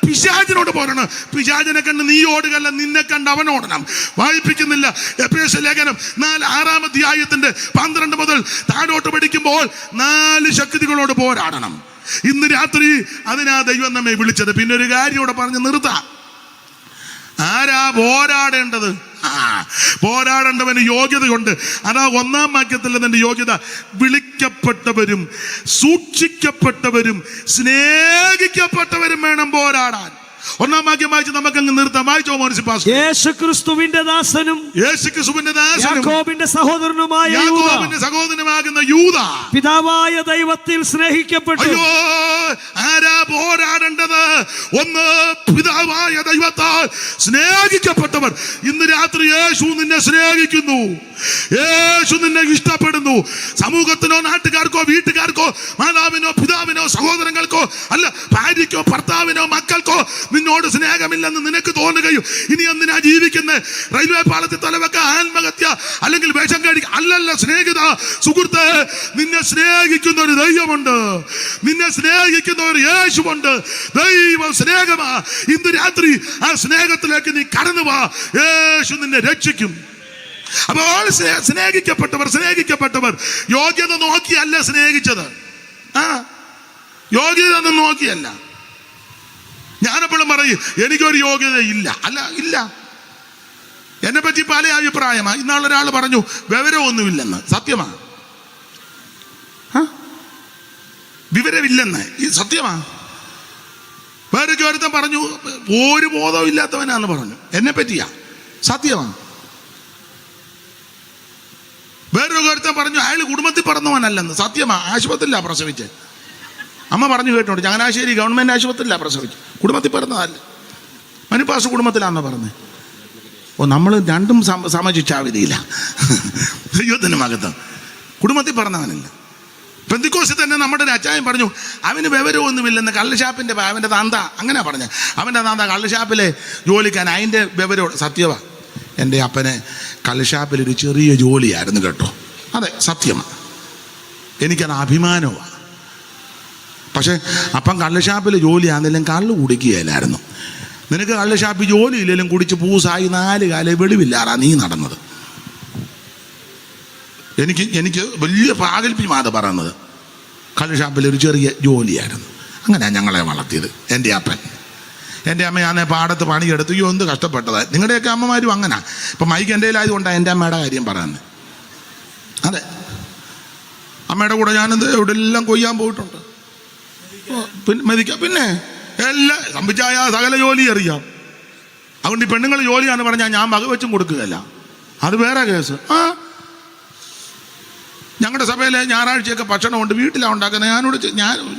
പിശാചിനോട് പോരാടണം. പിശാചിനെ കണ്ട് നീ ഓടുകയല്ല, നിന്നെ കണ്ട് അവൻ ഓടണം. വായിപ്പിക്കുന്നില്ല. എഫേസ്യ ലേഖനം 6-ാം അധ്യായത്തിന്റെ 12 മുതൽ താഴോട്ട് പഠിക്കുമ്പോൾ 4 ശക്തികളോട് പോരാടണം. ഇന്ന് രാത്രി അതിനാ ദൈവം നമ്മെ വിളിച്ചത്. പിന്നെ ഒരു കാര്യം ഇവിടെ പറഞ്ഞ് നിർത്താം. ആരാ പോരാടേണ്ടത്? പോരാടേണ്ടവന് യോഗ്യത കൊണ്ട്. അതാ 1-ാം വാക്യത്തിൽ അതിന്റെ യോഗ്യത. വിളിക്കപ്പെട്ടവരും സൂക്ഷിക്കപ്പെട്ടവരും സ്നേഹിക്കപ്പെട്ടവരും വേണം പോരാടാൻ. 1-ാം വാക്യം വായിച്ച് നമുക്കങ്ങ് നിർത്താം. വായിച്ചോ മോൻസി പാസ്റ്റർ. യേശുക്രിസ്തുവിന്റെ ദാസനും യാക്കോബിന്റെ സഹോദരനുമാകുന്ന യൂദ പിതാവായ ദൈവത്തിൽ സ്നേഹിക്കപ്പെട്ടു. അയ്യോ, ആരാ പോരാടേണ്ടത്? ഒന്ന്, പിതാവായ ദൈവത്താൽ സ്നേഹിക്കപ്പെട്ടവർ. ഇന്ന് രാത്രി യേശു നിന്നെ സ്നേഹിക്കുന്നു. യേശു നിന്നെ ഇഷ്ടപ്പെടുന്നു. സമൂഹത്തിനോ നാട്ടുകാർക്കോ വീട്ടുകാർക്കോ മാതാവിനോ പിതാവിനോ സഹോദരങ്ങൾക്കോ അല്ല ഭാര്യയ്ക്കോ ഭർത്താവിനോ മക്കൾക്കോ നിന്നോട് സ്നേഹമില്ലെന്ന് നിനക്ക് തോന്നുകയും ഇനി എന്തിനാ ജീവിക്കുന്നത്? റെയിൽവേ പാളത്തിൽ തലവെക്ക, ആത്മഹത്യ, അല്ലെങ്കിൽ വേഷം കഴിക്കുക. അല്ലല്ല സ്നേഹിത, സുഹൃത്ത്, നിന്നെ സ്നേഹിക്കുന്ന ഒരു ദൈവമുണ്ട്. നിന്നെ സ്നേഹിക്കുന്ന ഒരു യേശുവുണ്ട്. ദൈവം സ്നേഹമാ. ഇന്ന് രാത്രി ആ സ്നേഹത്തിലേക്ക് നീ കടന്നു വാ. യേശു നിന്നെ രക്ഷിക്കും. അപ്പോൾ സ്നേഹിക്കപ്പെട്ടവർ യോഗ്യത നോക്കിയല്ല സ്നേഹിച്ചത്. യോഗ്യത ഒന്നും നോക്കിയല്ല. ഞാനെപ്പോഴും പറയും എനിക്കൊരു യോഗ്യത ഇല്ല. ഇല്ല. എന്നെ പറ്റി പല അഭിപ്രായമാണ്. ഇന്നാളൊരാൾ പറഞ്ഞു വിവരമൊന്നുമില്ലെന്ന്. സത്യമാണ്, വിവരമില്ലെന്ന്. ഈ സത്യമാണ്. വേറൊക്കെ ഒരുത്തൻ പറഞ്ഞു ഒരു ബോധവും ഇല്ലാത്തവനാന്ന് പറഞ്ഞു. എന്നെ പറ്റിയാ. സത്യമാണ്. വേറൊരു ഒരുത്തൻ പറഞ്ഞു അയാൾ കുടുംബത്തിൽ പറഞ്ഞവനല്ലെന്ന്. സത്യമാണ്. ആശുപത്രിയിലാണ് പ്രസവിച്ച്. അമ്മ പറഞ്ഞു കേട്ടോണ്ട്. ചങ്ങനാശ്ശേരി ഗവൺമെന്റ് ആശുപത്രിയിലാണ് പ്രസവിച്ചു. കുടുംബത്തിൽ പറഞ്ഞതല്ല. മനുപ്പാസ് കുടുംബത്തിലാണെന്ന് പറഞ്ഞത്. നമ്മൾ രണ്ടും സമചിച്ചാവിധിയില്ല. ദൈവത്തിന് മകത്വം. കുടുംബത്തിൽ പറഞ്ഞവനല്ല. പെന്തിക്കോസിൽ തന്നെ നമ്മുടെ ഒരു അച്ചായൻ പറഞ്ഞു അവന് വിവരമൊന്നുമില്ലെന്ന്. കള്ളുഷാപ്പിന്റെ അവൻ്റെ താന്ത അങ്ങനെ പറഞ്ഞ. അവൻ്റെ താന്ത കള്ളുഷാപ്പിലെ ജോലിക്കാൻ അതിൻ്റെ വിവരം. സത്യമാണ്. എൻ്റെ അപ്പന് കള്ളുഷാപ്പിലൊരു ചെറിയ ജോലിയായിരുന്നു കേട്ടോ. അതെ, സത്യമാണ്. എനിക്കത് അഭിമാനമാണ്. പക്ഷെ അപ്പം കള്ളുഷാപ്പിൽ ജോലിയാണെങ്കിലും കള്ളു കുടിക്കുകയില്ലായിരുന്നു. നിനക്ക് കള്ളുഷാപ്പിൽ ജോലി ഇല്ലെങ്കിലും കുടിച്ച് പൂസായി 4 കാലം വെളിവില്ലാറാ നീ നടന്നത്. എനിക്ക് വലിയ പ്രാഗൽഭ്യമാണ് പറയുന്നത്. കള്ളുഷാപ്പിലൊരു ചെറിയ ജോലിയായിരുന്നു. അങ്ങനെയാണ് ഞങ്ങളെ വളർത്തിയത്. എൻ്റെ അമ്മ ഞാൻ പാടത്ത് പണിയെടുത്ത് എന്ത് കഷ്ടപ്പെട്ടതാണ്. നിങ്ങളുടെയൊക്കെ അമ്മമാരും അങ്ങനെ. ഇപ്പം മൈക്ക് എൻ്റെ കയ്യിലായതുകൊണ്ടാണ് എൻ്റെ അമ്മയുടെ കാര്യം പറയുന്നത്. അതെ, അമ്മയുടെ കൂടെ ഞാനെന്ത് ഇവിടെ എല്ലാം കൊയ്യാൻ പോയിട്ടുണ്ട്. പിന്നെ എല്ലാം സംഭിച്ചായ സകല ജോലി അറിയാം. അതുകൊണ്ട് ഈ പെണ്ണുങ്ങൾ ജോലിയാന്ന് പറഞ്ഞാൽ ഞാൻ വകവെച്ചും കൊടുക്കുകയല്ല. അത് വേറെ കേസ്. ഞങ്ങളുടെ സഭയിലെ ഞായറാഴ്ചയൊക്കെ ഭക്ഷണമുണ്ട്. വീട്ടിലാണ് ഉണ്ടാക്കുന്നത്.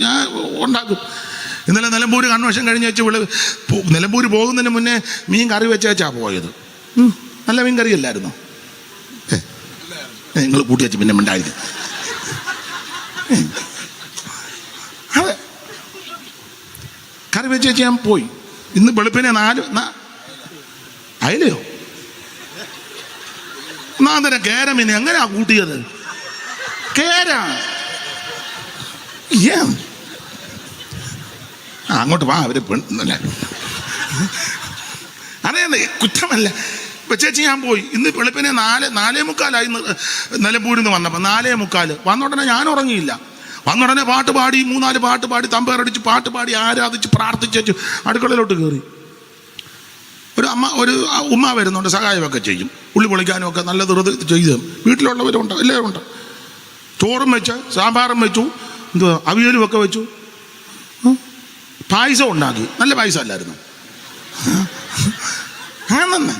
ഞാൻ ഉണ്ടാക്കും. ഇന്നലെ നിലമ്പൂർ കൺവെൻഷൻ കഴിഞ്ഞ് വെച്ച് നിലമ്പൂർ പോകുന്നതിന് മുന്നേ മീൻ കറി വെച്ചാ പോയത്. നല്ല മീൻ കറി അല്ലായിരുന്നോ? നിങ്ങൾ കൂട്ടി വെച്ച് പിന്നെ മിണ്ടായിരിക്കും. അതെ, കറി വെച്ച് ഞാൻ പോയി. ഇന്ന് വെളുപ്പിനെ 4 അയലയോ 4 കേരമീനെ എങ്ങനെയാ കൂട്ടിയത്? അങ്ങോട്ട് വാ. അവര് പെണ്ണല്ല. അതേ കുറ്റമല്ല. ചേച്ചി ഞാൻ പോയി. ഇന്ന് വെളുപ്പിനെ 4:45 നിലമ്പൂരിൽ നിന്ന് വന്നപ്പോൾ 4:45 വന്നുടനെ ഞാൻ ഉറങ്ങിയില്ല. വന്നുടനെ പാട്ട് പാടി 3-4 പാട്ട് പാടി തമ്പേറടിച്ച് പാട്ട് പാടി ആരാധിച്ച് പ്രാർത്ഥിച്ചു അടുക്കളയിലോട്ട് കയറി. ഒരു ഉമ്മ വരുന്നുണ്ട്, സഹായമൊക്കെ ചെയ്യും. ഉള്ളി പൊളിക്കാനും ഒക്കെ നല്ല ധൃതി ചെയ്ത്. വീട്ടിലുള്ളവരുണ്ട്, എല്ലാവരും ഉണ്ട്. ചോറും വെച്ച് സാമ്പാറും വെച്ചു, അവിയലും ഒക്കെ വെച്ചു, പായസം ഉണ്ടാക്കി. നല്ല പായസം അല്ലായിരുന്നു. ആണെന്ന്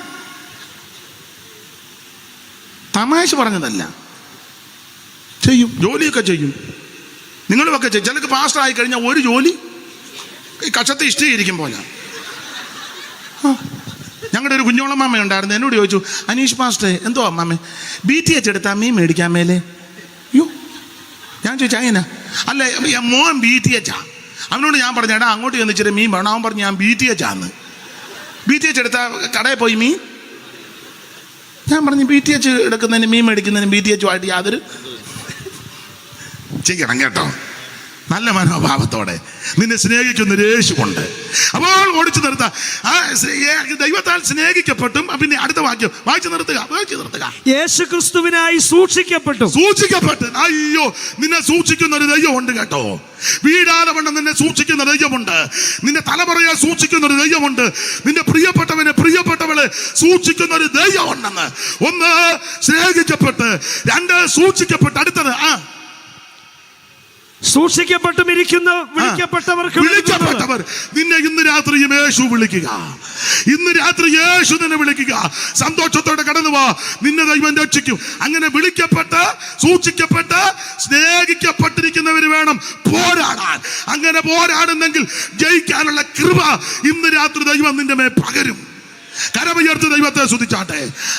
തമാശ പറഞ്ഞതല്ല. ചെയ്യും, ജോലിയൊക്കെ ചെയ്യും. നിങ്ങളുമൊക്കെ ചെയ്യും. ചിലക്ക് പാസ്റ്റർ ആയി കഴിഞ്ഞാൽ ഒരു ജോലി കക്ഷത്തെ ഇഷ്ടിയിരിക്കും പോലെ. ഞങ്ങളുടെ ഒരു കുഞ്ഞോളമ്മ ഉണ്ടായിരുന്നു. എന്നോട് ചോദിച്ചു, അനീഷ് പാസ്റ്റേ എന്തോ അമ്മാമ്മേ BTH എടുത്താൽ മീൻ മേടിക്കാൻ മേലെ? യോ, ഞാൻ ചോദിച്ചു അങ്ങനെ അല്ല മോൻ BTH ആ. അവനോട് ഞാൻ പറഞ്ഞു, എടാ അങ്ങോട്ട് ചെന്നിച്ചിട്ട് മീൻ വേണം. അവൻ പറഞ്ഞു ഞാൻ BTH ആന്ന്. BTH എടുത്താൽ കടയിൽ പോയി മീൻ. ഞാൻ പറഞ്ഞു BTH എടുക്കുന്നതിന് മീൻ മേടിക്കുന്നതിന് BTH ആയിട്ട് യാതൊരു ചെയ്യണം കേട്ടോ. നല്ല മനോഭാവത്തോടെ നിന്നെ സ്നേഹിക്കുന്ന യേശുവുണ്ട്. അപ്പോൾ ഓടിച്ചു നിർത്താം. ആ ദൈവത്താൽ സ്നേഹിക്കപ്പെട്ടും. പിന്നെ അടുത്ത വാക്യം വായിച്ചു നിർത്തുക. യേശു ക്രിസ്തുവിനായി സൂക്ഷിക്കപ്പെട്ടു. അയ്യോ, നിന്നെ സൂക്ഷിക്കുന്ന ഒരു ദൈവമുണ്ട് കേട്ടോ. വീടാലവണ്ണം നിന്നെ സൂക്ഷിക്കുന്ന ദൈവമുണ്ട്. നിന്റെ തലമുറയെ സൂക്ഷിക്കുന്ന ഒരു ദൈവമുണ്ട്. നിന്റെ പ്രിയപ്പെട്ടവളെ സൂക്ഷിക്കുന്ന ഒരു ദൈവമുണ്ടെന്ന്. ഒന്ന്, സ്നേഹിക്കപ്പെട്ട്. രണ്ട്, സൂക്ഷിക്കപ്പെട്ട്. അടുത്തത് സൂക്ഷിക്കപ്പെട്ടും ഇരിക്കുന്ന വിളിക്കപ്പെട്ടവർ. നിന്നെ ഇന്ന് രാത്രിയും യേശു വിളിക്കുക. ഇന്ന് രാത്രി യേശു നിന്നെ വിളിക്കുക. സന്തോഷത്തോടെ കടന്നു വാ, നിന്നെ ദൈവം രക്ഷിക്കും. അങ്ങനെ വിളിക്കപ്പെട്ട്, സൂക്ഷിക്കപ്പെട്ട്, സ്നേഹിക്കപ്പെട്ടിരിക്കുന്നവർ വേണം പോരാടാൻ. അങ്ങനെ പോരാടുന്നെങ്കിൽ ജയിക്കാനുള്ള കൃപ ഇന്ന് രാത്രി ദൈവം നിന്റെ മേൽ പകരും. കരമുയർത്തി ദൈവത്തെ സ്തുതിച്ചാട്ടെ.